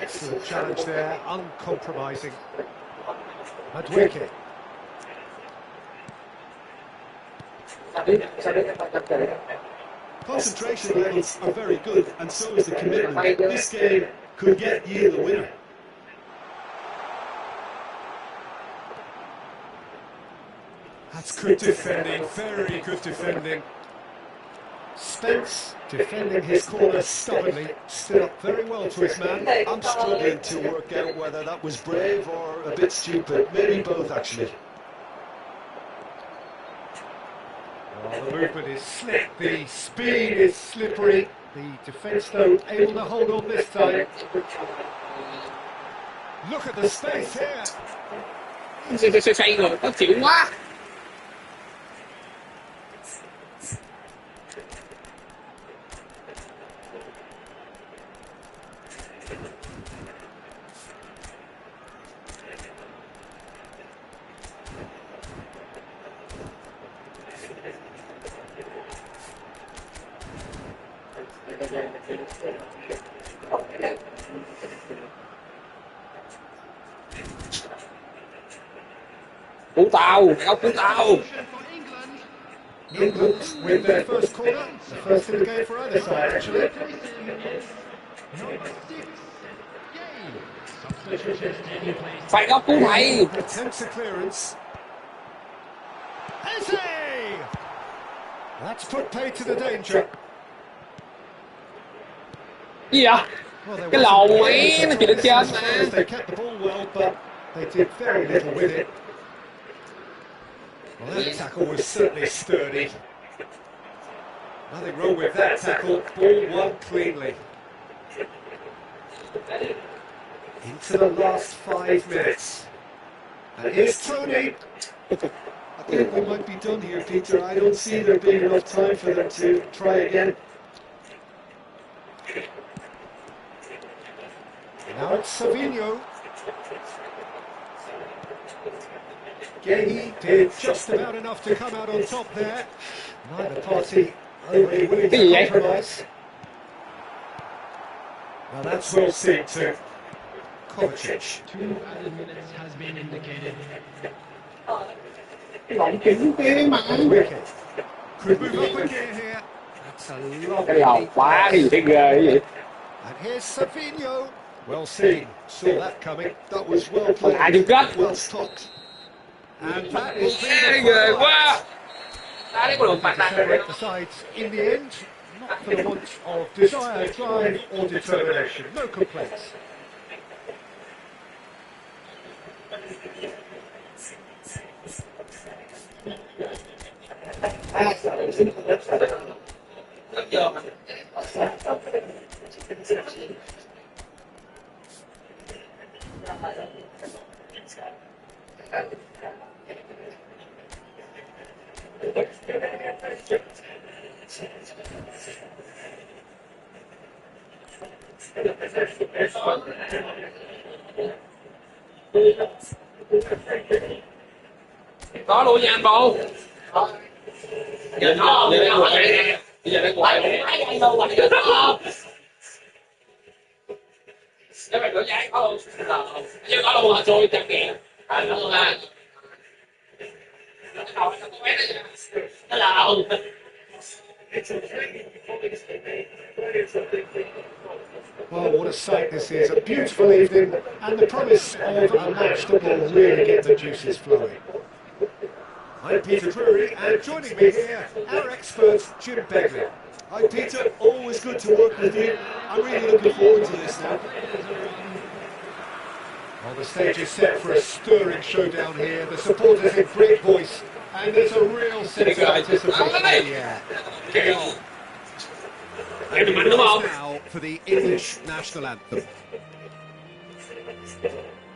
Excellent challenge there, uncompromising. Madueke. Concentration levels are very good, and so is the commitment. This game could get you the winner. That's good defending, very good defending. Spence defending his corner stubbornly, stood up very well to his man. I'm struggling to work out whether that was brave or a bit stupid. Maybe both, actually. Well, the movement is slick, the speed is slippery. The defence, though, able to hold on this time. Look at the space here. Xoay người khó chịu quá. Cứu tao, cứu tao. England win their first corner, the first in the game for either side, actually. Phải góc cứu thầy. Attempts a clearance. Eze! That's put paid to the danger. Gì vậy? Cái lầu máy nó chỉ được trên mà. They kept the ball well, but they did very little with it. Well, that tackle was certainly sturdy. Nothing wrong with that tackle. Ball won cleanly. Into the last 5 minutes. And here's Tony. I think we might be done here, Peter. I don't see there being enough time for them to try again. Now it's Savinho. Gay did just about enough to come out on top there. Neither party overly willing to compromise. Now that's well seen to Kovacic. 2 added minutes has been indicated. Cái lộn kính kia mà. Wicket. Could move up again here. That's a Cái đầu lovely. quá cái gì thấy ghê cái gì. And here's Savinho. Well seen. Saw that coming. That was well À played. chụp cắt. Well stopped. And that will be the Ghê final quá. Đá đấy có được phạt to nặng. separate the sides in the end. Not for the want of desire, drive or determination. No complaints. Có luôn nha anh Bồ. Giờ nó giờ nó ngoài giờ nó ngoài nếu mày đổi giấy có luôn chứ có luôn hả trôi chẳng kìa nó luôn ha nó là Well, what a sight this is. A beautiful evening and the promise of a match that will really get the juices flowing. I'm Peter Drury, and joining me here, our expert, Jim Begley. Hi Peter, always good to work with you. I'm really looking forward to this now. Well, the stage is set for a stirring showdown here. The supporters in great voice, and there's a real sense of anticipation in the air. em mạnh đúng không? Now for the English national anthem.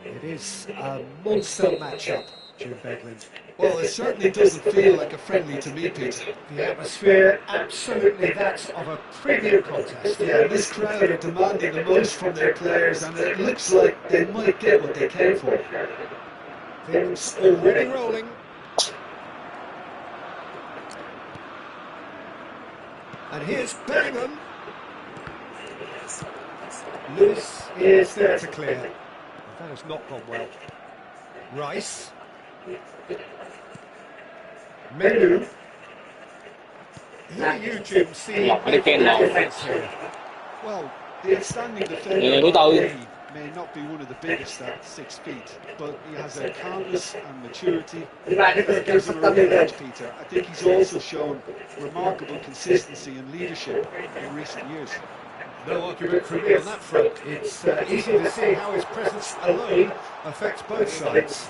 It is a monster matchup, Jim Beglin. Well, it certainly doesn't feel like a friendly to me, Peter. The atmosphere, absolutely that of a premium contest. Yeah, this crowd are demanding the most from their players, and it looks like they might get what they came for. Things already rolling. And here's Bellingham. Lewis is there to clear. That has not gone well. Rice. Menu. Here you, Jim, see Phải đi kèn nào. difference here. Well, the outstanding defender đối tư. may not be one of the biggest at 6 feet, but he has a calmness and maturity Đi bài đi that gives him a real edge, Peter. I think he's also shown remarkable consistency and leadership in recent years. No argument from me on that front. It's easy to see how his presence alone affects both sides.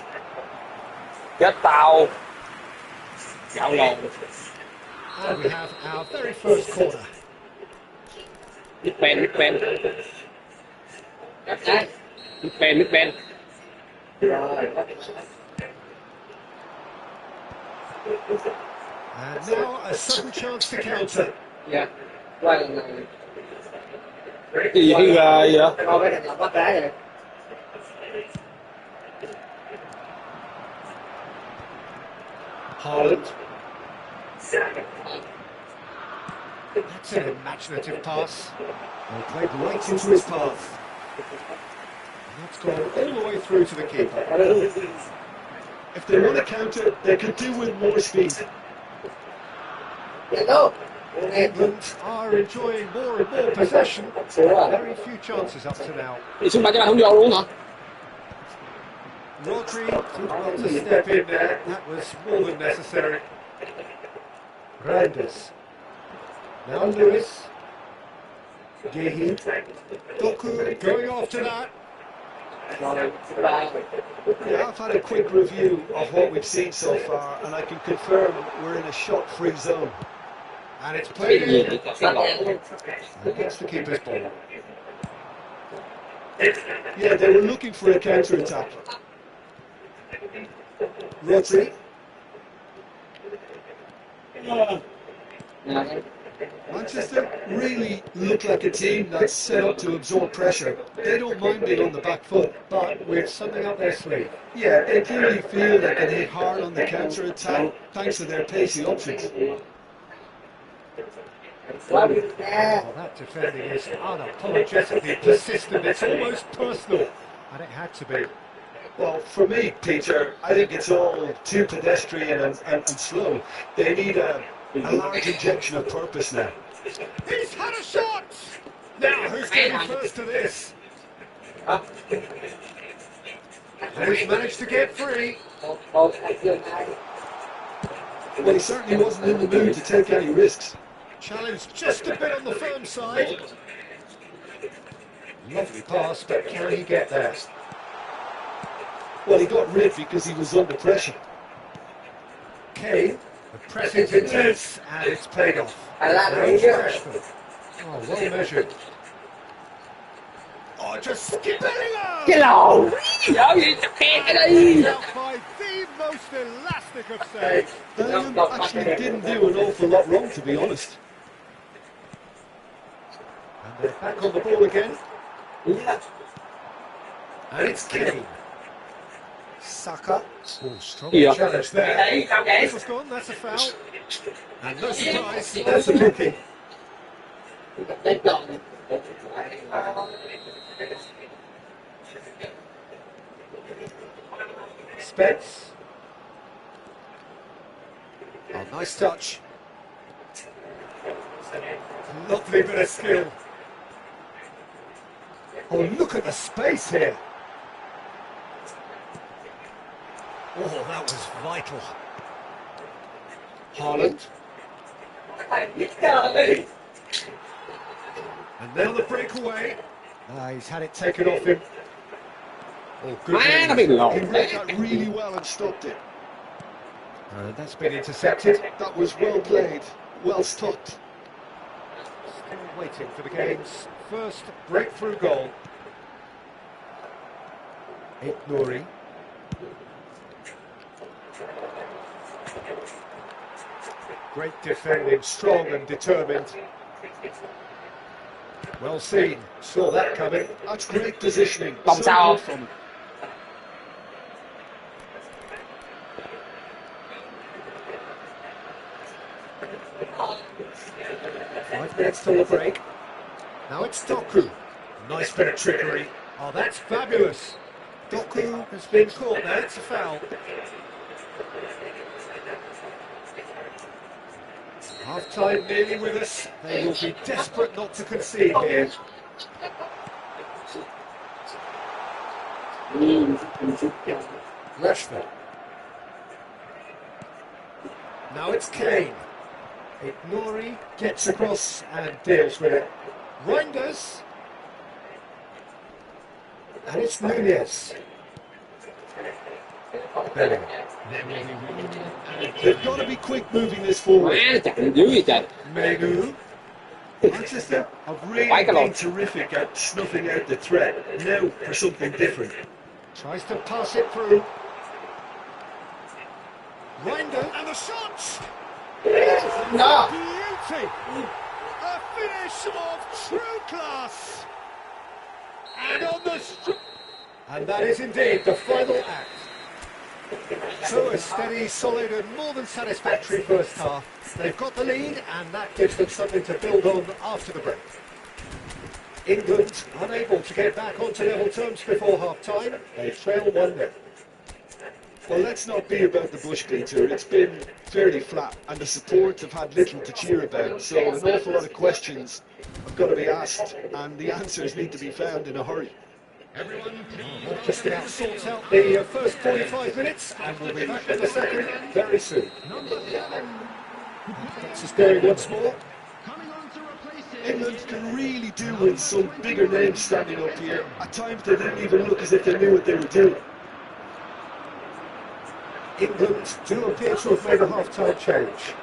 Chết tao. Gạo lồn. And we have our very first corner. Nước ben, nước ben. Nước ben, nước ben. And now a sudden chance to counter. Dạ. Qua lần này. Cái gì cái ghê vậy? Coi cái này là bắt đá rồi. Haaland. That's an imaginative pass. Well, played right into his path. That's gone all the way through to the keeper. If they want to counter, they could do with more speed. Dạ đâu. England are enjoying more and more possession. Very few chances up to now. Đi xuống ba cái này không vô luôn hả? Rodri did well to step in there. That was more than necessary. Randers. Now Lewis. Gehi. Doku going after that. Yeah, I've had a quick review of what we've seen so far, and I can confirm we're in a shot-free zone. And it's played in against the keeper's ball. Yeah, they were looking for a counter-attack. Rodri. Manchester really look like a team that's set up to absorb pressure. They don't mind being on the back foot, but with something up their sleeve. Yeah, they clearly feel they can hit hard on the counter-attack thanks to their pacey options. Quá đi nha. Well, that defending is unapologetically persistent. It's almost personal, and it had to be. Well, for me, Peter, I think it's all too pedestrian and slow. They need a large injection of purpose now. He's had a shot! Now, who's getting first to this? And he's managed to get free. Một hai dương hai. Well, he certainly wasn't in the mood to take any risks. Challenge just a bit on the firm side. Lovely pass, but can he get there? Well, he got rid because he was under pressure. Kane, the pressing's intense, and it's paid off. Là Now đi it's chứ. Rashford. Oh, well measured. Oh, just skip Bellingham! Cái lầu. Dở gì chặt khe cái đi. Out by the most elastic of saves. Bellingham actually didn't do an awful lot wrong, to be honest. And they're back on the ball again. Yeah. And it's Kane. Saka. Oh, strong Yeah. challenge there. Đấy, sao vậy? This was gone, that's a foul. And no surprise. That's a booking. Lên tròn. Spence. Oh, nice touch. Lovely bit of skill. Oh, look at the space here. Oh, that was vital. Haaland. And now the breakaway. He's had it taken off him. Oh, good. Má nó move. bị lộn. He read that really well and stopped it. That's been intercepted. That was well played, well stopped. Still waiting for the game's first breakthrough goal. Nouri. Great defending, strong and determined. Well seen, saw that coming. That's great positioning. Vòng So sau. good from him. 5 minutes till the break. Now it's Doku. Nice bit of trickery. Oh, that's fabulous. Doku has been caught there, it's a foul. Half-time nearly with us. They will be desperate not to concede here. Rashford. Now it's Kane. Nouri gets across and deals with it. Reinders. And it's Nunez. Bellingham. They've got to be quick moving this forward. Má nó chặt dữ vậy trời. Menu. Manchester have really Quite a lot. been terrific at snuffing out the threat. Now for something different. Tries to pass it through. Reinder and the shot! No. Beauty! A finish of true class! And on the and that is indeed the final act. So a steady, solid and more than satisfactory first half. They've got the lead and that gives them something to build on after the break. England unable to get back onto level terms before half-time. They trail 1-0. Well, let's not be about the bush, Peter. It's been fairly flat, and the support have had little to cheer about. So an awful lot of questions have got to be asked, and the answers need to be found in a hurry. Just about sorts out the first 45 minutes and we'll be back with the second very soon. This is going once more. England can really do with some bigger names standing up here. At times they didn't even look as if they knew what they were doing. England do appear to have made a half-time change.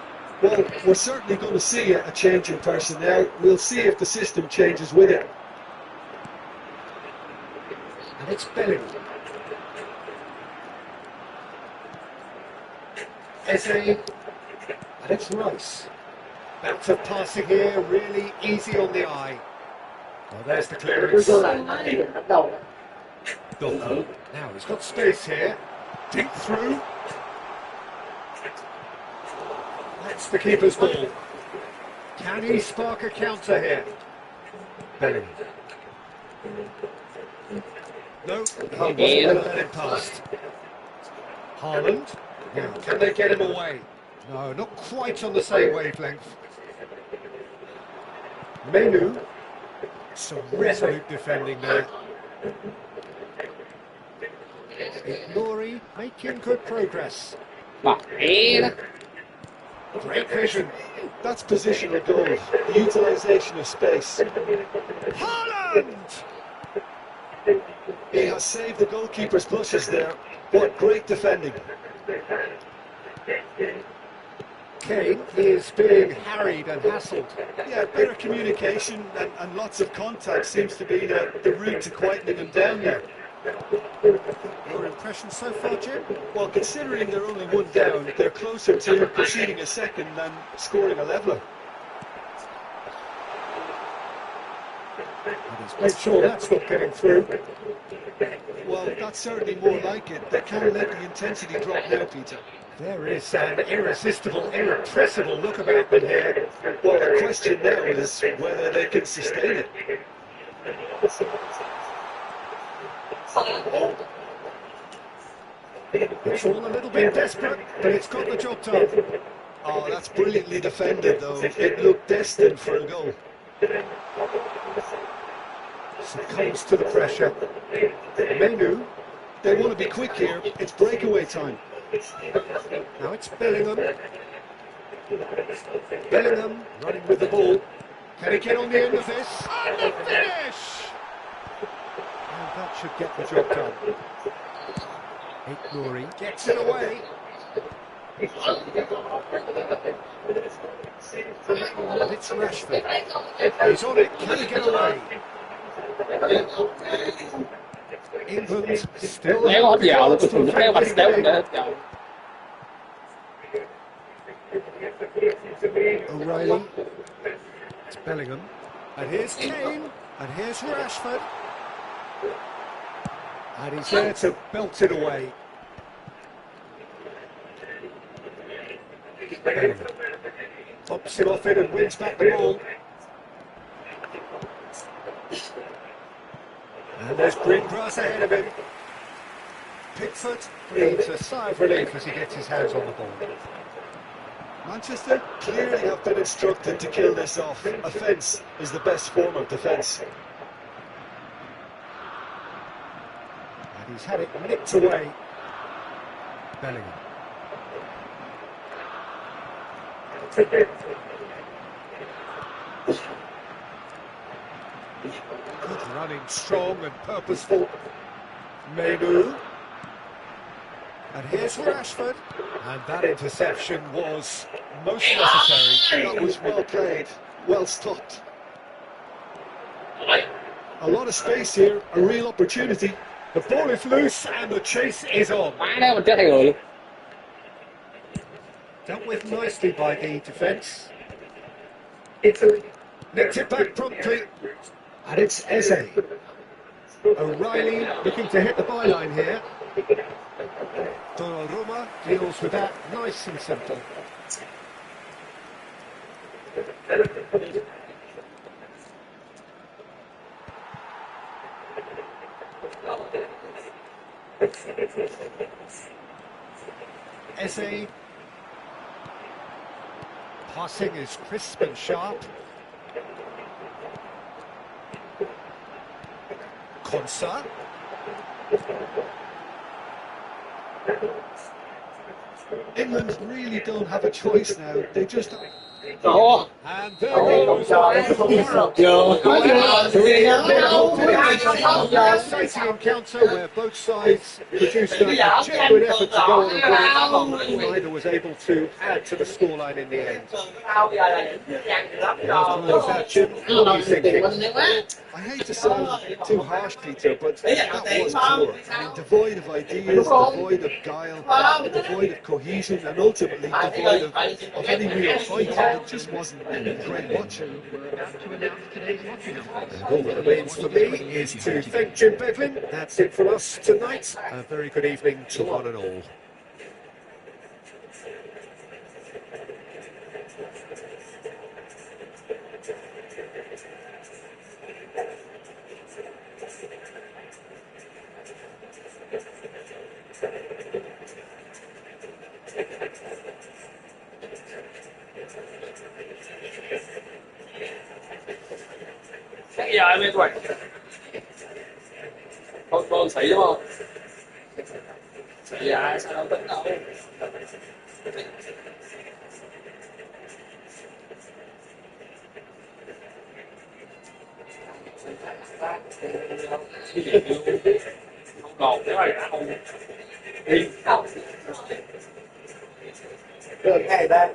Well, we're certainly going to see a change in personnel. We'll see if the system changes with it. And it's Bellingham. Eze. And it's Rice. Bounce of passing here, really easy on the eye. Well, there's the clearance. Goalkeeper. Now he's got space here. Deep through. That's the keeper's ball. Can he spark a counter here? Bellingham. No, he wasn't going to let it past. Haaland. Now, can they get him away? No, not quite on the same wavelength. Menu. Some resolute defending there. Ignori making good progress. Great vision. That's positional goal, utilisation of space. Haaland! He has saved the goalkeeper's blushes there. What great defending. Kane is being harried and hassled. Yeah, better communication and lots of contact seems to be the route to quietening him down here. Your impression so far, Jim? Well, considering they're only one down, they're closer to conceding a second than scoring a leveller. Make sure that's not getting through. Well, that's certainly more like it. They can't let the intensity drop now, Peter. There is an irresistible, irrepressible look about them here. Well, the question now is whether they can sustain it. It's all a little bit desperate, but it's got the job done. Oh, that's brilliantly defended, though. It looked destined for a goal. Succumbs to the pressure. Menu. They want to be quick here. It's breakaway time. Now it's Bellingham. Bellingham running with the ball. Can he get on the end of this? And the finish! And that should get the job done. Ignori gets it away. And it's Rashford. He's on it. Can he get away? England still Nếu có hết giờ là tôi thường thấy bánh đéo để hết giờ. O'Reilly. It's Bellingham. And here's Kane. And here's Rashford. And he's there to belt it away. Bellingham. Pops it off it and wins back the ball. And there's Greengrass ahead of him. Pickford breathes a sigh of relief as he gets his hands on the ball. Manchester clearly have been instructed to kill this off. Offence is the best form of defence. And he's had it nipped away. Bellingham. Good running, strong and purposeful. Menu. And here's Rashford. And that interception was most necessary. That was well played, well stopped. A lot of space here, a real opportunity. The ball is loose and the chase is on. Má đéo mình chết thay người luôn. Dealt with nicely by the defence. Italy nicked it back promptly. And it's Eze. O'Reilly looking to hit the byline here. Donnarumma deals with that nice and simple. Eze. Passing is crisp and sharp. Konsa. England really don't have a choice now. They just... Ủa? And there goes exciting encounter where both sides produced a genuine effort to go on and win it. Neither was able to add to the scoreline in the end. What are you thinking? I hate to sound too harsh, Peter, but that was poor. I mean, devoid of ideas, devoid of guile, devoid of cohesion, and ultimately devoid of any real fight. it just wasn't great watching. And all that remains for me is to thank Jim Beglin. That's it from us tonight. A very good evening to one and all. Cái giờ em quay con sĩ đúng không? Sĩ ai sao đâu tính đâu. Không còn cái này không đi đâu. Được ngày đây.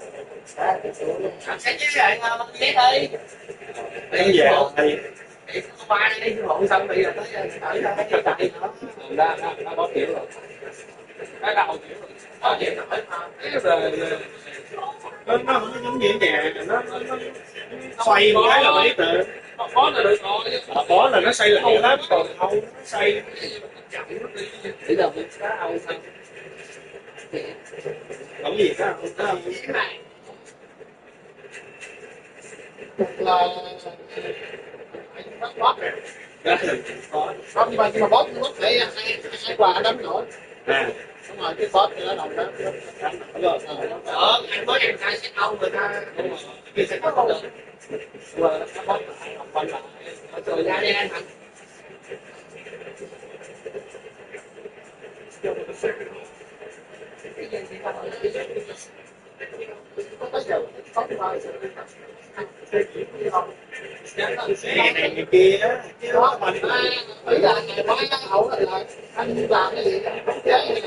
Anh sẽ chứ lại ghé đi. Đi về đi. Qua đi hộ xong thì là tới đây tại Đã có kiểu rồi. Cái đầu kiểu rồi. Có chuyện nổi mà. Nó không có giống như ở nhà, nó xoay một cái là biết rồi. Bó là được rồi. Bó là nó xoay lại lắm, còn không xoay Chậm nó đi. Chỉ là mình cá đâu thôi. không gì đó không. Là bóp bóp như vậy nhưng mà bóp phải hai quà đánh nữa. Đúng rồi cái bóp thì nó đồng đó. anh mới ăn cay sẽ ông người ta Kia sẽ có được. Rồi nó bóp lại, không quanh lại. rồi ra đi anh Thành. Này này kia á, chứ Đó mình ý là ngày mai nó hậu là anh làm cái gì không chế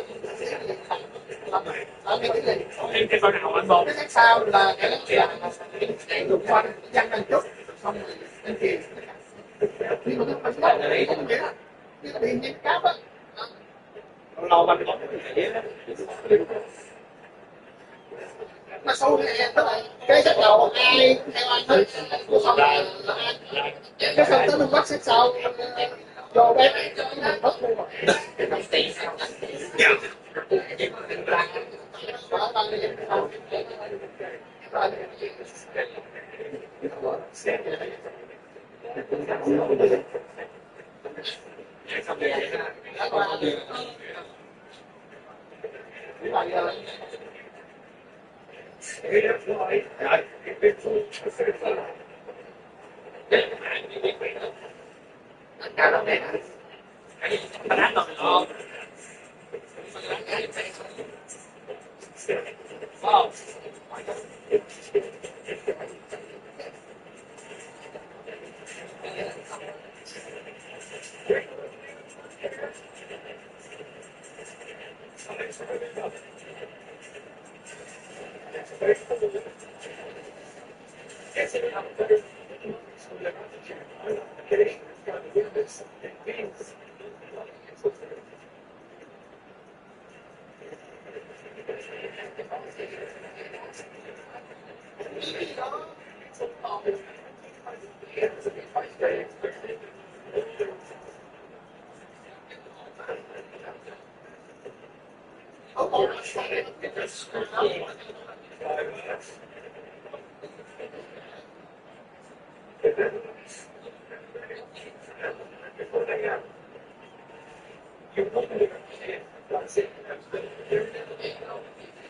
làm cái gì Cái con nào anh bóp. cái khác sau là cái dùng quanh dân anh chút xong rồi anh kìm nhưng mà nó không có vậy đó cái điện nhánh cáp á lâu anh bóp vậy á. nó sâu nè tức là cái set đầu ai theo anh thích xong là cái phần tới mình bắt set sau cho bé mình bắt luôn rồi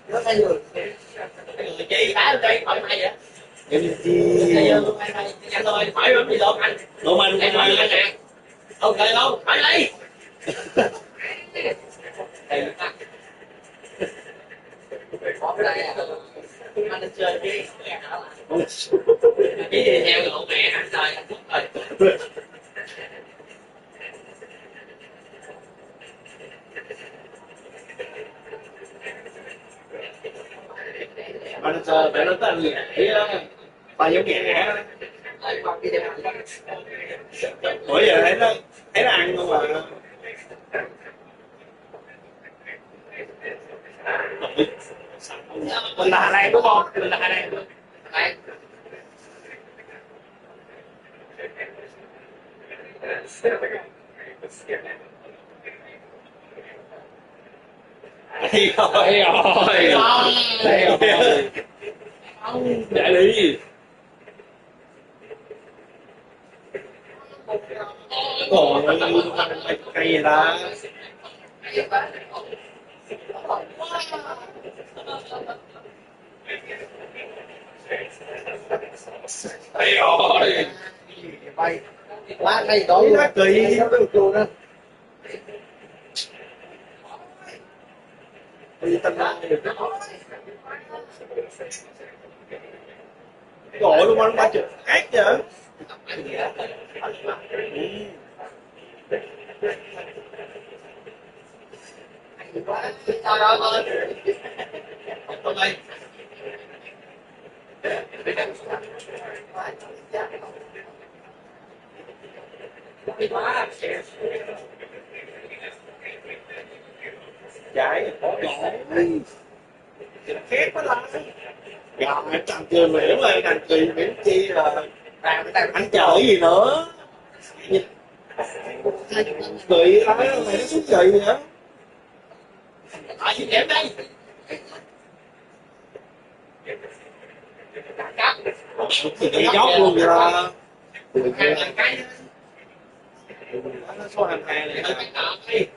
Nó thay người chị đá đây thoải mái vậy. Em chi Anh ơi phải lắm gì đâu anh. đúng anh Em nói anh nè. Ok không? Phải đi. Bóp đây à. Anh đi chơi với mẹ hả là. Chỉ đi theo lộ mẹ anh rồi anh mất rồi. manager phải nói tên nghỉ ba giống nhẹ. Bữa giờ thấy nó ăn không mà Mình là Hà Lan đúng không? Mình là Hà Lan. Đây rồi, đây rồi. Để đi. Còn cây gì ta? Đây rồi. Bay quá thay đổi Nó kỳ nó được luôn á. đi tân được gọi luôn anh ba chục ác vậy. Chạy khó nổi khét quá la rồi thằng cười miễn rồi thằng cười miễn chi là anh chờ cái gì nữa cười á mày nó xúc cười gì nữa Điểm đây. thì cái dốc luôn vậy là nó số 22 này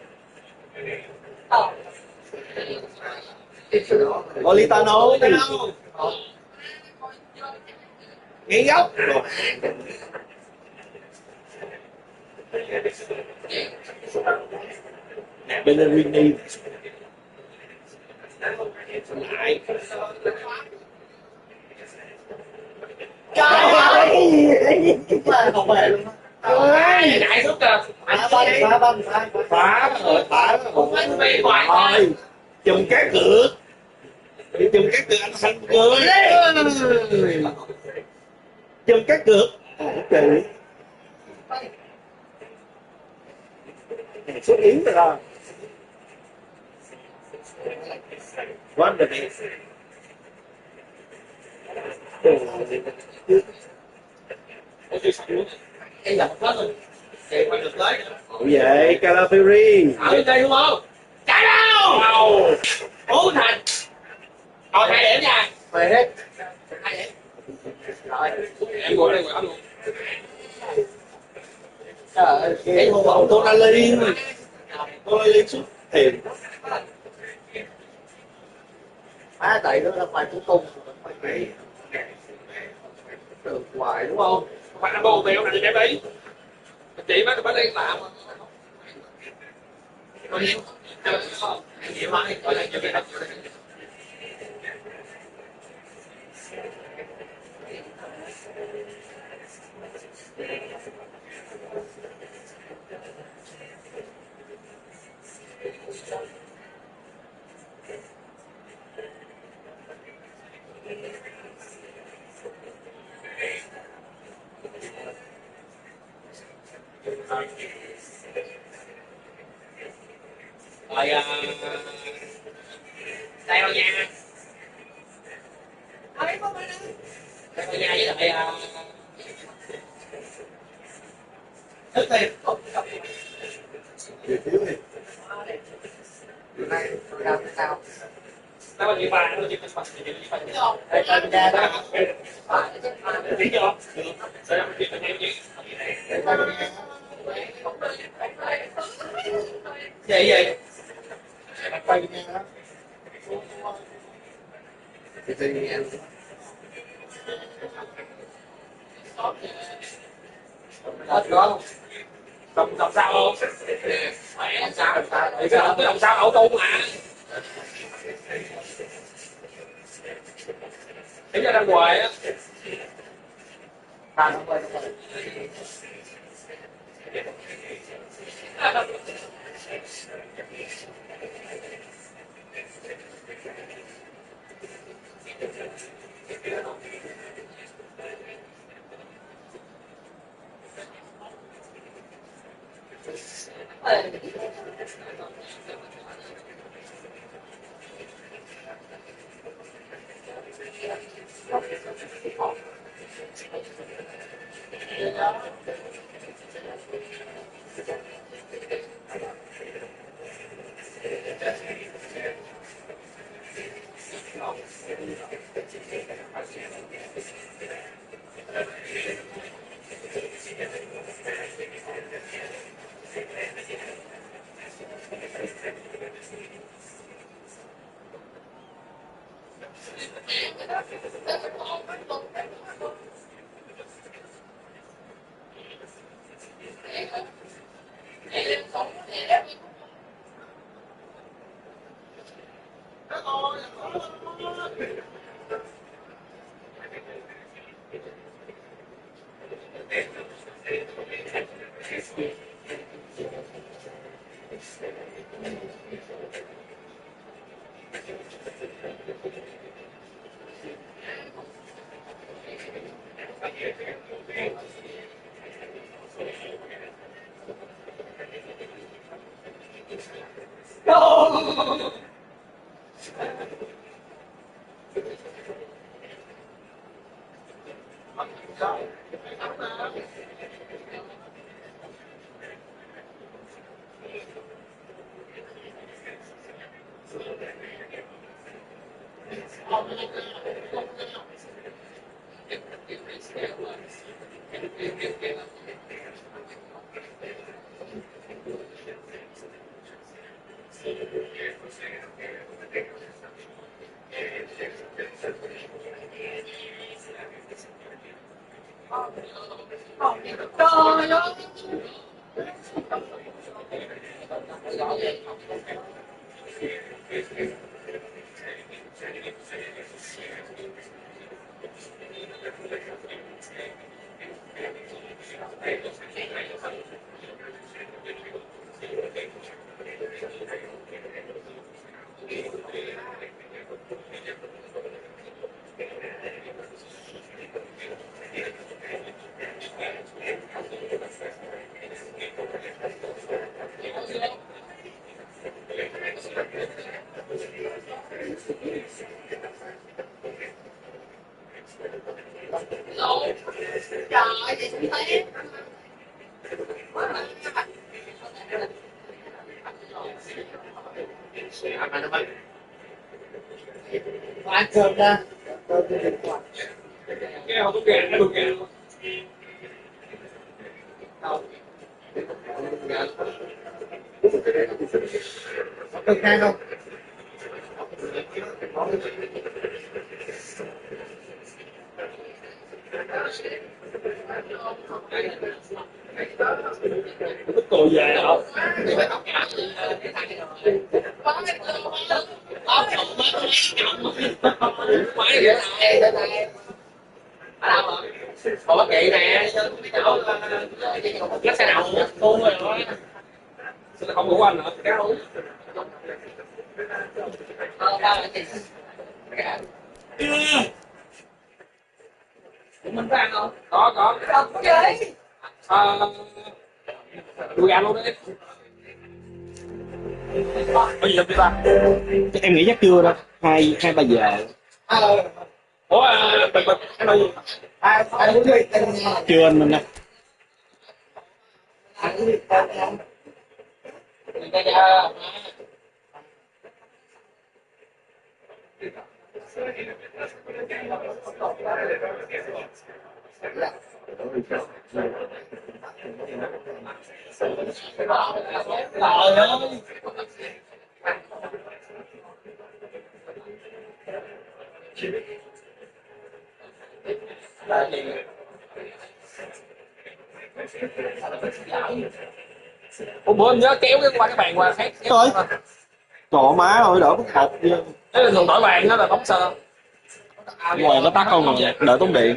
Politano nghiêng góc rồi nè Bellerini lại Trời ơi không về luôn Ơi, đại xuất kìa. phá Không phải mày hoài thôi. thôi chùm cá cược chùm cá cược anh xanh cười chùm cá cược trời xuất yến rồi đó quá được Cái dọc hết luôn. Vậy mà được tới. vậy Calafiri Ở đây đúng không? Chạy đâu? Cố Thành. Còn 2 điểm nha. về hết 2 điểm. Rồi, em ngồi đây ngồi luôn. trời ơi cái hồn Tonali xuất tiền má đẩy nó ra ngoài cuối cùng phải được hoài đúng không? Phải ăn bồ tiêu này đi em đi. Chị mới đi làm. Bao nhiêu? Nhiều mai, gọi là nhiều cái đó. Rồi đây vào nhà. Đây vào nhà với lại thức tiền. thiếu thì Hôm nay làm thế nào? Nó có chịu bài, nó có chịu bài, không? Đây tên ra đó. Đi chưa? Rồi em chịu bài gì? Đây tên ra. Vậy vậy. Quay nha đó. Thì em hết đó. Đồng sao không? Đồng sao? Thì cái đồng sao auto mà. Để cho đang hoài á. Nó quay nó quay. Ăn cơm ra. Cái không có gà, nó được gà luôn. Được ngay không? Nó cồi về không? Máy vậy ở đâu rồi? Còn bác chị nè, lát xe nào tuôn rồi đó. Sao không ngủ anh nữa? Cá uống. Mình có ăn không? Có. Không chơi. Đùi gà luôn đi. Có gì không đi ta? Em nghĩ chắc chưa đâu, 2-3 giờ. Ủa, bịch cái đâu gì? Ai muốn đi? Chưa anh mình nè. Ủa bữa anh nhớ kéo cái bàn qua khác. Trời cọ má ơi, đỡ bút hộp chứ. Thế là thường tỏi vàng đó là bóng sơ. Ngoài nó tắt không rồi, đỡ tốn điện.